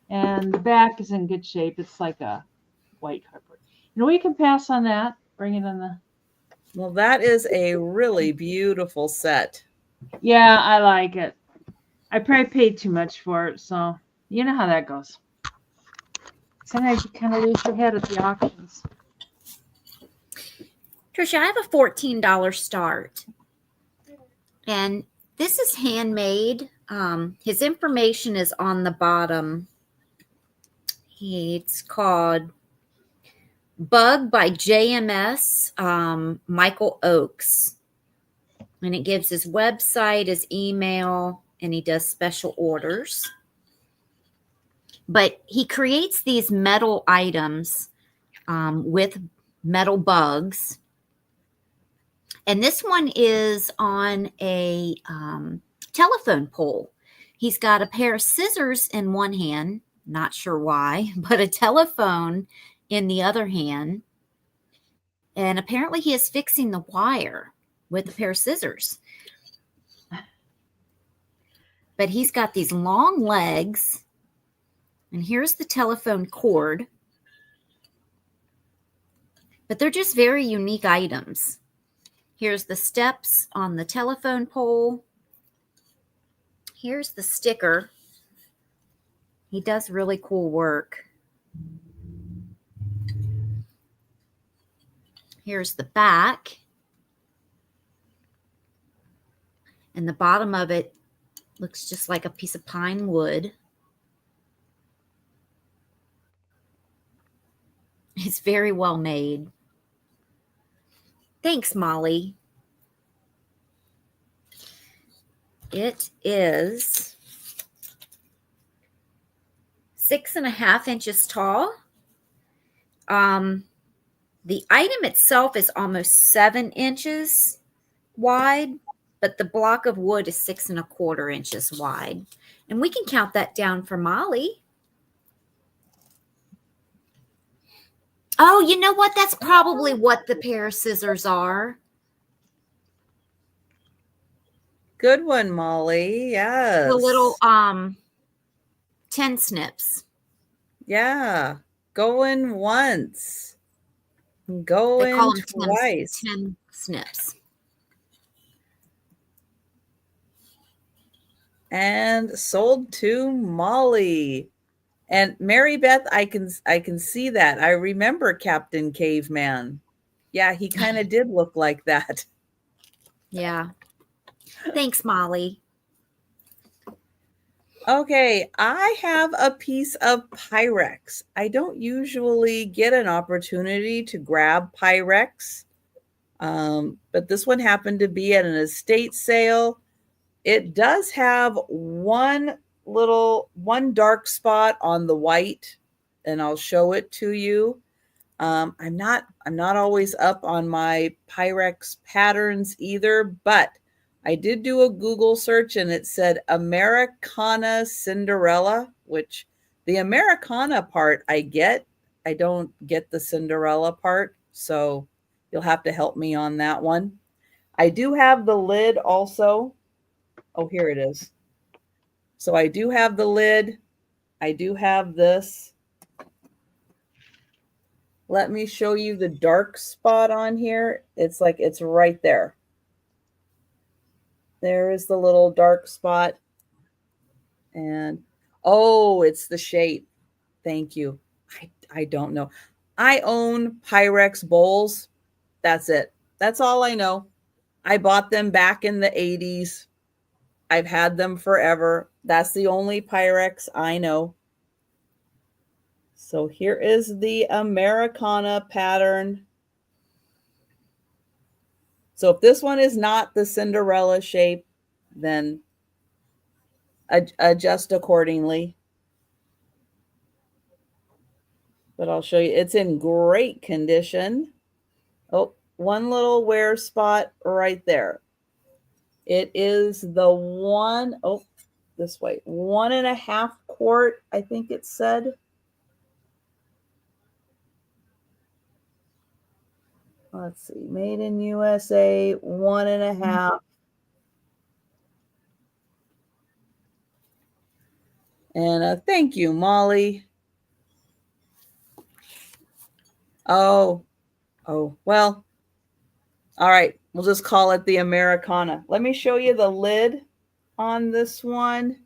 and the back is in good shape. It's like a white cardboard. We can pass on that. Bring it on the. Well, that is a really beautiful set. Yeah, I like it. I probably paid too much for it, so you know how that goes. Sometimes you kind of lose your head at the auctions. Trisha, I have a $14 start. And this is handmade. His information is on the bottom. It's called Bug by JMS Michael Oakes. And it gives his website, his email, and he does special orders. But he creates these metal items with metal bugs. And this one is on a telephone pole. He's got a pair of scissors in one hand, not sure why, but a telephone in the other hand. And apparently he is fixing the wire with a pair of scissors. But he's got these long legs. And here's the telephone cord. But they're just very unique items. Here's the steps on the telephone pole. Here's the sticker. He does really cool work. Here's the back. And the bottom of it looks just like a piece of pine wood. It's very well made. Thanks, Molly. It is 6.5 inches tall. The item itself is almost 7 inches wide, but the block of wood is 6.25 inches wide. And we can count that down for Molly. Oh, you know what? That's probably what the pair of scissors are. Good one, Molly. Yes. The little 10 snips. Yeah. Going once. They Going call them twice. 10 snips. And sold to Molly. And Mary Beth, I can see that. I remember Captain Caveman. Yeah, he kind of did look like that. Yeah. Thanks, Molly. Okay, I have a piece of Pyrex. I don't usually get an opportunity to grab Pyrex, but this one happened to be at an estate sale. It does have one dark spot on the white, and I'll show it to you. I'm not always up on my Pyrex patterns either, but I did do a Google search and it said Americana Cinderella, which the Americana part I get. I don't get the Cinderella part, so you'll have to help me on that one. I do have the lid also. Oh, here it is. So I do have the lid. I do have this. Let me show you the dark spot on here. It's like it's right there. There is the little dark spot. And oh, it's the shape. Thank you. I don't know. I own Pyrex bowls. That's it. That's all I know. I bought them back in the 80s. I've had them forever. That's the only Pyrex I know. So here is the Americana pattern. So if this one is not the Cinderella shape, then adjust accordingly. But I'll show you. It's in great condition. Oh, one little wear spot right there. It is the one, oh, this way, 1.5 quart, I think it said. Let's see, made in USA, 1.5. And thank you, Molly. Oh, well, all right. We'll just call it the Americana. Let me show you the lid on this one,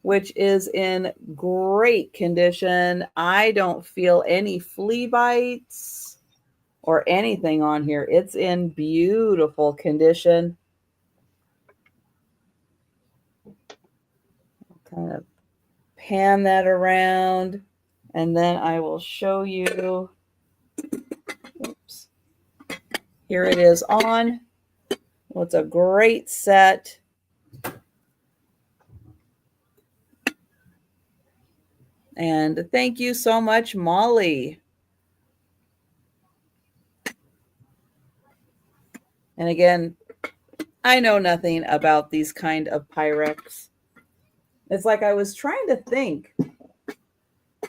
which is in great condition. I don't feel any flea bites or anything on here. It's in beautiful condition. Kind of pan that around, and then I will show you. Oops. Here it is on. Well, it's a great set. And thank you so much, Molly. And again, I know nothing about these kind of Pyrex. It's like I was trying to think.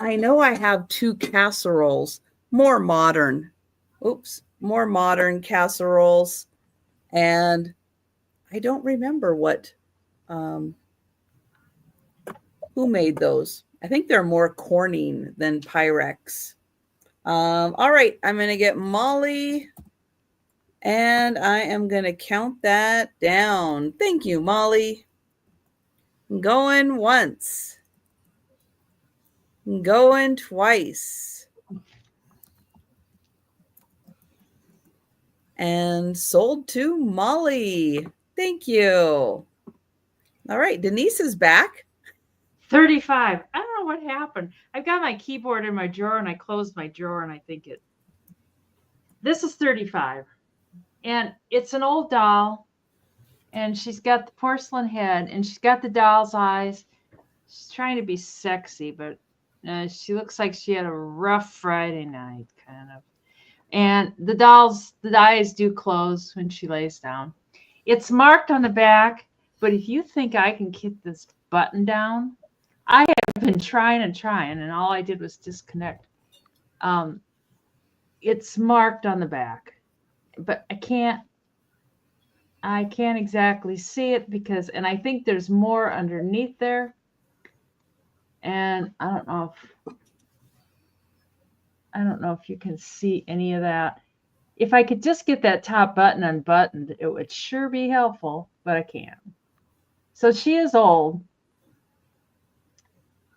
I know I have 2 casseroles, more modern. Oops, more modern casseroles. And I don't remember who made those. I think they're more Corning than Pyrex. All right, I'm going to get Molly, and I am going to count that down. Thank you, Molly. Going once. Going twice. And sold to Molly. Thank you. All right, Denise is back. 35. I don't know what happened. I've got my keyboard in my drawer and I closed my drawer and I think this is 35. And it's an old doll and she's got the porcelain head and she's got the doll's eyes. She's trying to be sexy, but she looks like she had a rough Friday night, kind of. And the eyes do close when she lays down. It's marked on the back, but if you think I can get this button down, I have been trying, and all I did was disconnect. It's marked on the back, but I can't exactly see it and I think there's more underneath there. And I don't know if I don't know if you can see any of that. If I could just get that top button unbuttoned, it would sure be helpful, but I can't. So she is old.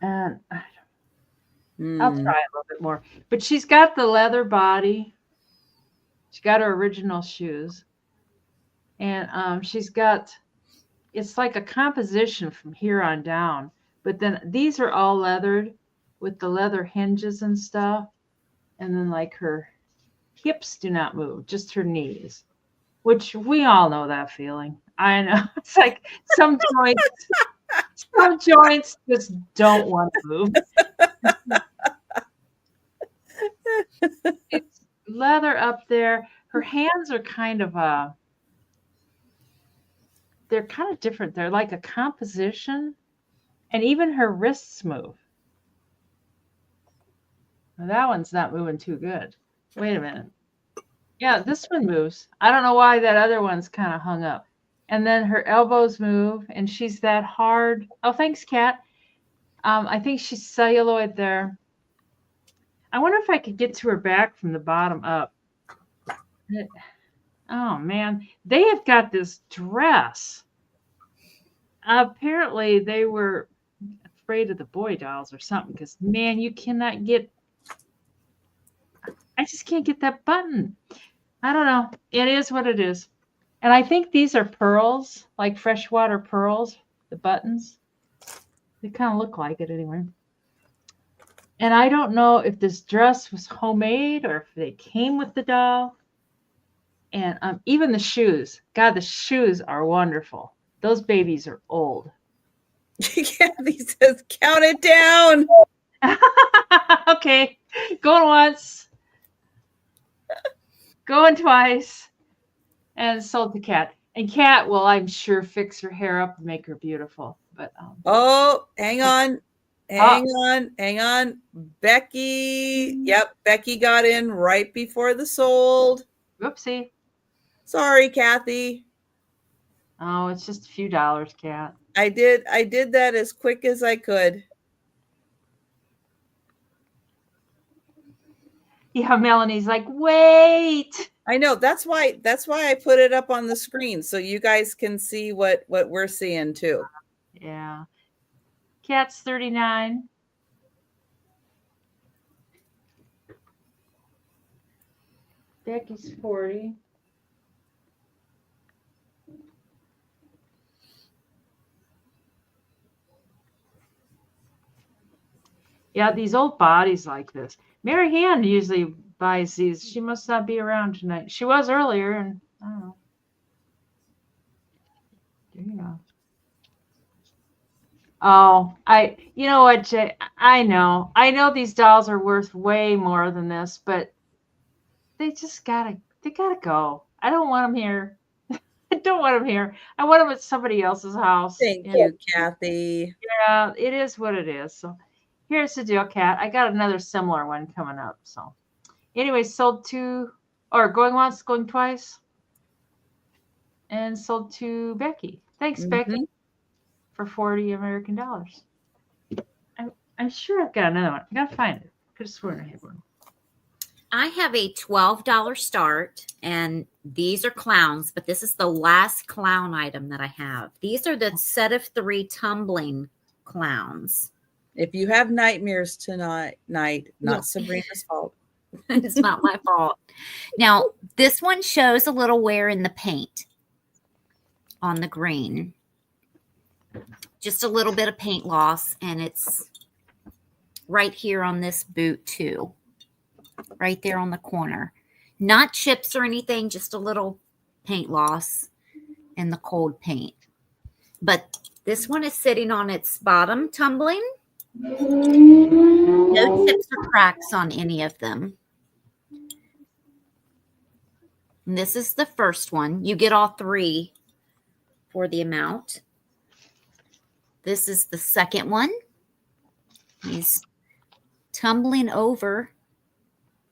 And I'll try a little bit more. But she's got the leather body. She's got her original shoes. And she's got, it's like a composition from here on down. But then these are all leathered with the leather hinges and stuff. And then like her hips do not move, just her knees, which we all know that feeling. I know. It's like some joints just don't want to move. It's leather up there. Her hands are kind of they're kind of different. They're like a composition, and even her wrists move. Now, that one's not moving too good. Wait a minute. Yeah, this one moves. I don't know why that other one's kind of hung up. And then her elbows move, and she's that hard. Oh, thanks, Kat. I think she's celluloid there. I wonder if I could get to her back from the bottom up. Oh, man. They have got this dress. Apparently, they were afraid of the boy dolls or something because, man, you cannot get... I just can't get that button. I don't know. It is what it is. And I think these are pearls, like freshwater pearls, the buttons. They kind of look like it anyway. And I don't know if this dress was homemade or if they came with the doll. And even the shoes. God, the shoes are wonderful. Those babies are old. Kathy says, count it down. Okay. Going once. Going twice. And sold to Kat. And Kat will, I'm sure, fix her hair up and make her beautiful. But oh, hang on. Hang on. Becky. Yep, Becky got in right before the sold. Whoopsie. Sorry, Kathy. Oh, it's just a few dollars, Kat. I did that as quick as I could. Yeah, Melanie's like, wait. I know. That's why I put it up on the screen so you guys can see what we're seeing too. Yeah. Kat's 39. Becky's 40. Yeah, these old bodies like this. Mary Ann usually buys these. She must not be around tonight. She was earlier, and I don't know. There you go. Oh, you know what, Jay? I know these dolls are worth way more than this, but they gotta go. I don't want them here. I don't want them here. I want them at somebody else's house. Thank you, Kathy. Yeah, it is what it is. So here's the deal, Kat. I got another similar one coming up. So anyway, sold to, or going once, going twice, and sold to Becky. Thanks, Becky, for 40 American dollars. I'm sure I've got another one. I gotta find it. Could have sworn I had one. I have a $12 start, and these are clowns, but this is the last clown item that I have. These are the set of 3 tumbling clowns. If you have nightmares tonight, not Sabrina's fault. It's not my fault. Now, this one shows a little wear in the paint on the green. Just a little bit of paint loss, and it's right here on this boot too. Right there on the corner. Not chips or anything, just a little paint loss in the cold paint. But this one is sitting on its bottom tumbling. No chips or cracks on any of them. And this is the first one. You get all 3 for the amount. This is the second one. He's tumbling over.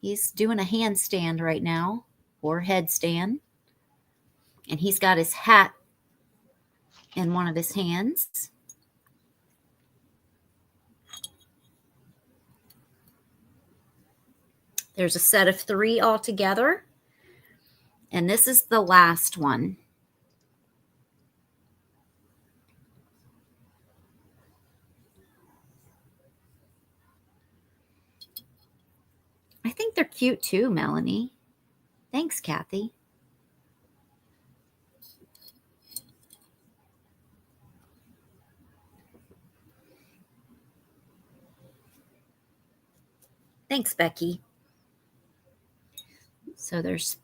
He's doing a handstand right now, or headstand. And he's got his hat in one of his hands. There's a set of 3 altogether. And this is the last one. I think they're cute too, Melanie. Thanks, Kathy. Thanks, Becky. So there's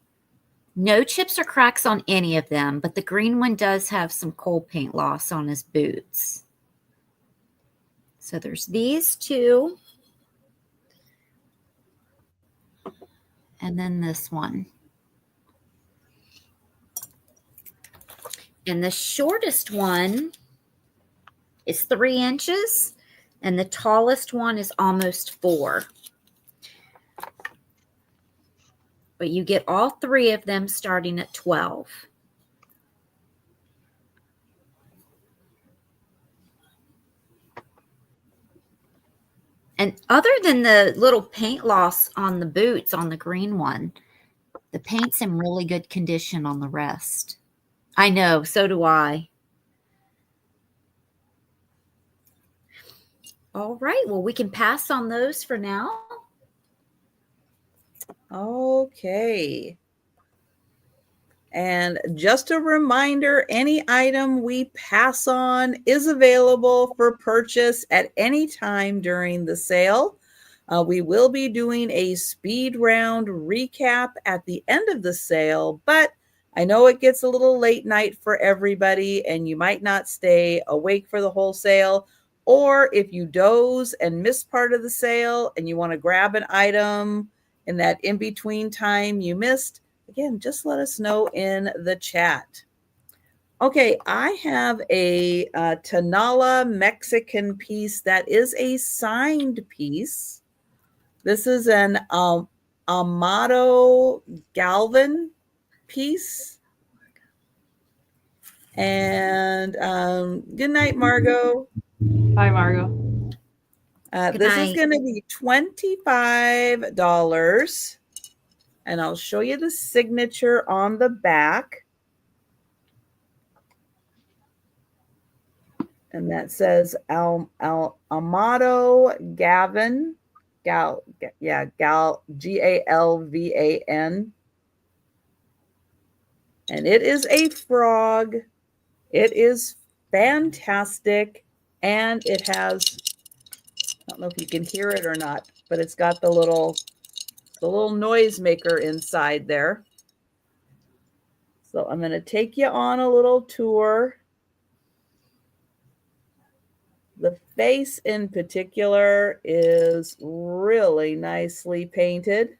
no chips or cracks on any of them, but the green one does have some coal paint loss on his boots. So there's these 2. And then this one. And the shortest one is 3 inches, and the tallest one is almost 4. But you get all 3 of them starting at 12. And other than the little paint loss on the boots on the green one, the paint's in really good condition on the rest. I know, so do I. All right, well, we can pass on those for now. Okay. And just a reminder, any item we pass on is available for purchase at any time during the sale. We will be doing a speed round recap at the end of the sale, but I know it gets a little late night for everybody and you might not stay awake for the whole sale. Or if you doze and miss part of the sale and you want to grab an item in that in-between time you missed, again, just let us know in the chat. Okay, I have a Tanala Mexican piece that is a signed piece. This is an Amato Galvan piece. And good night, Margot. Bye, Margot. This is going to be $25. And I'll show you the signature on the back. And that says Amato Gavin. Galvan. And it is a frog. It is fantastic. And it has, I don't know if you can hear it or not, but it's got the little noise maker inside there. So I'm going to take you on a little tour. The face in particular is really nicely painted.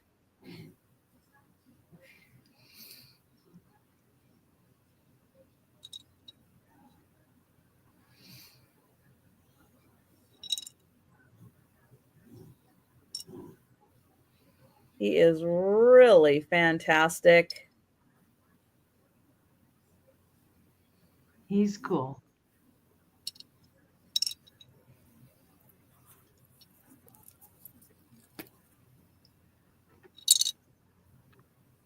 He is really fantastic. He's cool.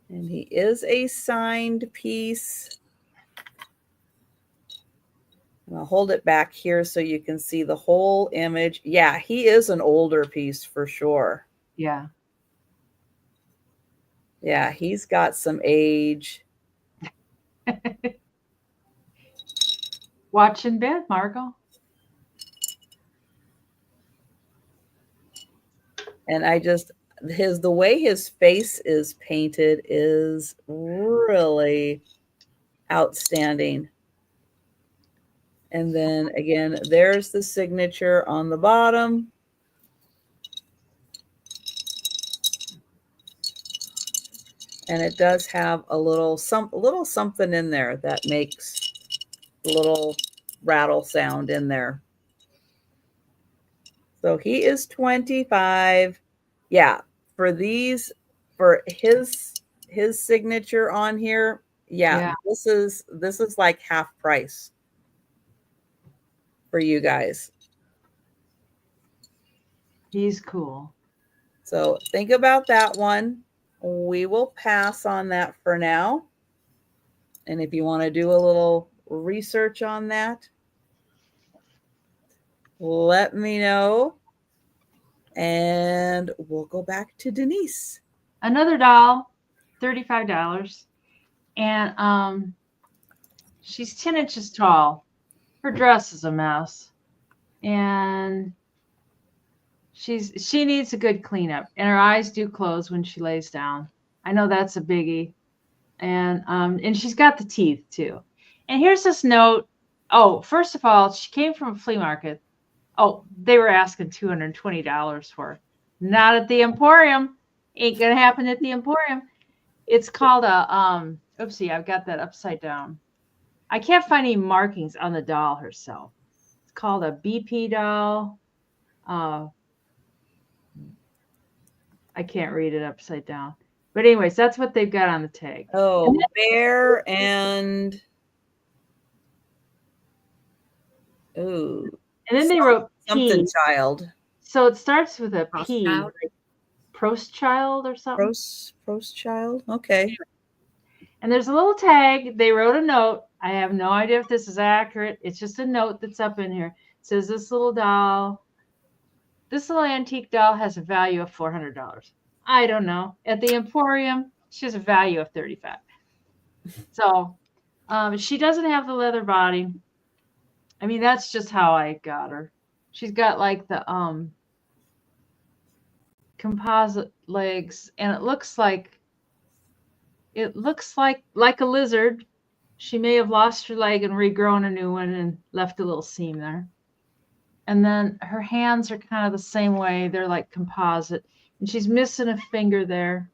And he is a signed piece. And I'll hold it back here so you can see the whole image. Yeah, he is an older piece for sure. Yeah. Yeah, he's got some age. Watch in bed, Margot. And the way his face is painted is really outstanding. And then again, there's the signature on the bottom. And it does have a little something in there that makes a little rattle sound in there. So he is 25. Yeah, for his signature on here, yeah. This is like half price for you guys. He's cool. So think about that one. We will pass on that for now. And if you want to do a little research on that, let me know. And we'll go back to Denise. Another doll, $35. And she's 10 inches tall. Her dress is a mess. And she needs a good cleanup. And her eyes do close when she lays down. I know that's a biggie. And she's got the teeth too. And here's this note. Oh, first of all, she came from a flea market. Oh, they were asking $220 for her. Not at the Emporium. Ain't gonna happen at the Emporium. It's called a oopsie, I've got that upside down. I can't find any markings on the doll herself. It's called a BP doll. I can't read it upside down. But anyways, that's what they've got on the tag. Oh, bear and ooh. And then they wrote something P. child. So it starts with a Prost P, child. like Prost child or something. Prost child. Okay. And there's a little tag. They wrote a note. I have no idea if this is accurate. It's just a note that's up in here. It says this little antique doll has a value of $400. I don't know. At the Emporium, she has a value of $35. So she doesn't have the leather body. I mean, that's just how I got her. She's got like the composite legs, and it looks like a lizard. She may have lost her leg and regrown a new one and left a little seam there. And then her hands are kind of the same way. They're like composite. And she's missing a finger there.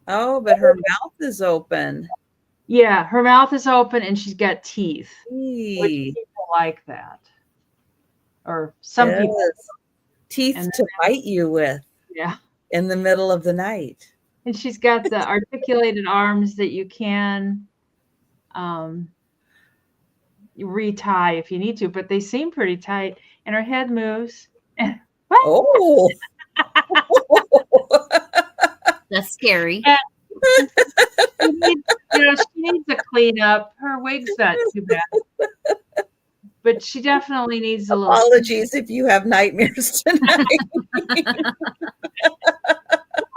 Oh, but her mouth is open. Yeah, her mouth is open and she's got teeth. Eee. Which people like that. Or some people. Teeth And to bite you with. Yeah. In the middle of the night. And she's got the articulated arms that you can retie if you need to, but they seem pretty tight. And her head moves. Oh. That's scary. She needs a cleanup. Her wig's not too bad. But she definitely needs a little. Apologies if you have nightmares tonight.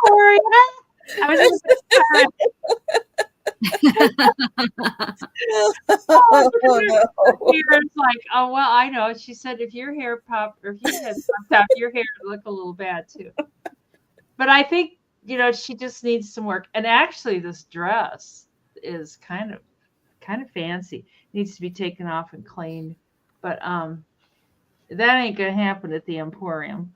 Sorry. I was just Oh, no. It's like, oh well, I know. She said if your hair popped or if your head popped out, your hair would look a little bad too. But I think she just needs some work. And actually, this dress is kind of fancy. It needs to be taken off and cleaned. But that ain't gonna happen at the Emporium.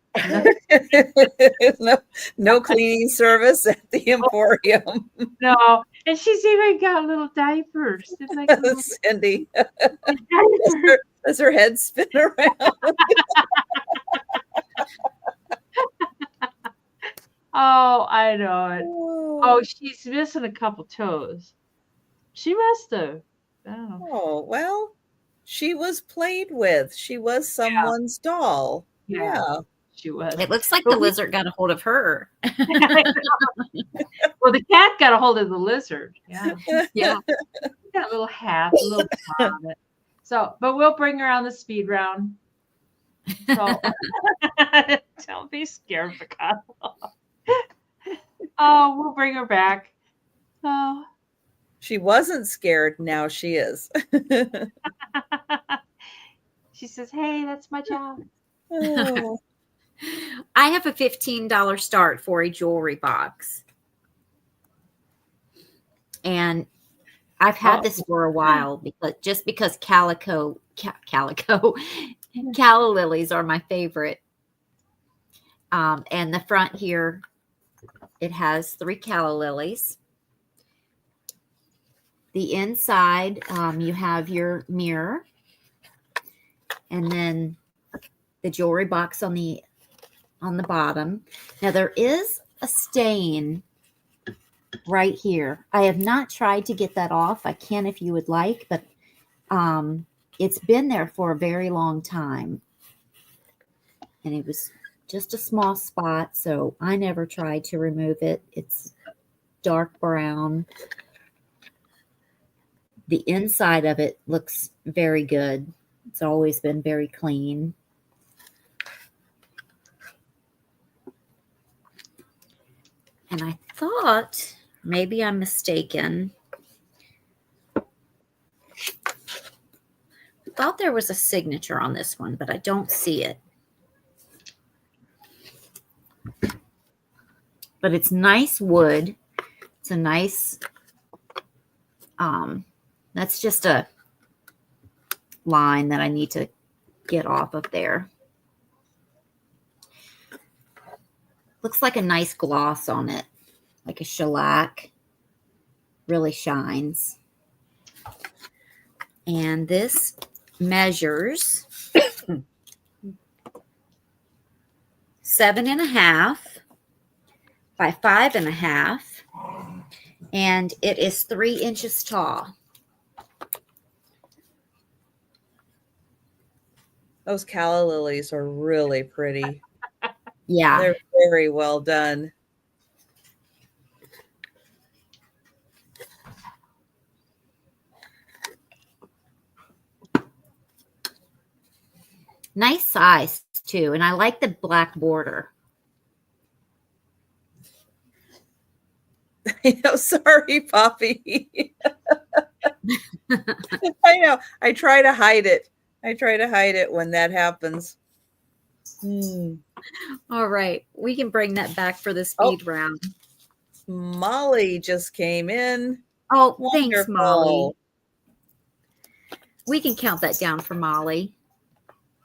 No cleaning service at the Emporium. No, and she's even got little diapers. It's like little Cindy, diapers. does her head spin around? Oh, I know it. Oh, she's missing a couple toes. She must have. Oh, well, she was played with. She was someone's doll. Yeah. She was. It looks like the lizard got a hold of her. Well, the cat got a hold of the lizard. Yeah. Yeah. Got a little hat, a little paw on it. So, but we'll bring her on the speed round. So, don't be scared, Picasso. Oh, we'll bring her back. Oh. She wasn't scared. Now she is. She says, hey, that's my job. Oh. I have a $15 start for a jewelry box. And I've had this for a while because calla lilies are my favorite. And the front here, it has 3 calla lilies. The inside, you have your mirror, and then the jewelry box on the bottom. Now there is a stain right here. I have not tried to get that off. I can if you would like, but it's been there for a very long time. And it was just a small spot, so I never tried to remove it. It's dark brown. The inside of it looks very good. It's always been very clean. And I thought, maybe I'm mistaken, I thought there was a signature on this one, but I don't see it. But it's nice wood. It's a nice, that's just a line that I need to get off of there. Looks like a nice gloss on it, like a shellac. Really shines. And this measures 7.5 by 5.5, and it is 3 inches tall. Those calla lilies are really pretty. Yeah. They're very well done. Nice size too, and I like the black border. I know, sorry, Poppy. I know. I try to hide it. I try to hide it when that happens. All right, we can bring that back for the speed round. Molly just came in. Oh, Wonderful. Thanks, Molly. We can count that down for Molly.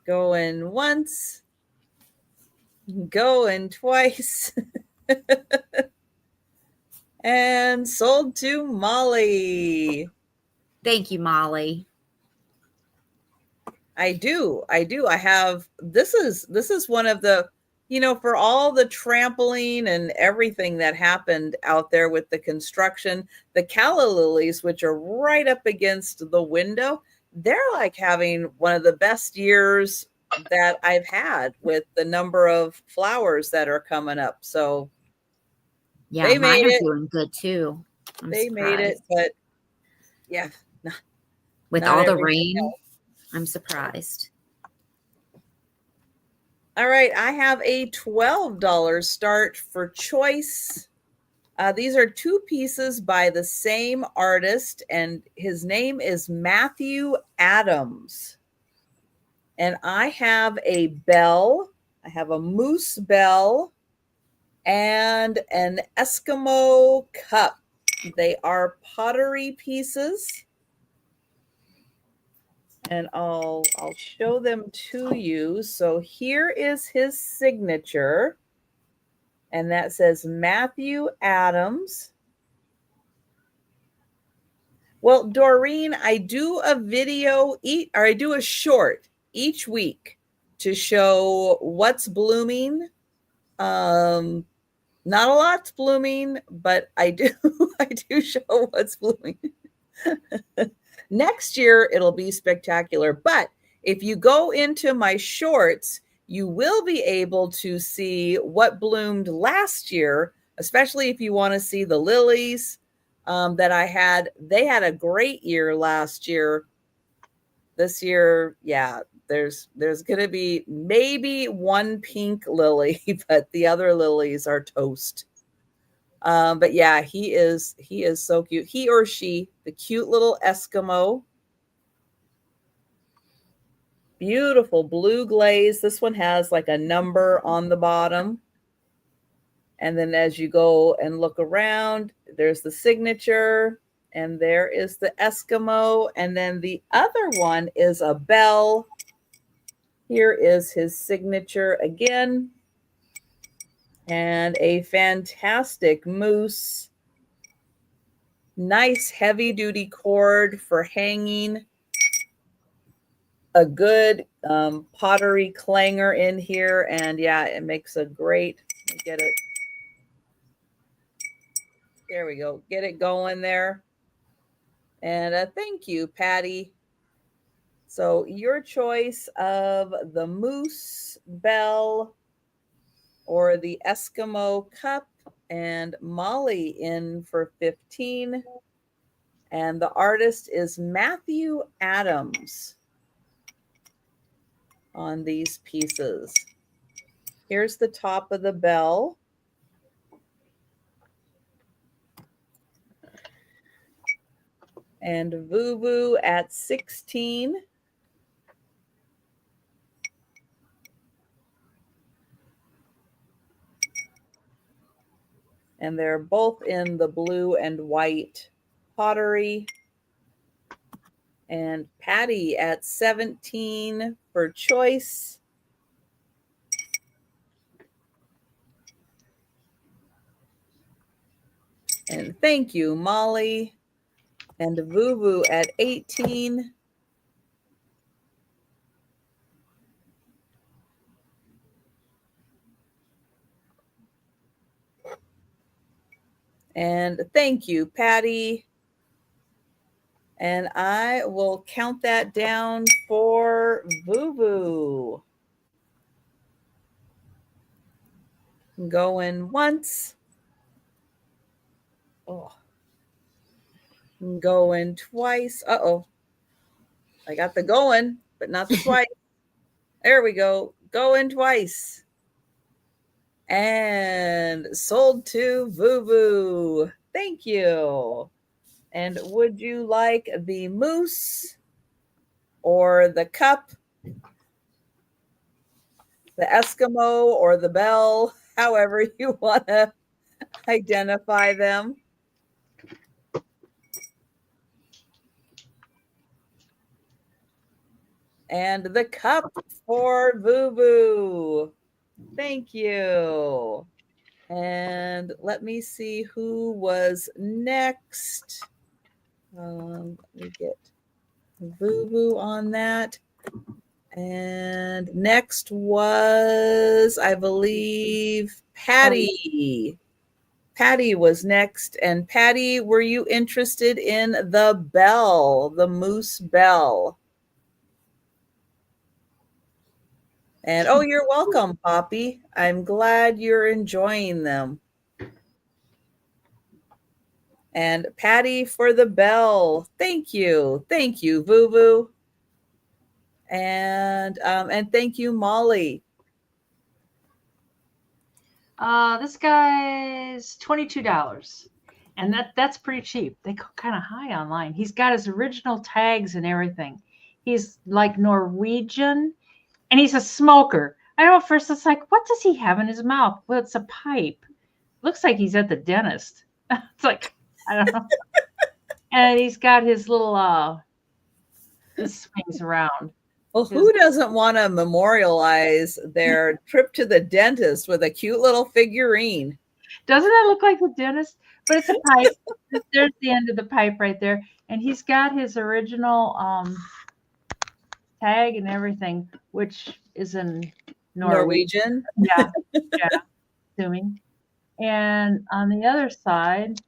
Going once, going twice, and sold to Molly. Thank you, Molly. I do. I have, this is one of the, for all the trampling and everything that happened out there with the construction, the calla lilies, which are right up against the window, they're like having one of the best years that I've had with the number of flowers that are coming up. So yeah, they mine made are it. Doing good too. They made it, but yeah. With not all the everything rain, else. I'm surprised. All right, I have a $12 start for choice. These are 2 pieces by the same artist, and his name is Matthew Adams. And I have a bell, I have a moose bell, and an Eskimo cup. They are pottery pieces. And I'll show them to you. So here is his signature. And that says Matthew Adams. Well, Doreen, I do a video, or I do a short each week to show what's blooming. Not a lot's blooming, but I do show what's blooming. Next year, it'll be spectacular. But if you go into my shorts, you will be able to see what bloomed last year, especially if you want to see the lilies that I had. They had a great year last year. This year, yeah, there's going to be maybe one pink lily, but the other lilies are toast. But yeah, he is so cute. He or she, the cute little Eskimo. Beautiful blue glaze. This one has like a number on the bottom. And then as you go and look around, there's the signature, and there is the Eskimo. And then the other one is a bell. Here is his signature again. And a fantastic moose. Nice heavy duty cord for hanging. A good pottery clanger in here. And yeah, it makes a great, get it. There we go. Get it going there. And thank you, Patty. So your choice of the moose bell or the Eskimo cup, and Molly in for 15. And the artist is Matthew Adams on these pieces. Here's the top of the bell. And Vuvu at 16. And they're both in the blue and white pottery. And Patty at 17 for choice. And thank you, Molly. And Vuvu at 18. And thank you, Patty. And I will count that down for Vuvu. Going once. Oh. Going twice. Uh-oh. I got the going, but not the twice. There we go. Going twice. And sold to Vuvu. Thank you. And would you like the moose or the cup, the Eskimo or the bell, however you want to identify them? And the cup for Vuvu. Thank you. And let me see who was next. Let me get Vuvu on that. And next was, I believe, Patty. Patty was next. And Patty, were you interested in the bell, the moose bell? And oh, you're welcome, Poppy. I'm glad you're enjoying them. And Patty for the bell. Thank you. Thank you, Vuvu. And thank you, Molly. This guy's $22. And that's pretty cheap. They go kind of high online. He's got his original tags and everything. He's like Norwegian. And he's a smoker. I know at first it's like, what does he have in his mouth? Well, it's a pipe. Looks like he's at the dentist. It's like, I don't know. And he's got his little, this swings around. Well, who doesn't want to memorialize their trip to the dentist with a cute little figurine? Doesn't that look like the dentist? But it's a pipe. There's the end of the pipe right there. And he's got his original tag and everything, which is in Norwegian. Yeah, assuming. And on the other side,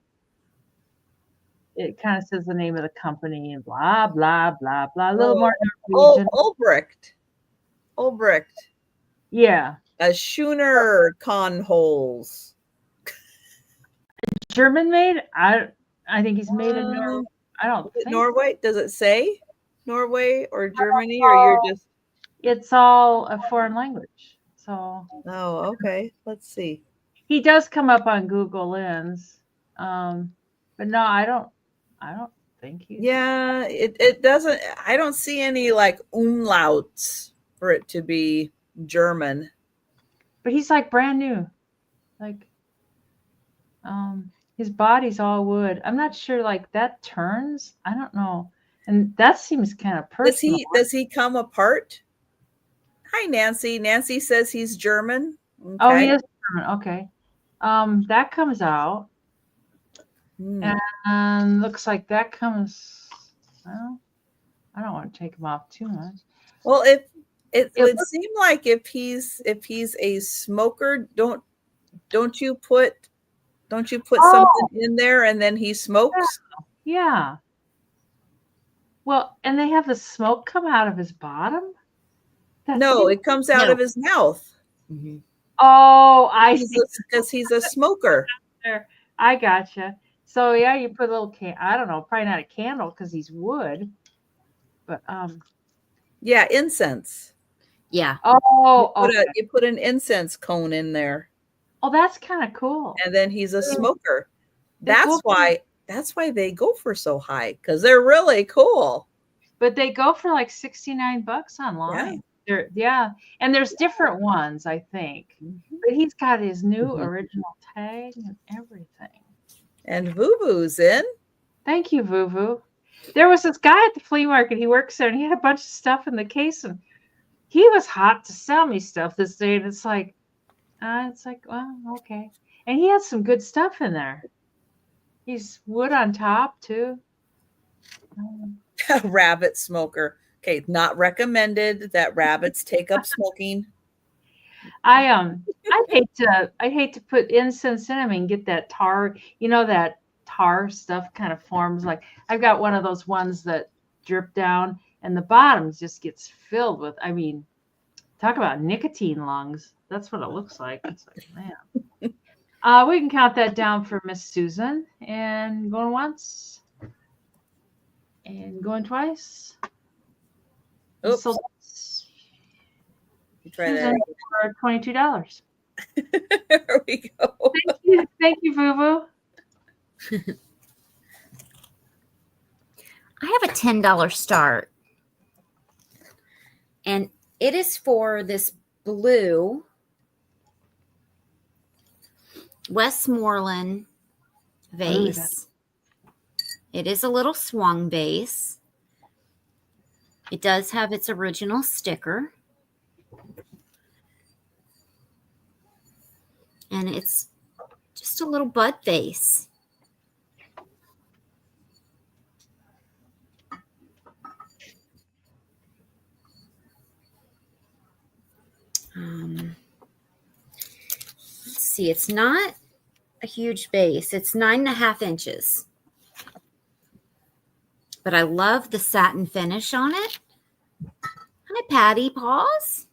it kind of says the name of the company and blah blah blah blah. A little more Norwegian. Ulbricht. Yeah. A Schooner Conholes. German made. I think he's made in Norway. I don't think Norway. Does it say Norway or Germany, or you're just? It's all a foreign language. So. Oh, okay. Let's see. He does come up on Google Lens, but no, I don't think he's. Yeah, it doesn't. I don't see any like umlauts for it to be German. But he's like brand new, like. His body's all wood. I'm not sure like that turns. I don't know. And that seems kind of personal. Does he come apart? Hi, Nancy. Nancy says he's German. Okay. Oh, he is German. Okay. That comes out. And looks like that comes, well, I don't want to take him off too much. Well, it would seem like if he's a smoker, don't you put something in there and then he smokes? Yeah. Well, and they have the smoke come out of his bottom? No, it comes out of his mouth. Mm-hmm. Oh, I see. Because he's a smoker. There. I gotcha. So yeah, you put a little I don't know, probably not a candle because he's wood. But Yeah, incense. Yeah. oh, okay. You put an incense cone in there. Oh, that's kind of cool. And then he's a smoker. They That's go why they go for so high, because they're really cool. But they go for like $69 online. Yeah. And there's different ones, I think. But he's got his new original tag and everything. And Vuvu's in. Thank you, Vuvu. There was this guy at the flea market. He works there, and he had a bunch of stuff in the case, and he was hot to sell me stuff this day. And it's like, well, okay. And he had some good stuff in there. He's wood on top too. Rabbit smoker. Okay, not recommended that rabbits take up smoking. I hate to put incense in them and get that tar, that tar stuff kind of forms. Like I've got one of those ones that drip down and the bottom just gets filled with, talk about nicotine lungs. That's what it looks like. It's like, man. We can count that down for Miss Susan. And going once. And going twice. Oops. So You try that for $22. There we go. Thank you, Vuvu. I have a $10 start. And it is for this blue Westmoreland vase. It is a little swung vase. It does have its original sticker. And it's just a little bud vase. Let's see, it's not a huge base. It's 9.5 inches. But I love the satin finish on it. Hi, Patty Paws.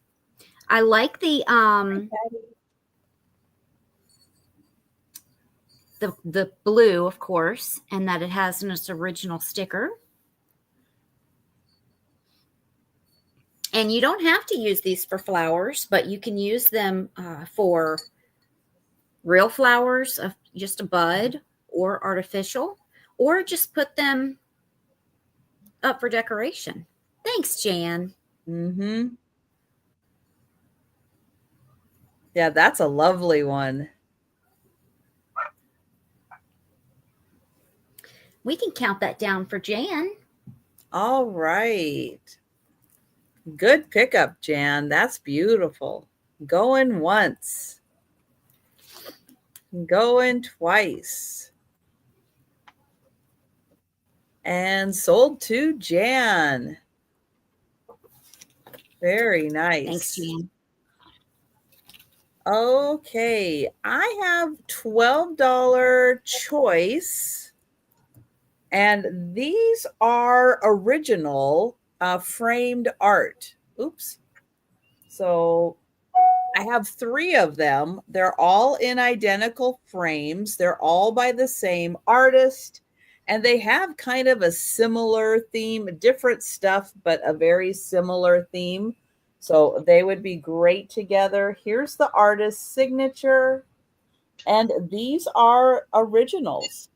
I like the blue, of course, and that it has its original sticker. And you don't have to use these for flowers, but you can use them for real flowers, just a bud, or artificial, or just put them up for decoration. Thanks, Jan. Mm-hmm. Yeah, that's a lovely one. We can count that down for Jan. All right. Good pickup, Jan. That's beautiful. Going once. Going twice. And sold to Jan. Very nice. Thanks, Jan. Okay, I have $12 choice. And these are original framed art. Oops. So I have 3 of them. They're all in identical frames. They're all by the same artist. And they have kind of a similar theme, different stuff, but a very similar theme. So they would be great together. Here's the artist's signature. And these are originals.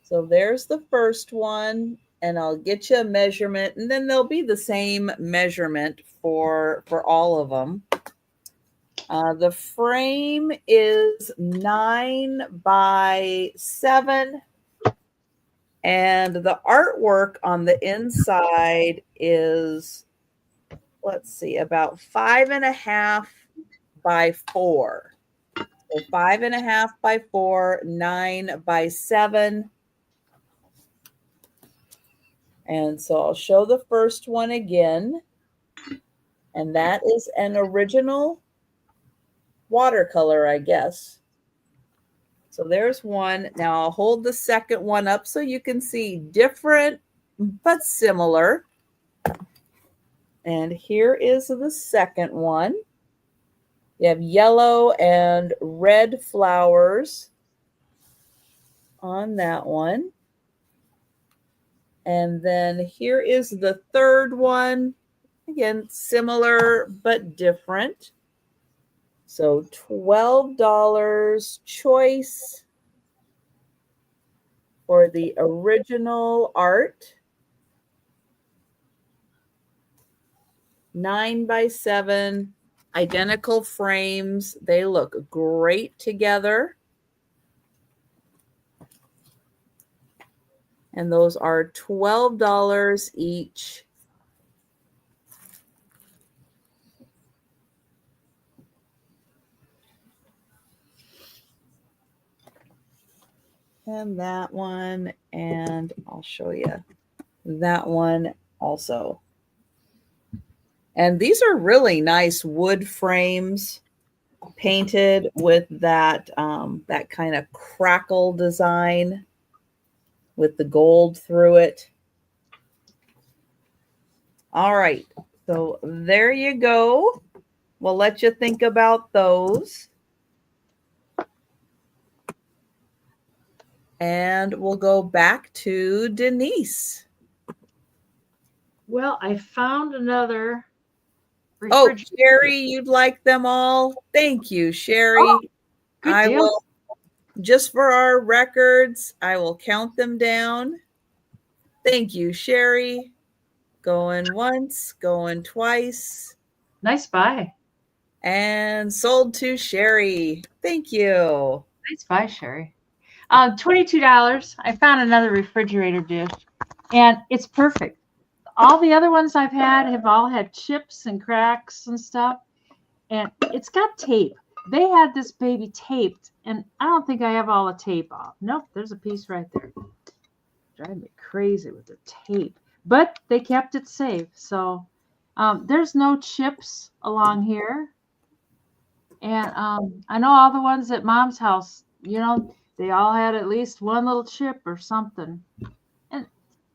So there's the first one, and I'll get you a measurement, and then they'll be the same measurement for all of them. The frame is 9 by 7, and the artwork on the inside is, let's see, about 5.5 by 4. So 5.5 by 4, 9 by 7. And so I'll show the first one again. And that is an original watercolor, I guess. So there's one. Now I'll hold the second one up so you can see different but similar. And here is the second one. You have yellow and red flowers on that one. And then here is the third one. Again, similar but different. So $12 choice for the original art. 9x7 identical frames. They look great together. And those are $12 each. And that one, and I'll show you that one also. And these are really nice wood frames painted with that, that kind of crackle design with the gold through it. All right, so there you go. We'll let you think about those. And we'll go back to Denise. Well, I found another. Oh, Sherry, you'd like them all? Thank you, Sherry. Oh, good deal. Will, just for our records, I will count them down. Thank you, Sherry. Going once, going twice. Nice buy. And sold to Sherry. Thank you. Nice buy, Sherry. $22. I found another refrigerator dish, and it's perfect. All the other ones I've had have all had chips and cracks and stuff, and it's got tape. They had this baby taped, and I don't think I have all the tape off. Nope, there's a piece right there. Drive me crazy with the tape, but they kept it safe. So there's no chips along here, and I know all the ones at Mom's house, you know, they all had at least one little chip or something. And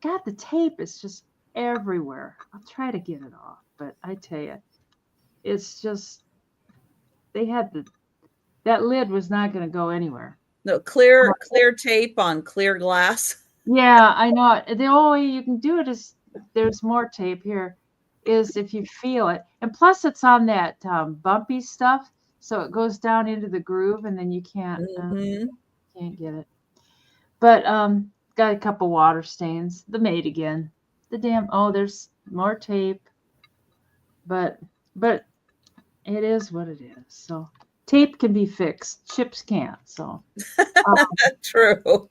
God, the tape is just everywhere. I'll try to get it off, but I tell you, it's just, they had that lid was not going to go anywhere. No, clear tape on clear glass. Yeah, I know. The only way you can do it is, there's more tape here, is if you feel it. And plus it's on that bumpy stuff, so it goes down into the groove, and then you can't get it. But got a couple water stains. The maid again. The damn, oh, there's more tape. But it is what it is. So tape can be fixed. Chips can't. So True.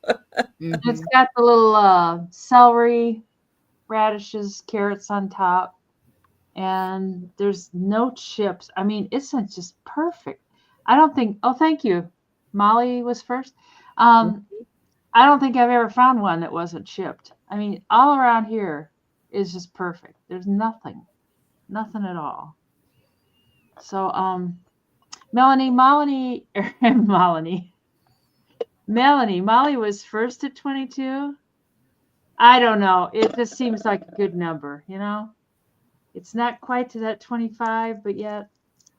it's got the little celery, radishes, carrots on top, and there's no chips. I mean, it's just perfect. I don't think. Oh, thank you. Molly was first. I don't think I've ever found one that wasn't chipped. I mean, all around here is just perfect. There's nothing at all. So, Melanie Molly was first at 22. I don't know. It just seems like a good number, you know? It's not quite to that 25, but yet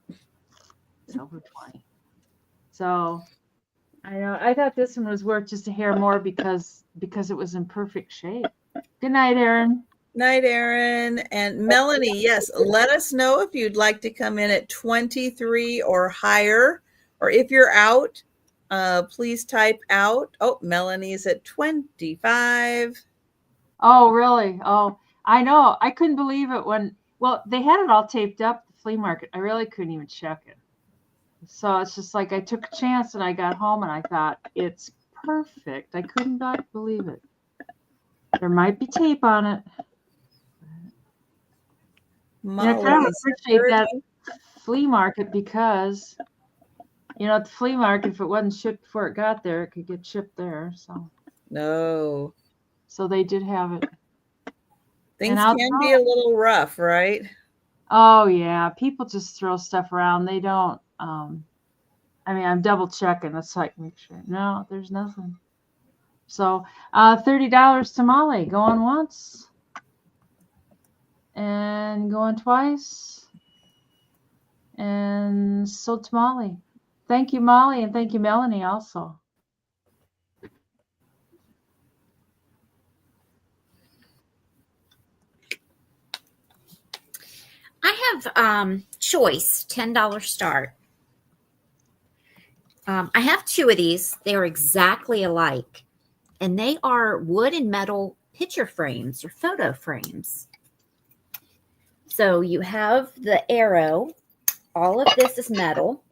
it's over 20. So I know. I thought this one was worth just a hair more because it was in perfect shape. Good night, Erin. Night, Erin. And Melanie, yes, let us know if you'd like to come in at 23 or higher, or if you're out, please type out. Oh, Melanie's at 25. Oh, really? Oh, I know. I couldn't believe it when, well, they had it all taped up at the flea market. I really couldn't even check it. So it's just like I took a chance, and I got home and I thought, it's perfect. I couldn't believe it. There might be tape on it. And I kind of appreciate that flea market because, you know, at the flea market, if it wasn't shipped before it got there, it could get shipped there. So No. So they did have it. Things can be a little rough, right? Oh, yeah. People just throw stuff around. They don't. I mean, I'm double checking. That's like, make sure. No, there's nothing. So $30 tamale going once. And going twice. And sold to Molly. Thank you, Molly, and thank you, Melanie, also. I have choice, $10 start. I have two of these. They're exactly alike. And they are wood and metal picture frames or photo frames. So you have the arrow. All of this is metal.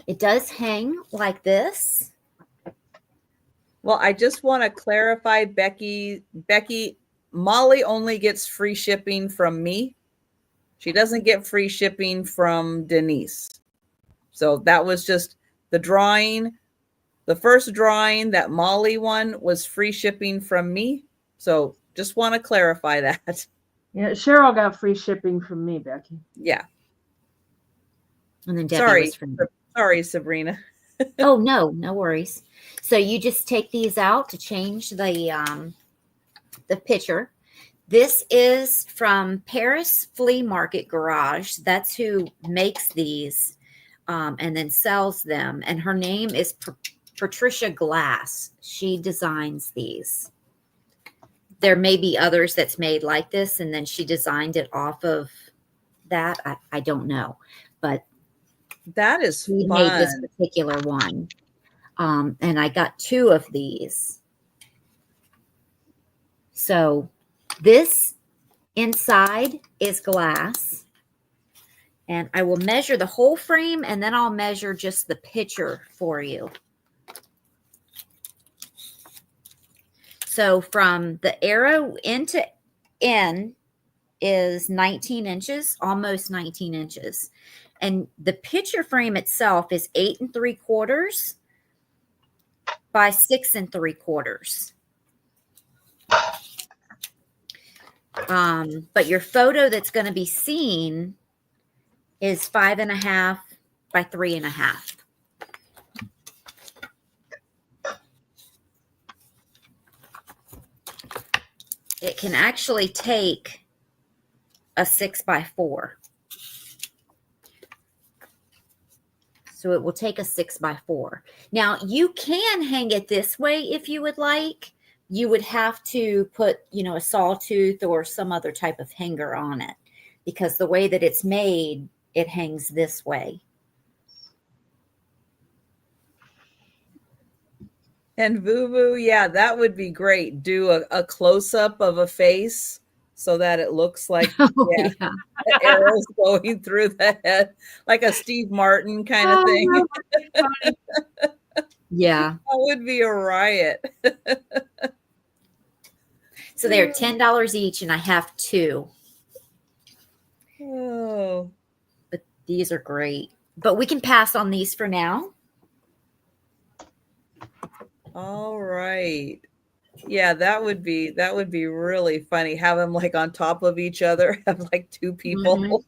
It does hang like this. Well, I just want to clarify, Becky, Molly only gets free shipping from me. She doesn't get free shipping from Denise. So that was just the drawing. The first drawing that Molly won was free shipping from me. So just want to clarify that. Yeah, Cheryl got free shipping from me, Becky. Yeah. And then Debbie was from Sorry, Sabrina. Oh, no worries. So you just take these out to change the picture. This is from Paris Flea Market Garage. That's who makes these and then sells them. And her name is Otto-Trisha Glass. She designs these. There may be others that's made like this, and then she designed it off of that. I don't know, but that is she fun. made this particular one. And I got two of these. So this inside is glass. And I will measure the whole frame, and then I'll measure just the picture for you. So from the arrow end to end is 19 inches, almost 19 inches. And the picture frame itself is 8 3/4 by 6 3/4. But your photo that's going to be seen is 5 1/2 by 3 1/2. It can actually take a 6 by 4. So it will take a 6 by 4. Now you can hang it this way if you would like. You would have to put, a sawtooth or some other type of hanger on it, because the way that it's made, it hangs this way. And Vuvu, yeah, that would be great. Do a close-up of a face so that it looks like the arrows going through the head, like a Steve Martin kind of thing. Yeah. That would be a riot. So they're $10 each, and I have two. Oh. But these are great. But we can pass on these for now. All right. Yeah, that would be really funny. Have them like on top of each other, have like two people.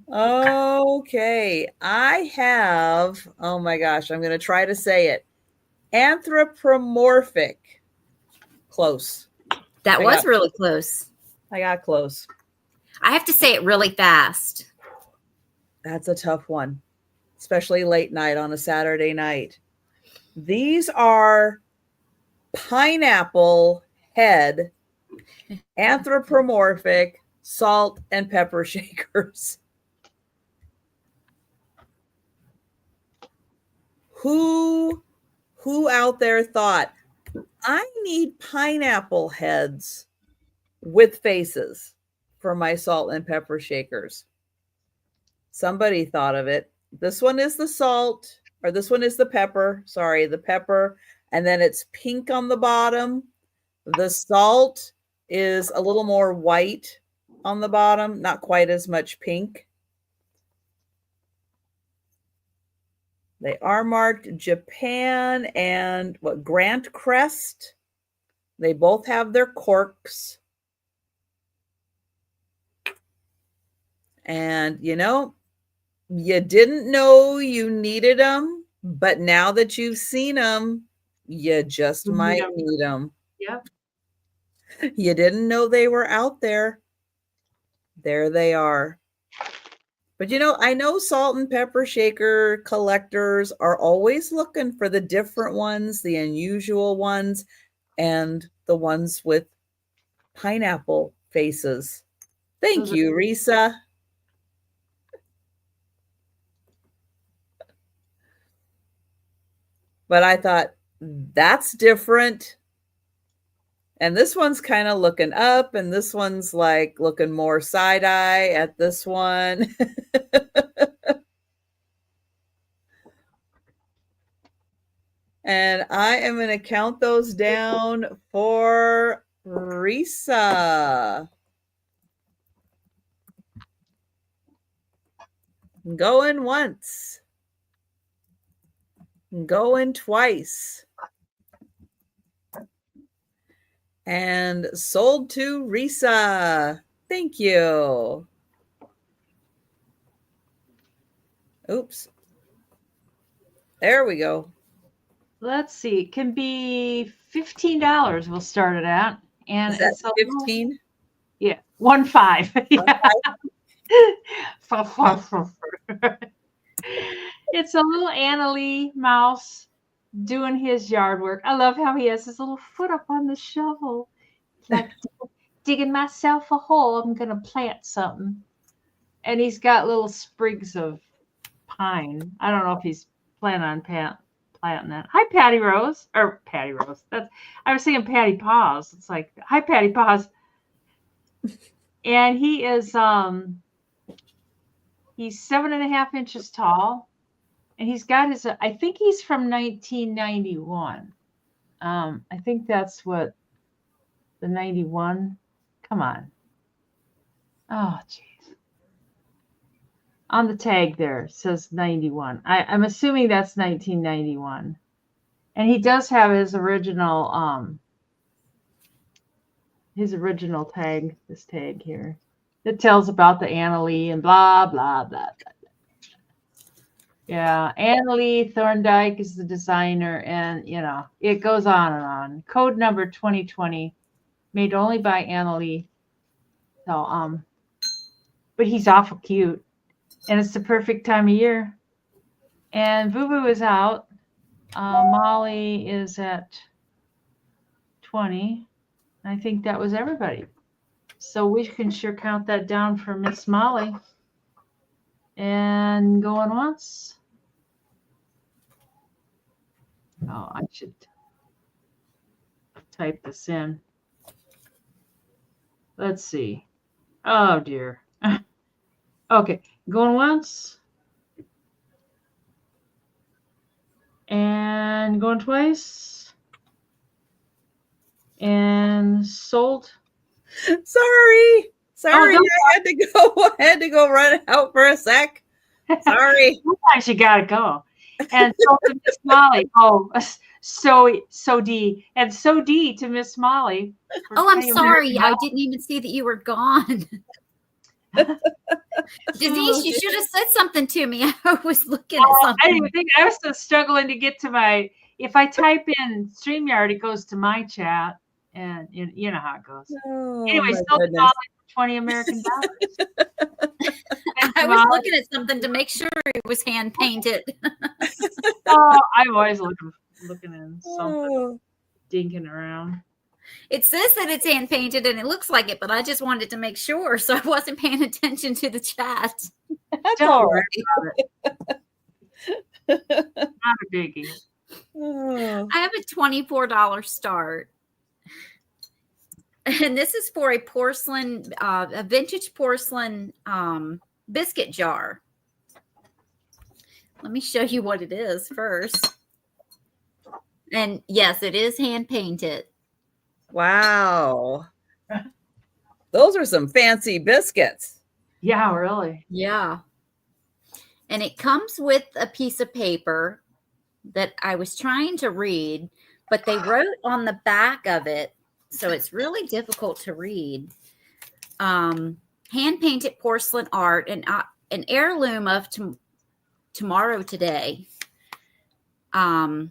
Okay. I have, oh my gosh, I'm going to try to say it. Anthropomorphic. Close. That was really close. I got close. I have to say it really fast. That's a tough one, especially late night on a Saturday night. These are pineapple head anthropomorphic salt and pepper shakers. Who out there thought, I need pineapple heads with faces for my salt and pepper shakers? Somebody thought of it. This one is the salt, or this one is the pepper. Sorry, the pepper. And then it's pink on the bottom. The salt is a little more white on the bottom, not quite as much pink. They are marked Japan and Grant Crest. They both have their corks. And, you didn't know you needed them, but now that you've seen them, You just You need might 'em. need them. Yep. You didn't know they were out there. There they are. But I know salt and pepper shaker collectors are always looking for the different ones, the unusual ones, and the ones with pineapple faces. Thank Those are- you, Risa. But I thought, that's different. And this one's kind of looking up, and this one's like looking more side eye at this one. And I am going to count those down for Risa. Going once. Going twice. And sold to Risa. Thank you. Oops. There we go. Let's see. It can be $15. We'll start it at. And it's 15? Yeah. 1-5. Yeah. It's a little Annalie mouse doing his yard work. I love how he has his little foot up on the shovel. Like digging myself a hole. I'm going to plant something. And he's got little sprigs of pine. I don't know if he's planning on planting that. Hi, Patty Rose. Or Patty Rose. I was saying Patty Paws. It's like, hi, Patty Paws. And he is he's 7.5 inches tall. And he's got his, I think he's from 1991. I think that's what the 91. Come on. Oh, geez. On the tag there says 91. I'm assuming that's 1991. And he does have his original tag, this tag here, that tells about the Annalie and blah, blah, blah, blah. Yeah, Annalie Thorndike is the designer, and it goes on and on. Code number 2020, made only by Annalie. So but he's awful cute, and it's the perfect time of year. And Boo Boo is out. Molly is at 20. I think that was everybody. So we can sure count that down for Miss Molly. And going once. Oh, I should type this in. Let's see. Oh, dear. Okay, going once. And going twice. And sold. Sorry. Oh, I had to go run out for a sec. Sorry. Sometimes you gotta go. And sold to Miss Molly. Oh, so D. And so D to Miss Molly. Oh, I'm sorry. I didn't even see that you were gone. Denise, you should have said something to me. I was looking at something. I didn't even think. I was still struggling to get to my. If I type in StreamYard, it goes to my chat, and you know how it goes. Oh, anyway, sold to Molly for 20 American dollars. I was looking at something to make sure it was hand painted. Oh, I'm always looking in something, dinking around. It says that it's hand painted and it looks like it, but I just wanted to make sure, so I wasn't paying attention to the chat. That's all right. Not a biggie. I have a $24 start. And this is for a porcelain, a vintage porcelain biscuit jar. Let me show you what it is first. And yes, it is hand painted. Wow. Those are some fancy biscuits. Yeah, really. Yeah. And it comes with a piece of paper that I was trying to read, but they wrote on the back of it, so it's really difficult to read. Hand-painted porcelain art and an heirloom of tomorrow today. And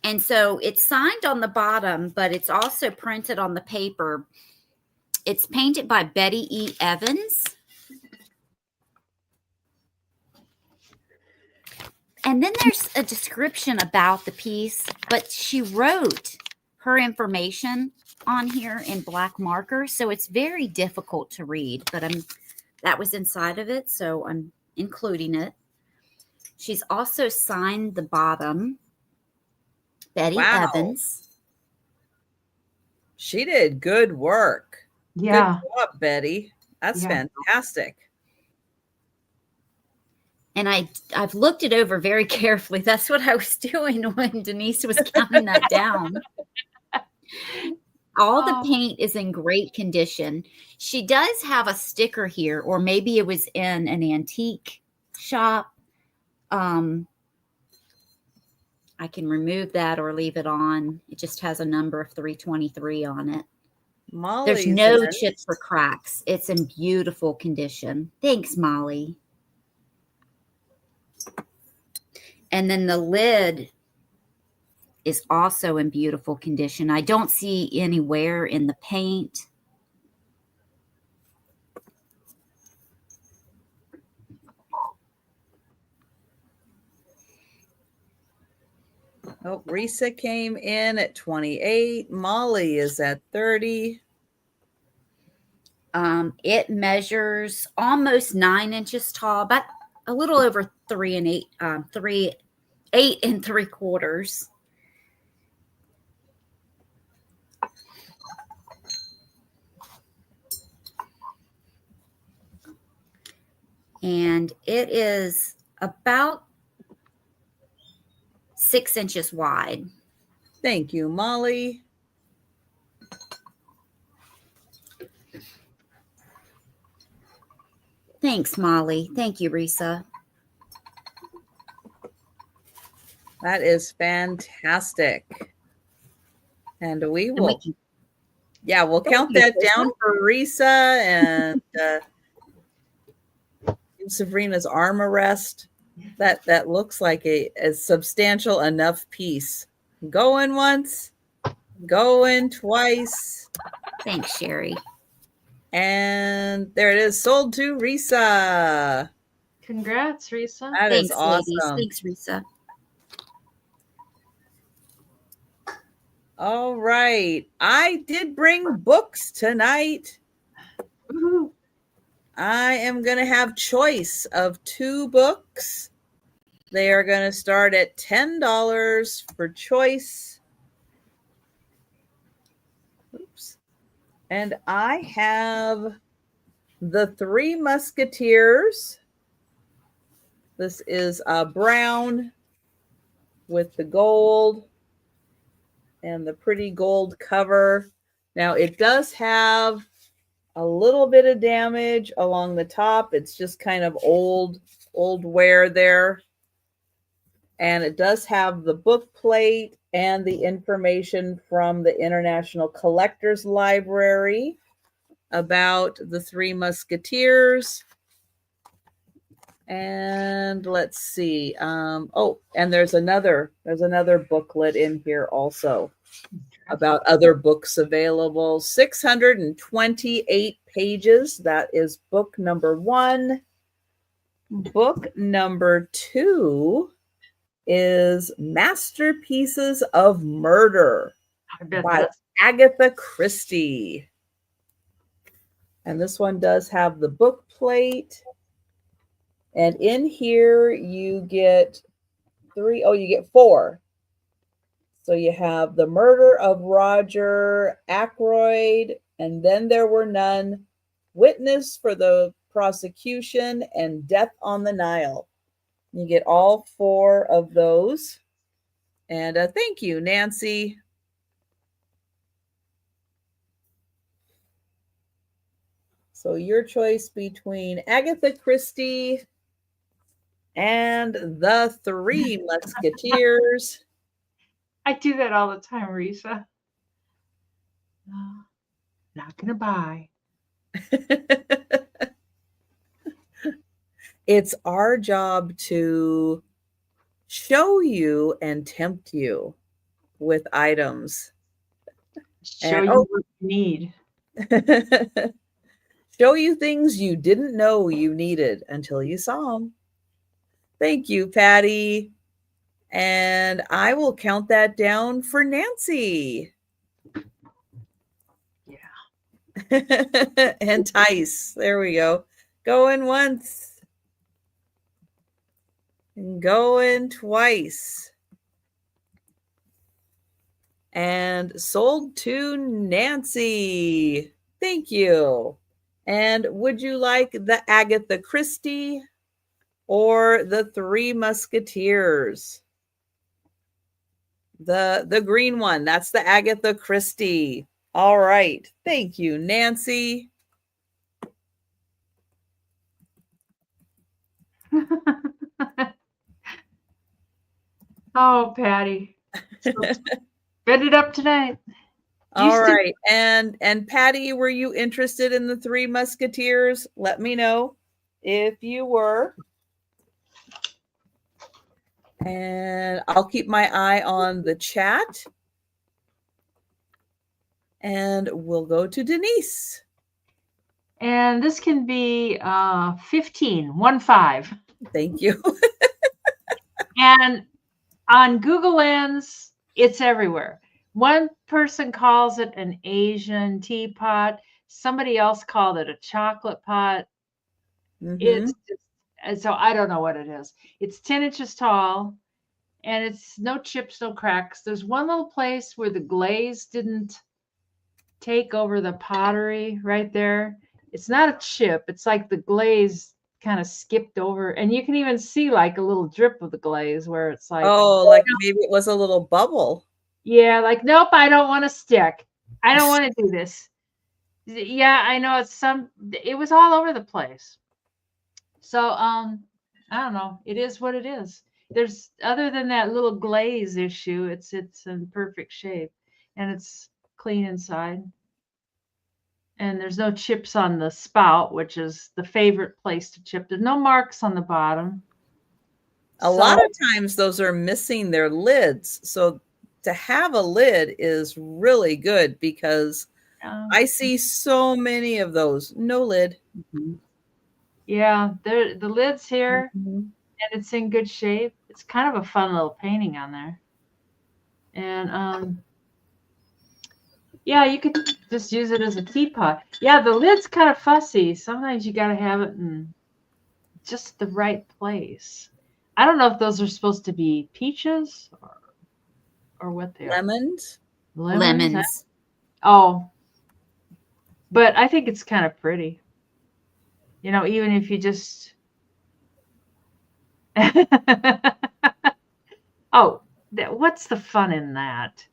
And so it's signed on the bottom, but it's also printed on the paper. It's painted by Betty E. Evans. And then there's a description about the piece, but she wrote her information on here in black marker. So it's very difficult to read, but that was inside of it. So I'm including it. She's also signed the bottom, Betty Evans. She did good work. Yeah. Good job, Betty. That's fantastic. And I've looked it over very carefully. That's what I was doing when Denise was counting that down. All the paint is in great condition. She does have a sticker here, or maybe it was in an antique shop. I can remove that or leave it on. It just has a number of 323 on it. There's no chips or cracks. It's in beautiful condition. Thanks, Molly. And then the lid is also in beautiful condition. I don't see any wear in the paint. Oh, Risa came in at 28. Molly is at 30. It measures almost 9 inches tall, but a little over 8 3/4. And it is about 6 inches wide. Thank you, Molly. Thanks, Molly. Thank you, Risa. That is fantastic. And we will, we'll count that down for Risa and Sabrina's armrest. That looks like a substantial enough piece. Going once, going twice. Thanks, Sherry. And there it is, sold to Risa. Congrats, Risa. That is awesome. Ladies. Thanks, Risa. All right. I did bring books tonight. Woo-hoo. I am going to have choice of 2 books. They are going to start at $10 for choice. Oops. And I have The Three Musketeers. This is brown with the gold and the pretty gold cover. Now it does have a little bit of damage along the top. It's just kind of old wear there. And it does have the book plate and the information from the International Collectors Library about the Three Musketeers. And let's see. And there's another booklet in here also about other books available. 628 pages. That is book number 1. Book number 2 is Masterpieces of Murder by Agatha Christie. And this one does have the book plate. And in here you get 4. So you have The Murder of Roger Ackroyd, and Then There Were None, Witness for the Prosecution, and Death on the Nile. You get all 4 of those. And thank you, Nancy. So your choice between Agatha Christie and The Three Musketeers. I do that all the time, Risa. Not gonna buy. It's our job to show you and tempt you. with items. Show And, you what you need. show you things you didn't know you needed until you saw them. Thank you, Patty. And I will count that down for Nancy. Yeah. Entice. There we go. Going once. And going twice. And sold to Nancy. Thank you. And would you like the Agatha Christie or the Three Musketeers? The green one. That's the Agatha Christie. All right. Thank you, Nancy. Oh, Patty. So spend it up tonight. All right. And Patty, were you interested in the Three Musketeers? Let me know if you were. And I'll keep my eye on the chat. And we'll go to Denise. And this can be 15. Thank you. And on Google Lens, it's everywhere. One person calls it an Asian teapot. Somebody else called it a chocolate pot. It's just, and so I don't know what it is. It's 10 inches tall, and it's no chips, no cracks. There's one little place where the glaze didn't take over the pottery right there. It's not a chip. It's like the glaze kind of skipped over, and you can even see like a little drip of the glaze where it's like, oh, like maybe it was a little bubble. Yeah, like, nope, I don't want to stick. I don't want to do this. Yeah, I know it was all over the place. So, I don't know. It is what it is. There's, other than that little glaze issue, it's in perfect shape, and it's clean inside. And there's no chips on the spout, which is the favorite place to chip. There's no marks on the bottom. A lot of times those are missing their lids. So to have a lid is really good because I see so many of those. No lid. Yeah, the lid's here, and it's in good shape. It's kind of a fun little painting on there. And yeah, you could just use it as a teapot. Yeah, the lid's kind of fussy. Sometimes you got to have it in just the right place. I don't know if those are supposed to be peaches or what they are. Lemons. Oh, but I think it's kind of pretty. You know, even if you just oh, what's the fun in that?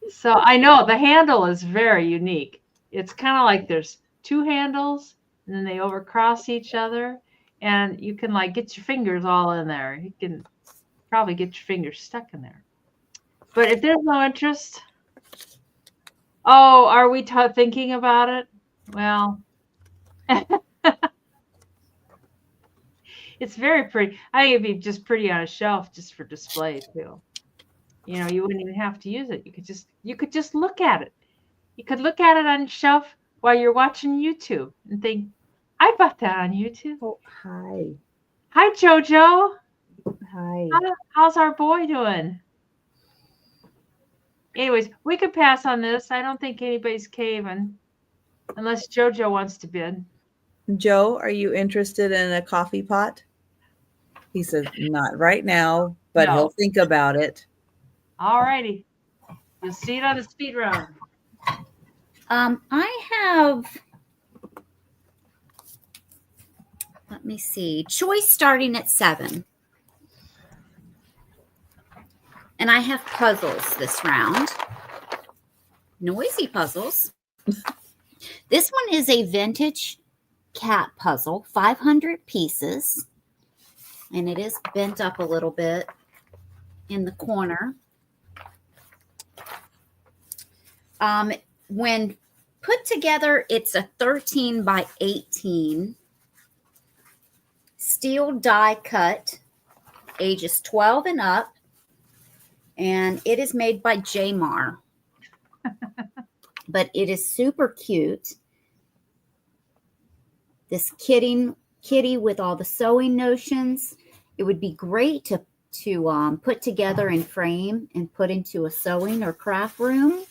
So I know the handle is very unique. It's kind of like there's two handles and then they overcross each other, and you can like get your fingers all in there. You can probably get your fingers stuck in there. But if there's no interest, oh, are we thinking about it? Well, it's very pretty. I think it'd be just pretty on a shelf just for display too. You know, you wouldn't even have to use it. You could just look at it. You could look at it on a shelf while you're watching YouTube and think, I bought that on YouTube. Oh, hi. Hi, Jojo. Hi. How's our boy doing? Anyways, we could pass on this. I don't think anybody's caving unless Jojo wants to bid. Joe, are you interested in a coffee pot? He says, not right now, but he'll think about it. All righty. You'll see it on the speed round. I have, let me see, choice starting at 7. And I have puzzles this round. Noisy puzzles. This one is a vintage cat puzzle, 500 pieces. And it is bent up a little bit in the corner. When put together, it's a 13 by 18 steel die cut, ages 12 and up. and it is made by Jamar. But it is super cute. This kitty with all the sewing notions. It would be great to put together and frame and put into a sewing or craft room.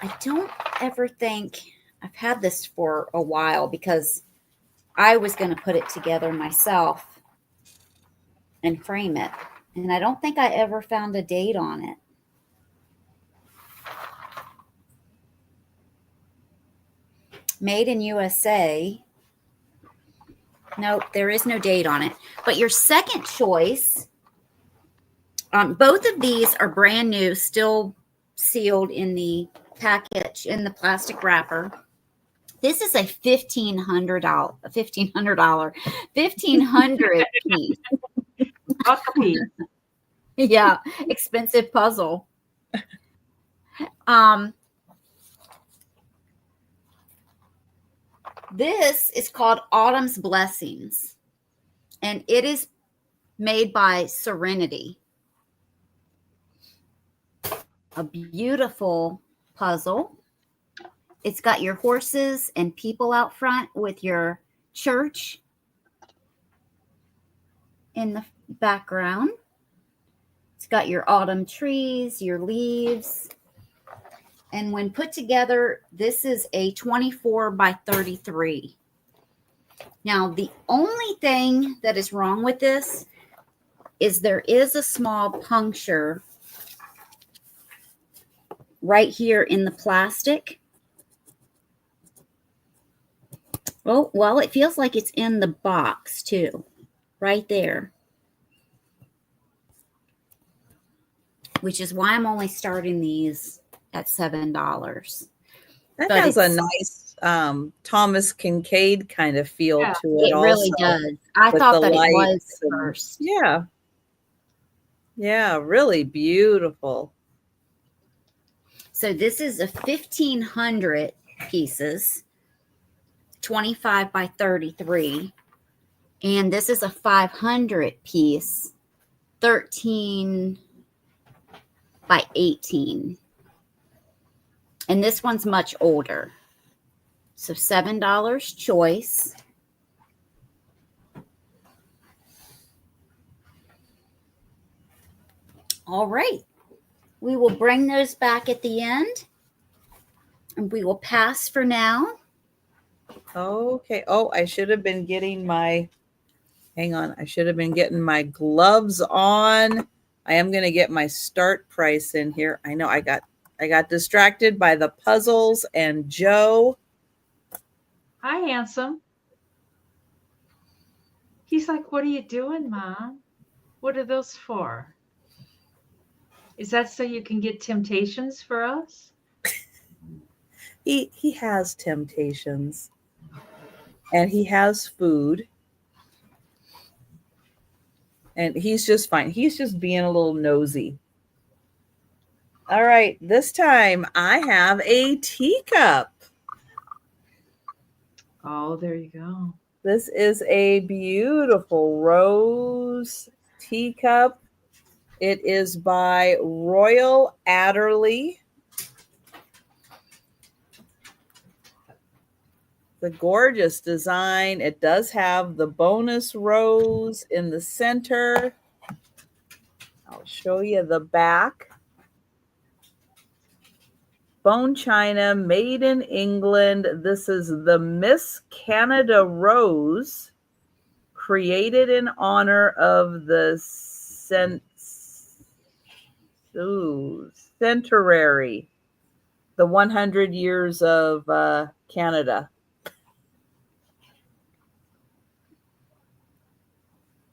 I don't ever think I've had this for a while because I was going to put it together myself and frame it. And I don't think I ever found a date on it. Made in USA. Nope, there is no date on it. But your second choice, both of these are brand new, still sealed in the package, in the plastic wrapper. This is a $1,500 piece. Yeah, expensive puzzle. This is called Autumn's Blessings, and it is made by Serenity. A beautiful puzzle. It's got your horses and people out front with your church in the background. It's got your autumn trees, your leaves. And when put together, this is a 24 by 33. Now, the only thing that is wrong with this is there is a small puncture right here in the plastic. Oh, well, it feels like it's in the box too, right there. Which is why I'm only starting these at $7. That has a nice Thomas Kincaid kind of feel to it. It really does. I thought that it was first. Yeah. Yeah, really beautiful. So this is a 1,500 pieces, 25 by 33. And this is a 500 piece, 13 by 18. And this one's much older. So $7 choice. All right. We will bring those back at the end. And we will pass for now. Okay. Oh, I should have been getting my, hang on. I should have been getting my gloves on. I am going to get my start price in here. I know I got distracted by the puzzles and Joe. Hi, handsome. He's like, what are you doing, Mom? What are those for? Is that so you can get temptations for us? He has temptations. And he has food. And he's just fine. He's just being a little nosy. All right. This time I have a teacup. Oh, there you go. This is a beautiful rose teacup. It is by Royal Adderley. The gorgeous design. It does have the bonus rose in the center. I'll show you the back. Bone china, made in England. This is the Miss Canada Rose, created in honor of the centenary, the 100 years of Canada.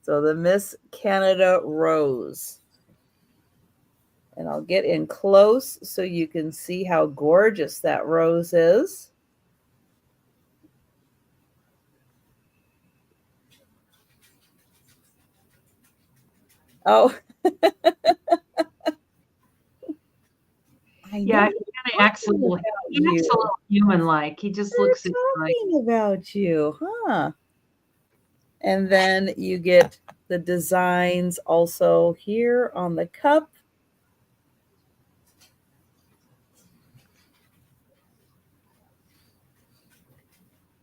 So the Miss Canada Rose. And I'll get in close so you can see how gorgeous that rose is. Oh. Yeah, you gotta acts a little human-like. He just looks at you like, talking about you, huh? And then you get the designs also here on the cup.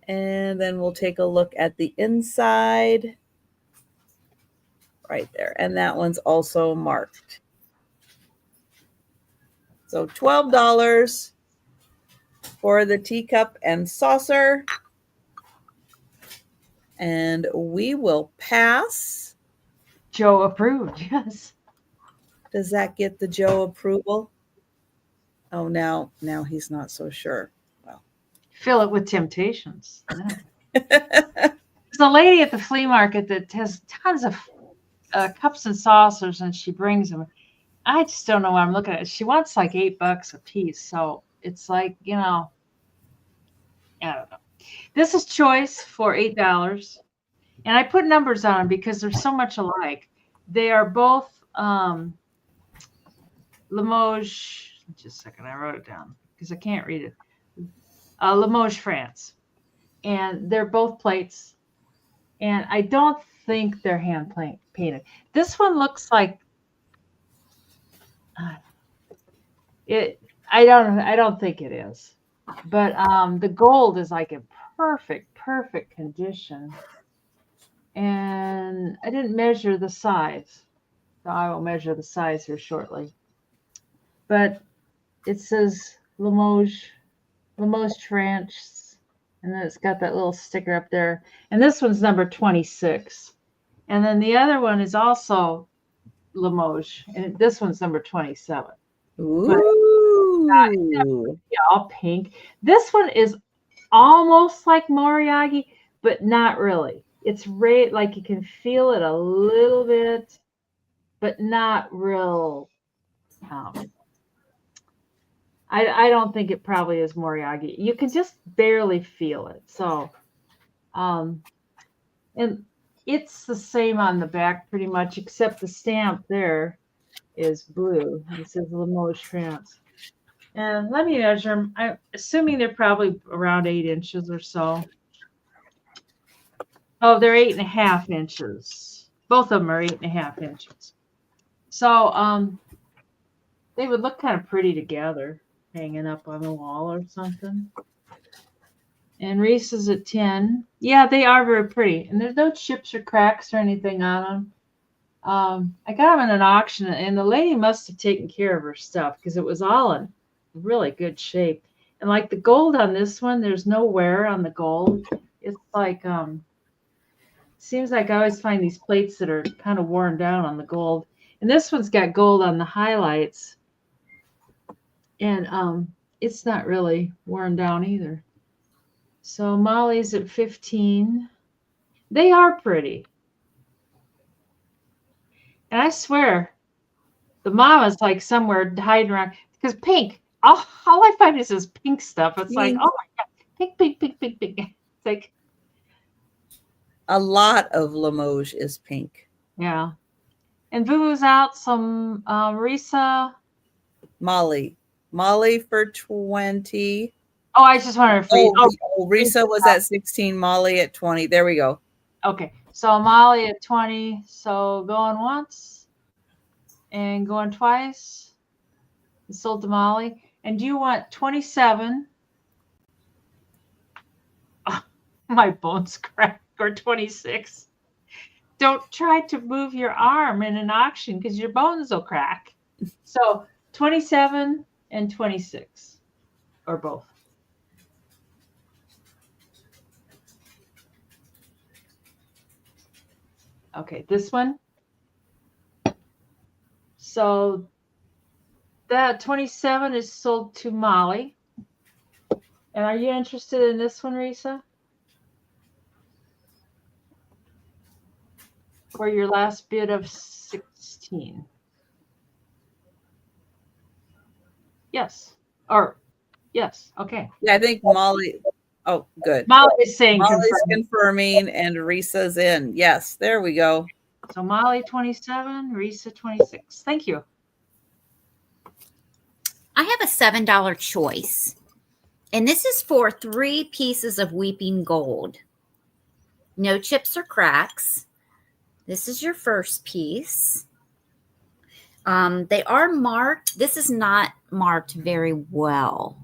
And then we'll take a look at the inside right there. And that one's also marked. So $12 for the teacup and saucer. And we will pass. Joe approved, yes. Does that get the Joe approval? Oh, now he's not so sure. Well, Fill it with temptations. Yeah. There's a lady at the flea market that has tons of cups and saucers, and she brings them. I just don't know what I'm looking at. She wants like $8 a piece. So it's like, I don't know. This is choice for $8. And I put numbers on them because they're so much alike. They are both Limoges. Just a second. I wrote it down because I can't read it. Limoges, France. And they're both plates. And I don't think they're hand painted. This one looks like it. I don't think it is. But the gold is like in perfect condition. And I didn't measure the size. So I will measure the size here shortly. But it says Limoges France. And then it's got that little sticker up there. And this one's number 26. And then the other one is also Limoges. And this one's number 27. ooh. Yeah, all pink. This one is almost like Moriarty, but not really. It's like you can feel it a little bit, but not real. I don't think it probably is Moriarty. You can just barely feel it. So, and it's the same on the back pretty much, except the stamp there is blue. It says Limoges France. And let me measure them. I'm assuming they're probably around 8 inches or so. Oh, they're 8.5 inches. Both of them are 8.5 inches. So they would look kind of pretty together, hanging up on the wall or something. And Reese's at 10. Yeah, they are very pretty. And there's no chips or cracks or anything on them. I got them in an auction, and the lady must have taken care of her stuff because it was all in really good shape. And like the gold on this one, there's no wear on the gold. It's like seems like I always find these plates that are kind of worn down on the gold. And this one's got gold on the highlights. And it's not really worn down either. So Molly's at 15. They are pretty. And I swear, the mama's like somewhere hiding around. Because pink, all I find is this pink stuff. It's like, oh my God, pink. It's like, A lot of Limoges is pink. yeah. And Vuvu's out some Risa. Molly for 20. Oh, I just wanted to freeze. Risa was at 16, Molly at 20. There we go. Okay. So Molly at 20. So going once and going twice. It's sold to Molly. And do you want 27? Oh, my bones crack. Or 26. Don't try to move your arm in an auction because your bones will crack. So 27 and 26 or both. Okay, this one. So that 27 is sold to Molly. And are you interested in this one, Risa? For your last bid of 16. Yes. Or yes. Okay. Yeah, I think Molly. Oh, good. Molly is saying Molly's confirming and Risa's in. Yes, there we go. So Molly 27, Risa 26. Thank you. I have a $7 choice. And this is for 3 pieces of weeping gold. No chips or cracks. This is your first piece. They are marked. This is not marked very well.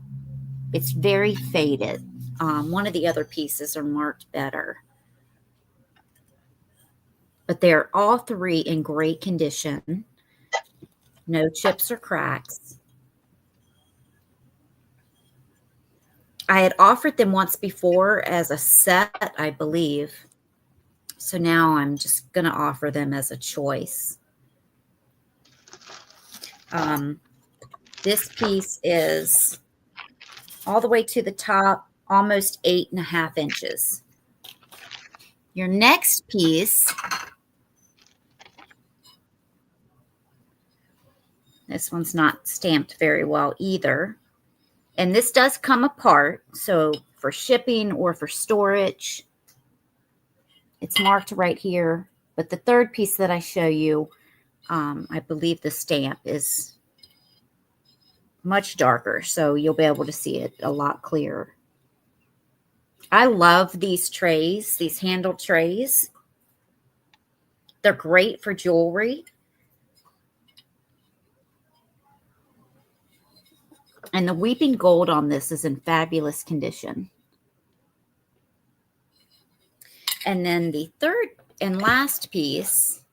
It's very faded. One of the other pieces are marked better. But they're all 3 in great condition. No chips or cracks. I had offered them once before as a set, I believe. So now I'm just going to offer them as a choice. This piece is all the way to the top, almost 8.5 inches. Your next piece, this one's not stamped very well either. And this does come apart. So for shipping or for storage, it's marked right here. But the third piece that I show you, I believe the stamp is much darker. So you'll be able to see it a lot clearer. I love these trays, these handle trays. They're great for jewelry. And the weeping gold on this is in fabulous condition. And then the third and last piece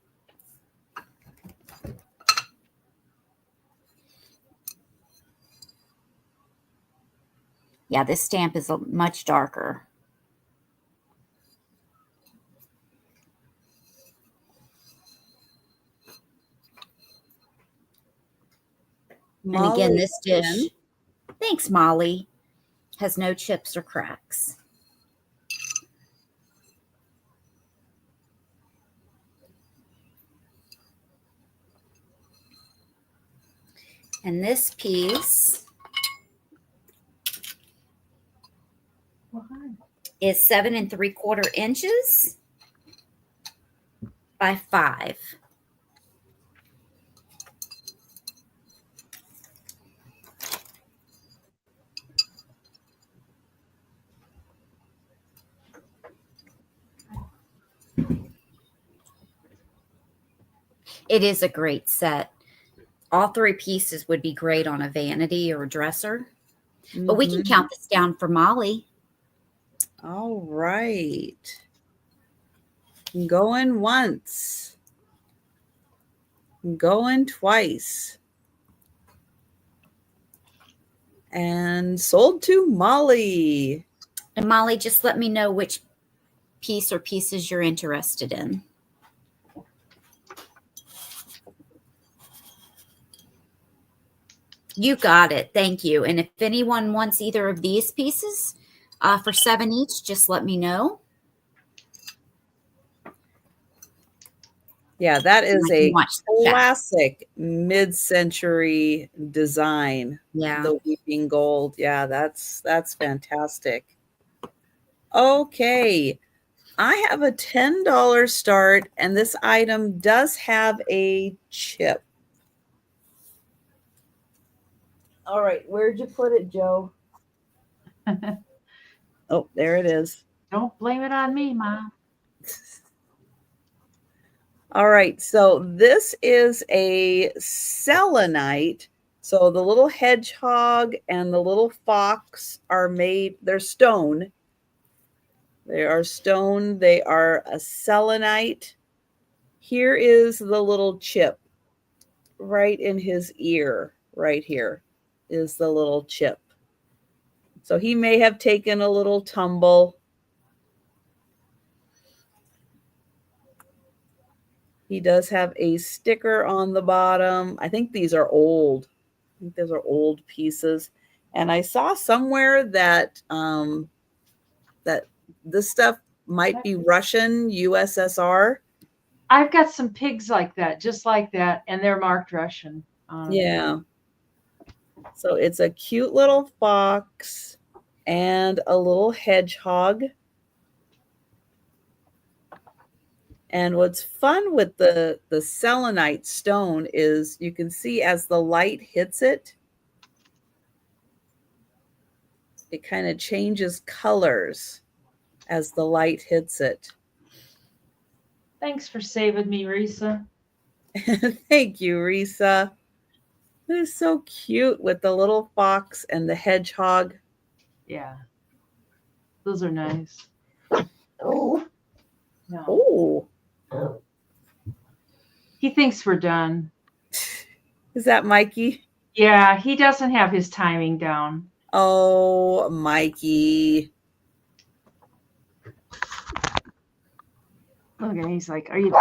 yeah, this stamp is much darker. Molly, and again, this dish, thanks, Molly, has no chips or cracks. And this piece is 7 3/4 inches by 5. It is a great set. All 3 pieces would be great on a vanity or a dresser. But we can count this down for Molly. All right. Going once. Going twice. And sold to Molly. And Molly, just let me know which piece or pieces you're interested in. You got it. Thank you. And if anyone wants either of these pieces for 7 each, just let me know. Yeah, that is a Yeah. classic mid-century design. Yeah. The weeping gold. Yeah, that's fantastic. Okay. I have a $10 start, and this item does have a chip. All right, where'd you put it, Joe? Oh, there it is. Don't blame it on me, Mom. All right, so this is a selenite. So the little hedgehog and the little fox are made, they're stone. They are stone. They are a selenite. Here is the little chip right in his ear. Right here is the little chip. So he may have taken a little tumble. He does have a sticker on the bottom. I think these are old. I think those are old pieces. And I saw somewhere that that this stuff might be Russian, USSR. I've got some pigs like that, just like that, and they're marked Russian. Yeah. So it's a cute little fox and a little hedgehog. And what's fun with the selenite stone is you can see as the light hits it, it kind of changes colors as the light hits it. Thanks for saving me, Risa. Thank you, Risa. It is so cute with the little fox and the hedgehog. Yeah. Those are nice. Oh. No. Oh, He thinks we're done. is that Mikey? Yeah, he doesn't have his timing down. Oh, Mikey. Okay, he's like, are you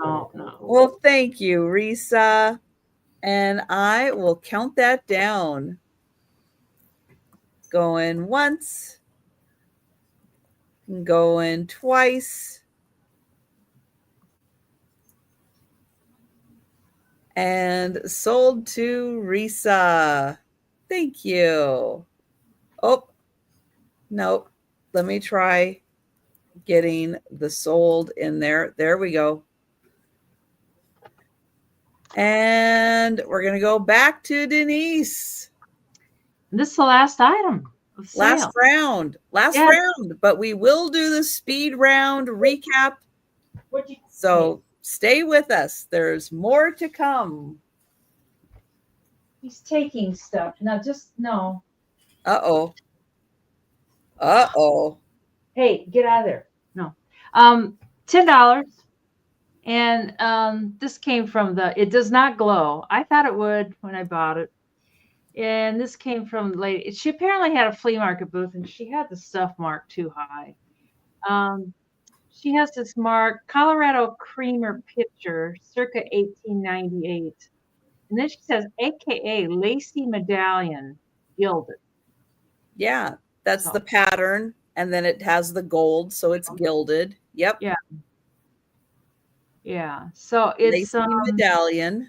No, no. Well, thank you, Risa. And I will count that down. Going once. Going twice. And sold to Risa. Thank you. Oh, nope. Let me try getting the sold in there. There we go. And we're going to go back to Denise. This is the last item of sale. Last round. But we will do the speed round recap. So stay with us. There's more to come. He's taking stuff. Now just no. Uh-oh. Uh-oh. Hey, get out of there. No. $10. And this came from it does not glow. I thought it would when I bought it. And this came from the lady. She apparently had a flea market booth and she had the stuff marked too high. She has this mark, Colorado Creamer Pitcher, circa 1898. And then she says, AKA Lacy Medallion, gilded. Yeah, that's the pattern. And then it has the gold, so it's gilded. Yep. Yeah. Yeah. So it's Lacy medallion.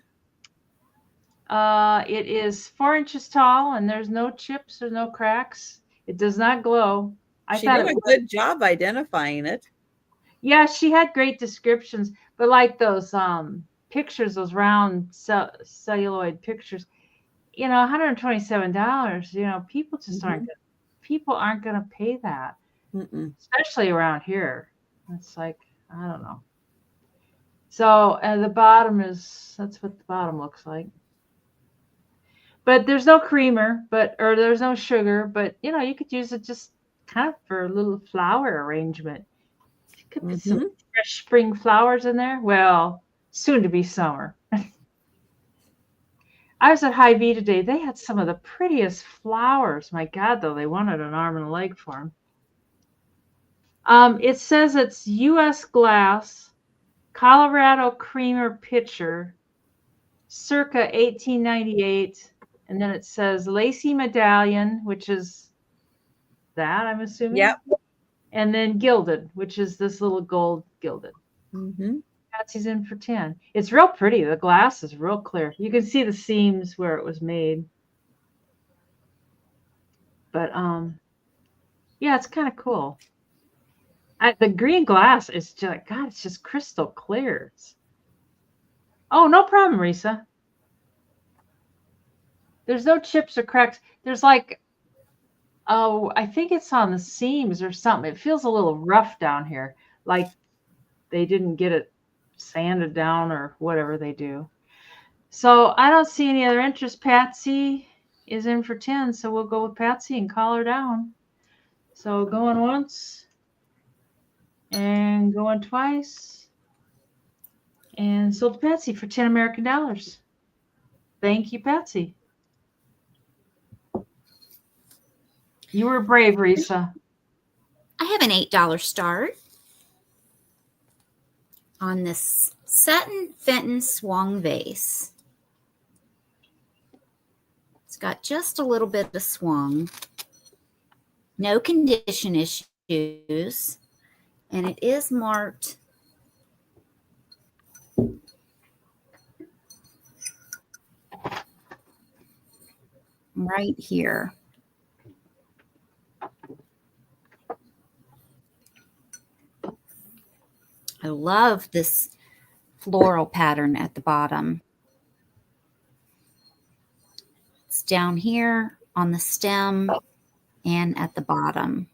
It is 4 inches tall and there's no chips or no cracks. It does not glow. She did a good job identifying it. Yeah, she had great descriptions, but like those pictures, those round celluloid pictures, $127, people just aren't gonna pay that. Especially around here. It's like, I don't know. So the bottom that's what the bottom looks like. But there's no creamer, or there's no sugar, but you could use it just kind of for a little flower arrangement. You could put some fresh spring flowers in there. Well, soon to be summer. I was at Hy-Vee today. They had some of the prettiest flowers. My God, though, they wanted an arm and a leg for them. It says it's U.S. glass, Colorado Creamer Pitcher, circa 1898. And then it says Lacy Medallion, which is that, I'm assuming. Yep. And then gilded, which is this little gold gilded. Mm-hmm. Patsy's in for 10. It's real pretty. The glass is real clear. You can see the seams where it was made. But yeah, it's kind of cool. The green glass is just, God, it's just crystal clear. Oh, no problem, Risa. There's no chips or cracks. There's like, I think it's on the seams or something. It feels a little rough down here, like they didn't get it sanded down or whatever they do. So I don't see any other interest. Patsy is in for 10, so we'll go with Patsy and call her down. So going once and going twice, and sold to Patsy for 10 American dollars. Thank you, Patsy. You were brave, Risa. I have an $8 start on this Sutton Fenton swung vase. It's got just a little bit of swung, no condition issues, and it is marked right here. I love this floral pattern at the bottom. It's down here on the stem and at the bottom.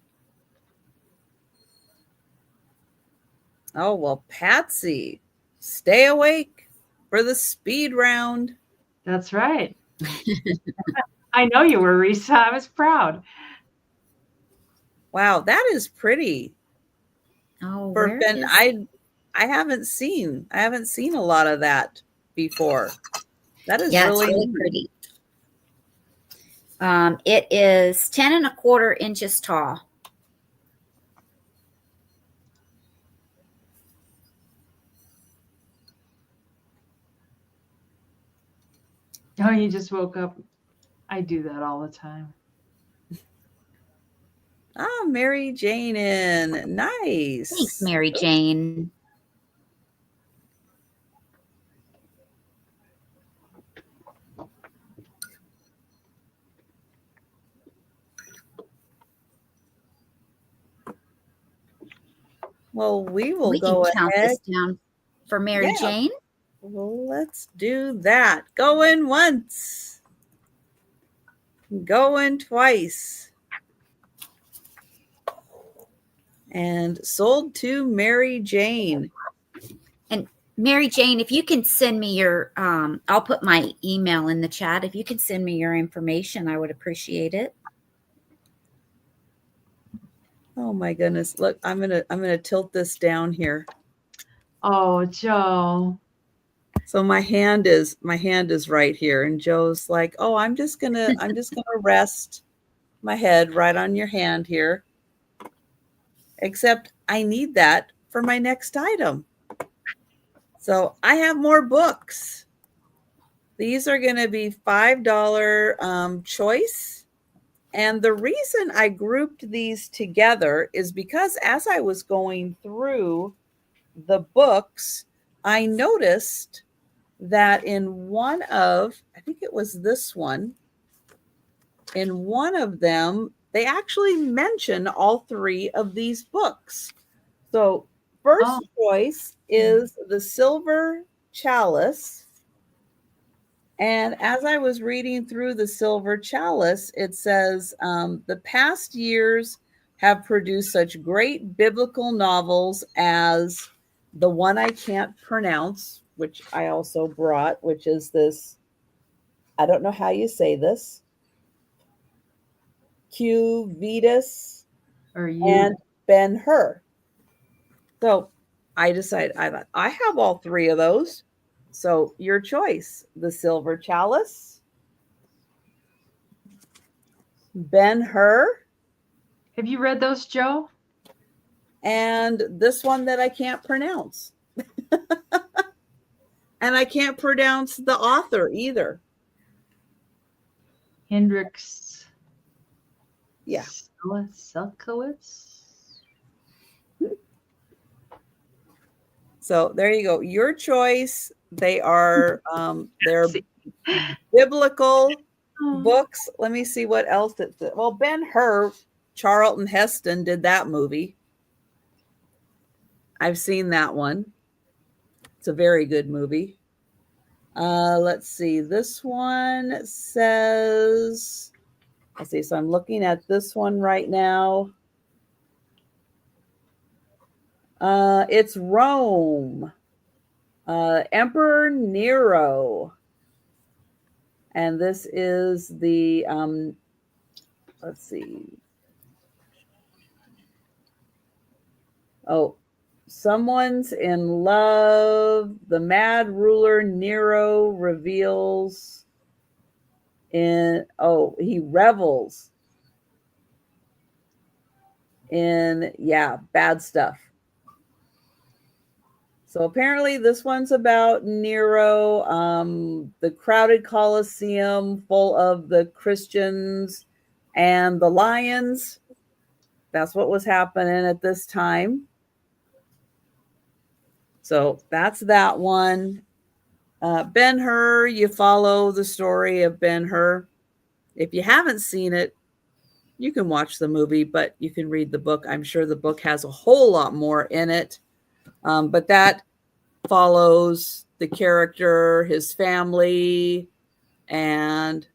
Oh, well, Patsy, stay awake for the speed round. That's right. I know you were, Risa. I was proud. Wow, that is pretty. Oh, For where Ben, is I haven't seen a lot of that before. That is yeah, really it's really neat. pretty. It is 10 1/4 inches tall. Oh, you just woke up. I do that all the time. Ah, Mary Jane in. Nice. Thanks, Mary Jane. Well, we will We can go count ahead. this down for Mary Yeah. Jane. Well, let's do that. Going once. Going twice. And sold to Mary Jane. And Mary Jane, if you can send me your, I'll put my email in the chat. If you can send me your information, I would appreciate it. Oh my goodness. Look, I'm gonna tilt this down here. Oh, Joe. So my hand is right here. And Joe's like, oh, I'm just gonna rest my head right on your hand here. Except I need that for my next item. So I have more books. These are going to be $5 choice. And the reason I grouped these together is because as I was going through the books, I noticed that in one of, I think it was this one, in one of them, they actually mention all three of these books. So first choice is the Silver Chalice. And as I was reading through the Silver Chalice, it says, the past years have produced such great biblical novels as the one I can't pronounce, which I also brought, which is this, I don't know how you say this, Cuvitas and Ben-Hur. So I decided, I thought, I have all three of those. So your choice, the Silver Chalice, Ben-Hur. Have you read those, Joe? And this one that I can't pronounce. And I can't pronounce the author either. Hendrix. Yeah. Selkowitz. So there you go. Your choice. They are they're biblical books. Let me see what else it's. Well, Ben-Hur, Charlton Heston did that movie. I've seen that one. It's a very good movie. Let's see. This one says, let's see. So I'm looking at this one right now. It's Rome. Emperor Nero. And this is the, let's see. Oh, someone's in love. The mad ruler Nero reveals he revels in, bad stuff. So apparently this one's about Nero, the crowded Colosseum full of the Christians and the lions. That's what was happening at this time. So that's that one. Ben-Hur, you follow the story of Ben-Hur. If you haven't seen it, you can watch the movie, but you can read the book. I'm sure the book has a whole lot more in it. But that follows the character, his family, and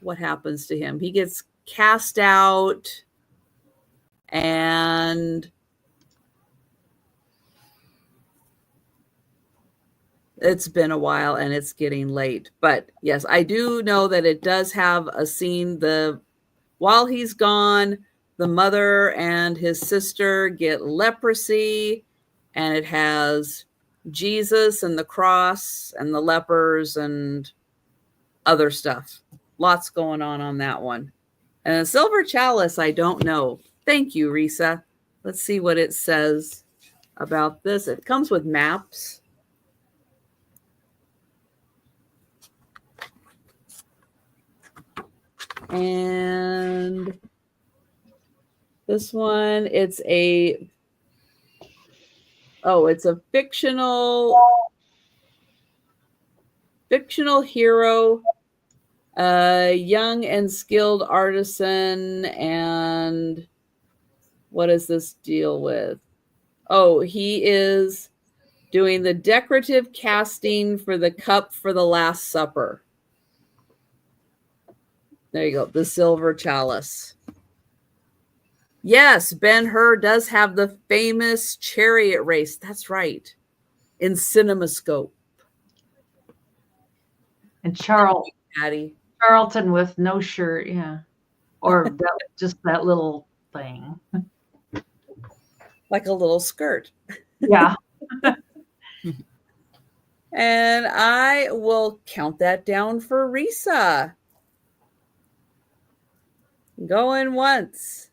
what happens to him? He gets cast out, and it's been a while and it's getting late. But yes, I do know that it does have a scene. While he's gone, the mother and his sister get leprosy, and it has Jesus and the cross and the lepers and other stuff. Lots going on that one. And a silver chalice, I don't know. Thank you, Risa. Let's see what it says about this. It comes with maps. And this one, it's a fictional hero, a young and skilled artisan. And what does this deal with? Oh, he is doing the decorative casting for the cup for the Last Supper. There you go, the silver chalice. Yes, Ben-Hur does have the famous chariot race. That's right. In CinemaScope. And Charlton with no shirt, yeah. Or just that little thing. Like a little skirt. Yeah. And I will count that down for Risa. Going once.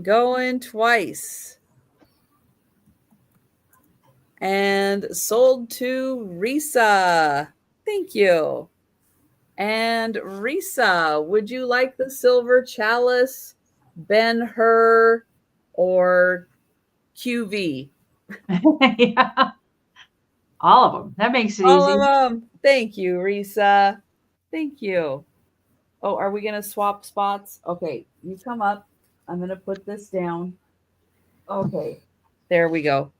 Going twice. And sold to Risa. Thank you. And Risa, would you like the silver chalice, Ben-Hur, or QV? Yeah. All of them. That makes it All easy. of them. Thank you, Risa. Thank you. Oh, are we going to swap spots? Okay, you come up. I'm going to put this down. Okay, there we go.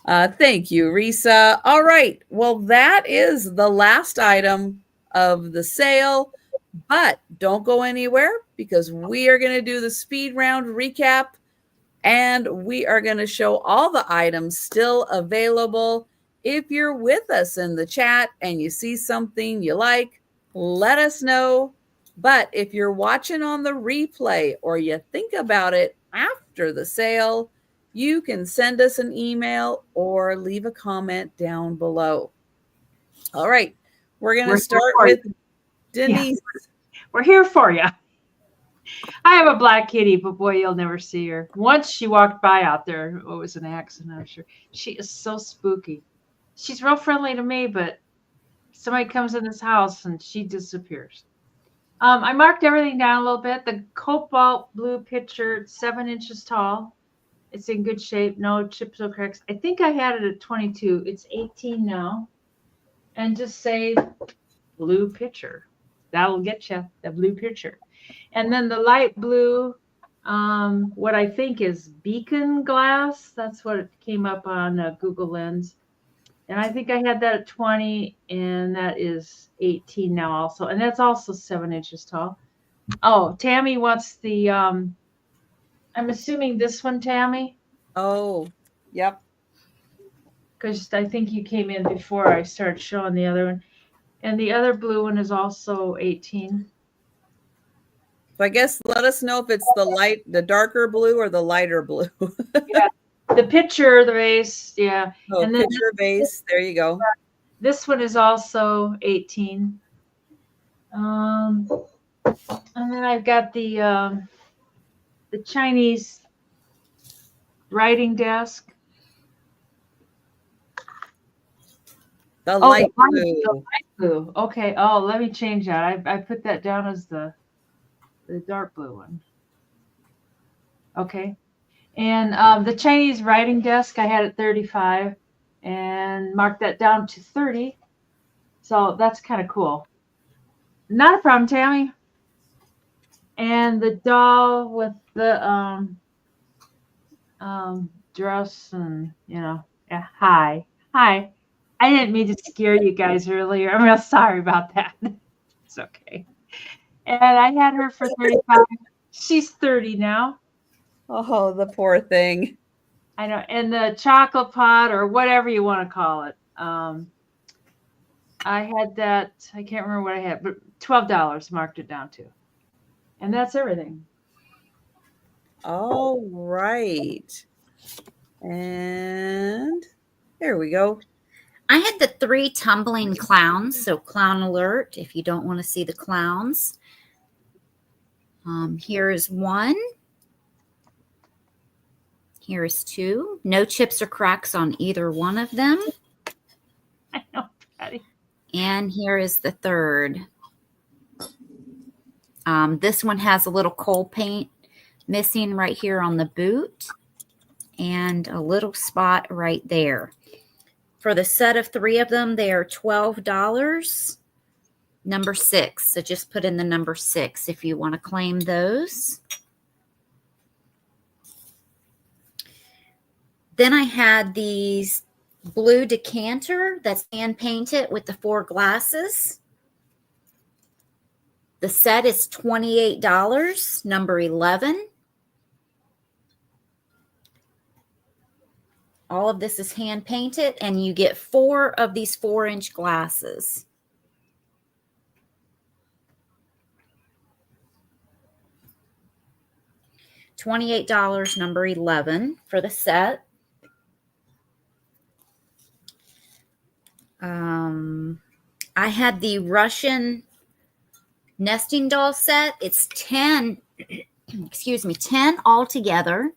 Thank you, Risa. All right. Well, that is the last item of the sale, but don't go anywhere because we are going to do the speed round recap, and we are going to show all the items still available. If you're with us in the chat and you see something you like, let us know. But if you're watching on the replay or you think about it after the sale, you can send us an email or leave a comment down below. All right. We're going to start with Denise. Yeah. We're here for you. I have a black kitty, but boy, you'll never see her. Once she walked by out there. It was an accident, I'm sure. She is so spooky. She's real friendly to me, but somebody comes in this house and she disappears. I marked everything down a little bit. The cobalt blue pitcher, 7 inches tall. It's in good shape. No chips or cracks. I think I had it at 22. It's 18 now. And just say blue pitcher. That'll get you, the blue pitcher. And then the light blue, what I think is beacon glass. That's what it came up on Google Lens. And I think I had that at 20, and that is 18 now also. And that's also 7 inches tall. Oh, Tammy wants the, I'm assuming this one, Tammy? Oh, yep. Because I think you came in before I started showing the other one. And the other blue one is also 18. So I guess let us know if it's the darker blue or the lighter blue. Yeah. The pitcher, the vase, yeah. Oh, and then pitcher vase. There you go. This one is also 18. And then I've got the Chinese writing desk. The light blue. The light blue. Okay. Oh, let me change that. I put that down as the dark blue one. Okay. And the Chinese writing desk, I had at 35 and marked that down to 30. So that's kind of cool. Not a problem, Tammy. And the doll with the dress and, yeah, hi. I didn't mean to scare you guys earlier. I'm real sorry about that. It's okay. And I had her for 35. She's 30 now. Oh, the poor thing. I know. And the chocolate pot or whatever you want to call it. I had that. I can't remember what I had, but $12 marked it down to. And that's everything. All right. And there we go. I had the 3 tumbling clowns, so clown alert if you don't want to see the clowns. Here is 1. Here is 2. No chips or cracks on either one of them. I know, Patty. And here is the 3rd. This one has a little coal paint missing right here on the boot and a little spot right there. For the set of 3 of them, they are $12. Number 6. So just put in the number 6 if you want to claim those. Then I had these blue decanter that's hand painted with the 4 glasses. The set is $28, number 11. All of this is hand painted, and you get 4 of these 4-inch glasses. $28, number 11 for the set. I had the Russian nesting doll set. It's 10, excuse me, 10 altogether.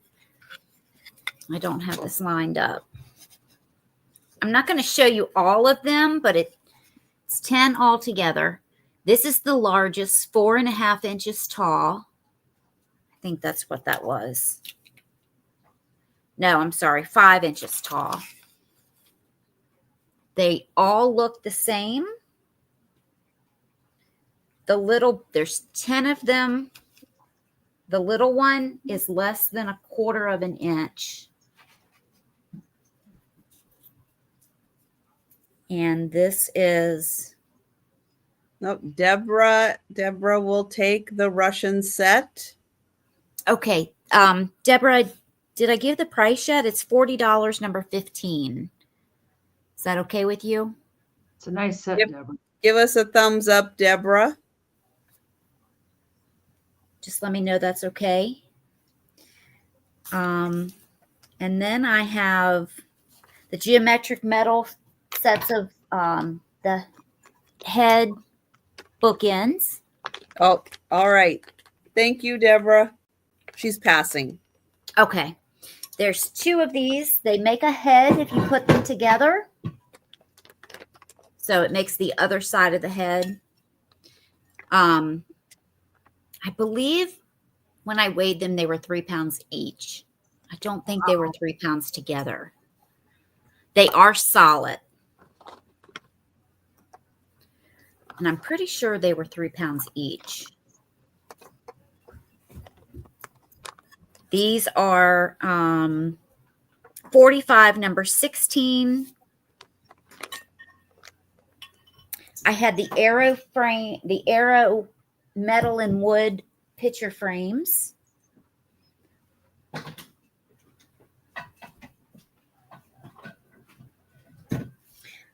I don't have this lined up. I'm not going to show you all of them, but it's 10 altogether. This is the largest, 4.5 inches tall. I think that's what that was. No, I'm sorry, 5 inches tall. They all look the same. There's 10 of them. The little one is less than 1/4 of an inch. And this is... Nope, Deborah will take the Russian set. Okay. Deborah, did I give the price yet? It's $40, number 15. Is that okay with you? It's a nice set, Deborah. Give us a thumbs up, Deborah. Just let me know that's okay. And then I have the geometric metal sets of the head bookends. Oh, all right. Thank you, Deborah. She's passing. Okay. There's 2 of these. They make a head if you put them together. So it makes the other side of the head. I believe when I weighed them, they were 3 pounds each. I don't think they were 3 pounds together. They are solid. And I'm pretty sure they were 3 pounds each. These are 45, number 16. I had the arrow frame, the arrow metal and wood picture frames.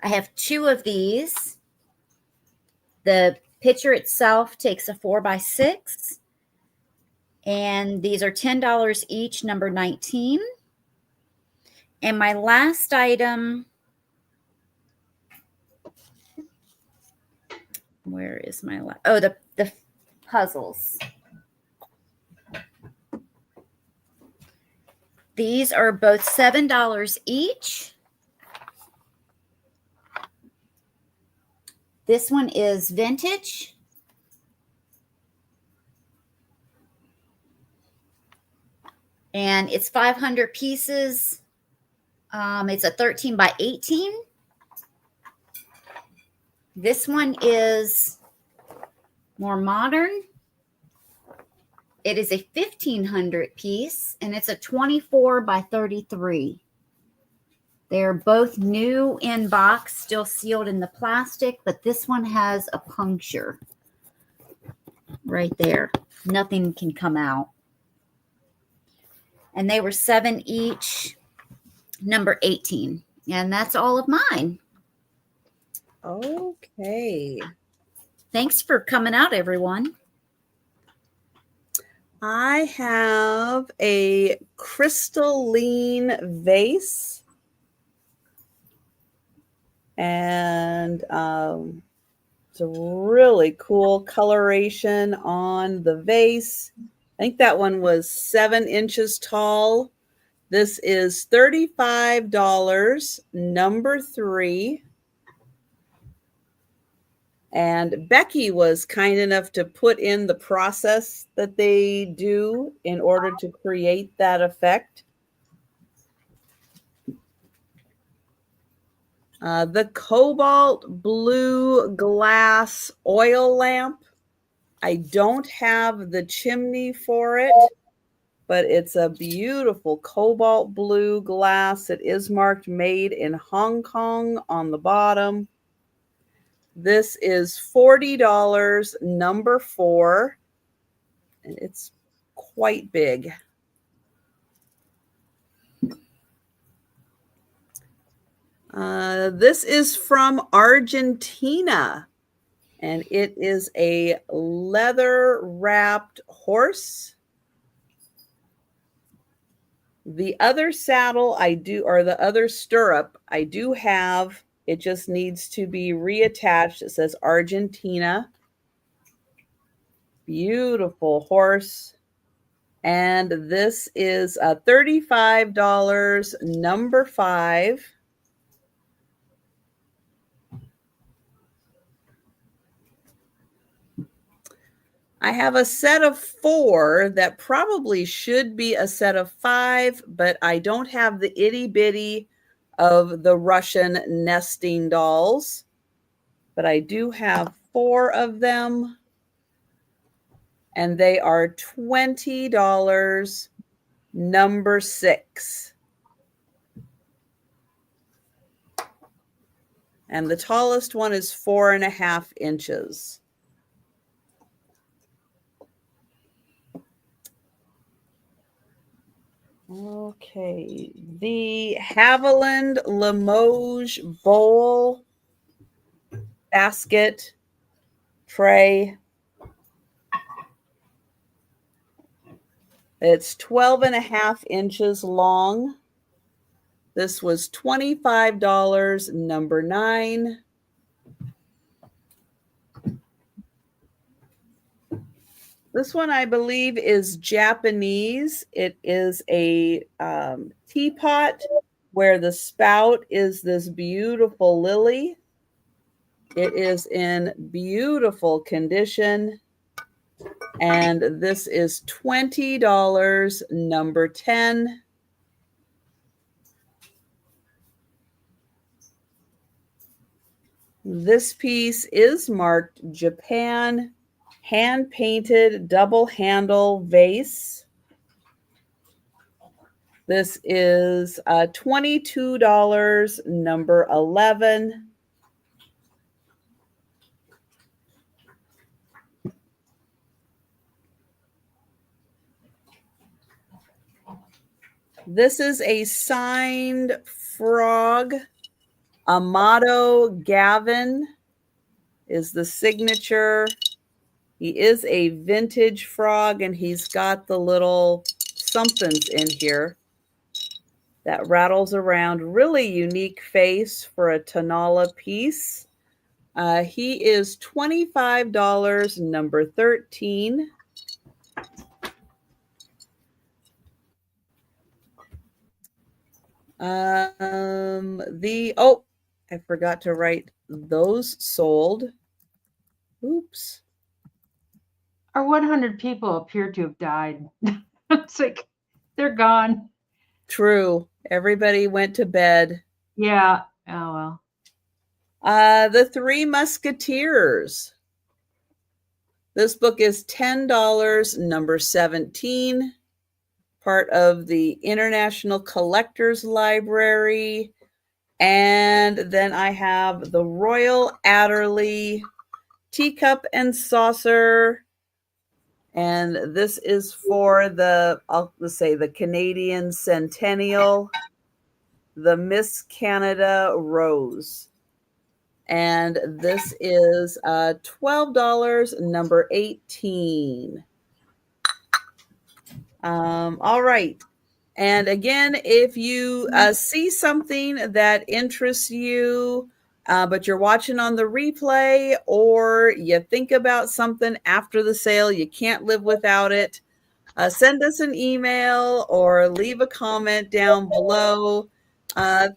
I have 2 of these. The picture itself takes a 4x6. And these are $10 each, number 19. And my last item, where is my last? Oh, the puzzles. These are both $7 each. This one is vintage. And it's 500 pieces. It's a 13 by 18. This one is more modern. It is a 1,500 piece, and it's a 24 by 33. They're both new in box, still sealed in the plastic, but this one has a puncture right there. Nothing can come out. And they were $7 each, number 18. And that's all of mine. Okay. Thanks for coming out, everyone. I have a crystalline vase. And it's a really cool coloration on the vase. I think that one was 7 inches tall. This is $35, number 3. And Becky was kind enough to put in the process that they do in order to create that effect. The cobalt blue glass oil lamp. I don't have the chimney for it, but it's a beautiful cobalt blue glass. It is marked made in Hong Kong on the bottom. This is $40, number 4, and it's quite big. This is from Argentina, and it is a leather wrapped horse. The other saddle or the other stirrup I do have. It just needs to be reattached. It says Argentina. Beautiful horse. And this is $35, number 5. I have a set of 4 that probably should be a set of 5, but I don't have the itty bitty of the Russian nesting dolls. But I do have 4 of them. And they are $20, number 6. And the tallest one is 4.5 inches. Okay, the Haviland Limoges bowl, basket, tray. It's 12.5 inches long. This was $25, number 9. This one, I believe, is Japanese. It is a teapot where the spout is this beautiful lily. It is in beautiful condition. And this is $20, number 10. This piece is marked Japan. Hand-painted double handle vase. This is $22, number 11. This is a signed frog. Amato Gavin is the signature. He is a vintage frog, and he's got the little somethings in here that rattles around. Really unique face for a Tonala piece. He is $25, number 13. I forgot to write those sold. Oops. Our 100 people appear to have died. It's like they're gone. True. Everybody went to bed. Yeah. Oh, well. The Three Musketeers. This book is $10, number 17. Part of the International Collectors Library. And then I have the Royal Adderley teacup and saucer. And this is for let's say the Canadian Centennial, the Miss Canada Rose. And this is $12, number 18. All right. And again, if you see something that interests you, but you're watching on the replay, or you think about something after the sale, you can't live without it, send us an email or leave a comment down below.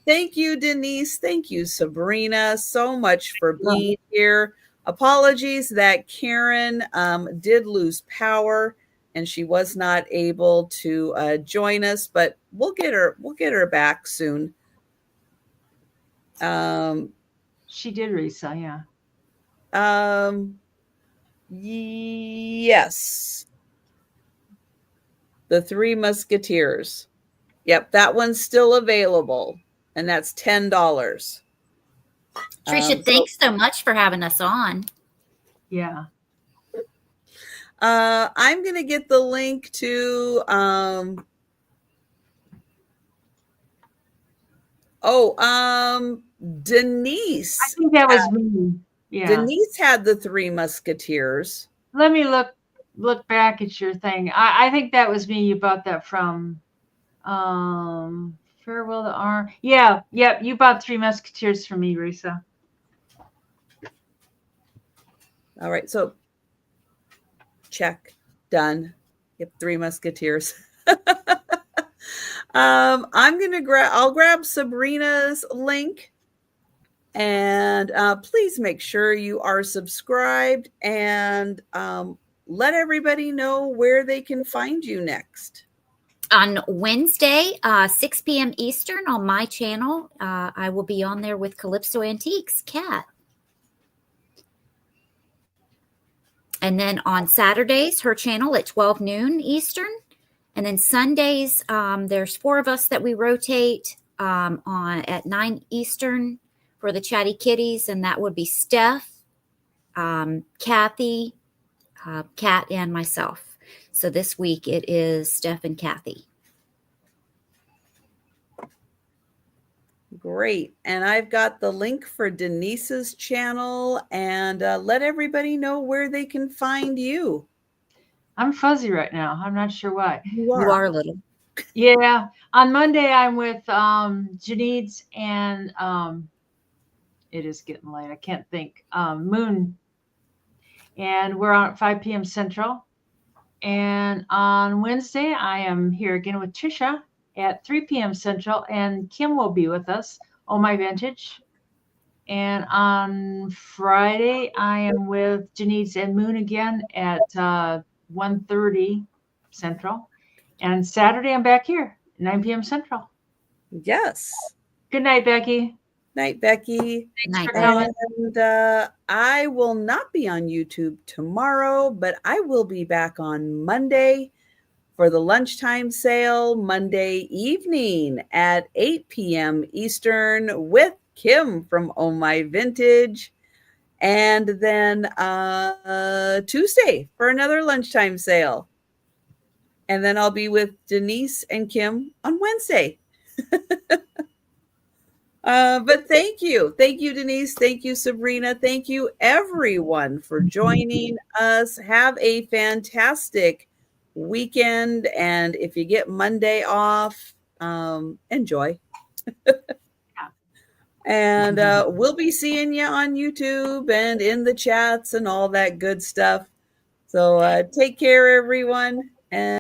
Thank you, Denise. Thank you, Sabrina, so much for being here. Apologies that Karen did lose power and she was not able to join us, but we'll get her back soon. She did, Risa, yeah. Yes. The Three Musketeers. Yep, that one's still available, and that's $10. Trisha, thanks so much for having us on. Yeah. I'm going to get the link to Denise. I think that was me. Yeah. Denise had the Three Musketeers. Let me look back at your thing. I think that was me. You bought that from Farewell to R. Yeah, yep. You bought Three Musketeers for me, Risa. All right, so check, done. Yep, Three Musketeers. I'll grab Sabrina's link, and please make sure you are subscribed, and let everybody know where they can find you next. On Wednesday, 6 p.m. Eastern on my channel, I will be on there with Calypso Antiques, Kat. And then on Saturdays, her channel at 12 noon Eastern. And then Sundays, there's 4 of us that we rotate at 9 Eastern for the Chatty Kitties. And that would be Steph, Kathy, Kat, and myself. So this week it is Steph and Kathy. Great. And I've got the link for Denise's channel, and let everybody know where they can find you. I'm fuzzy right now. I'm not sure why. You are a little. Yeah. On Monday, I'm with Denise and it is getting late. I can't think. Moon. And we're on at 5 p.m. Central. And on Wednesday, I am here again with Trisha at 3 p.m. Central, and Kim will be with us. Oh, my vintage. And on Friday, I am with Denise and Moon again at 1:30 Central. And Saturday, I'm back here, 9 p.m. Central. Yes. Good night, Becky. Night, Becky. Thanks for coming. And I will not be on YouTube tomorrow, but I will be back on Monday for the lunchtime sale, Monday evening at 8 p.m. Eastern with Kim from Oh My Vintage. And then Tuesday for another lunchtime sale. And then I'll be with Denise and Kim on Wednesday. But thank you. Thank you, Denise. Thank you, Sabrina. Thank you, everyone, for joining us. Have a fantastic weekend. And if you get Monday off, enjoy. And we'll be seeing you on YouTube and in the chats and all that good stuff. So take care, everyone. And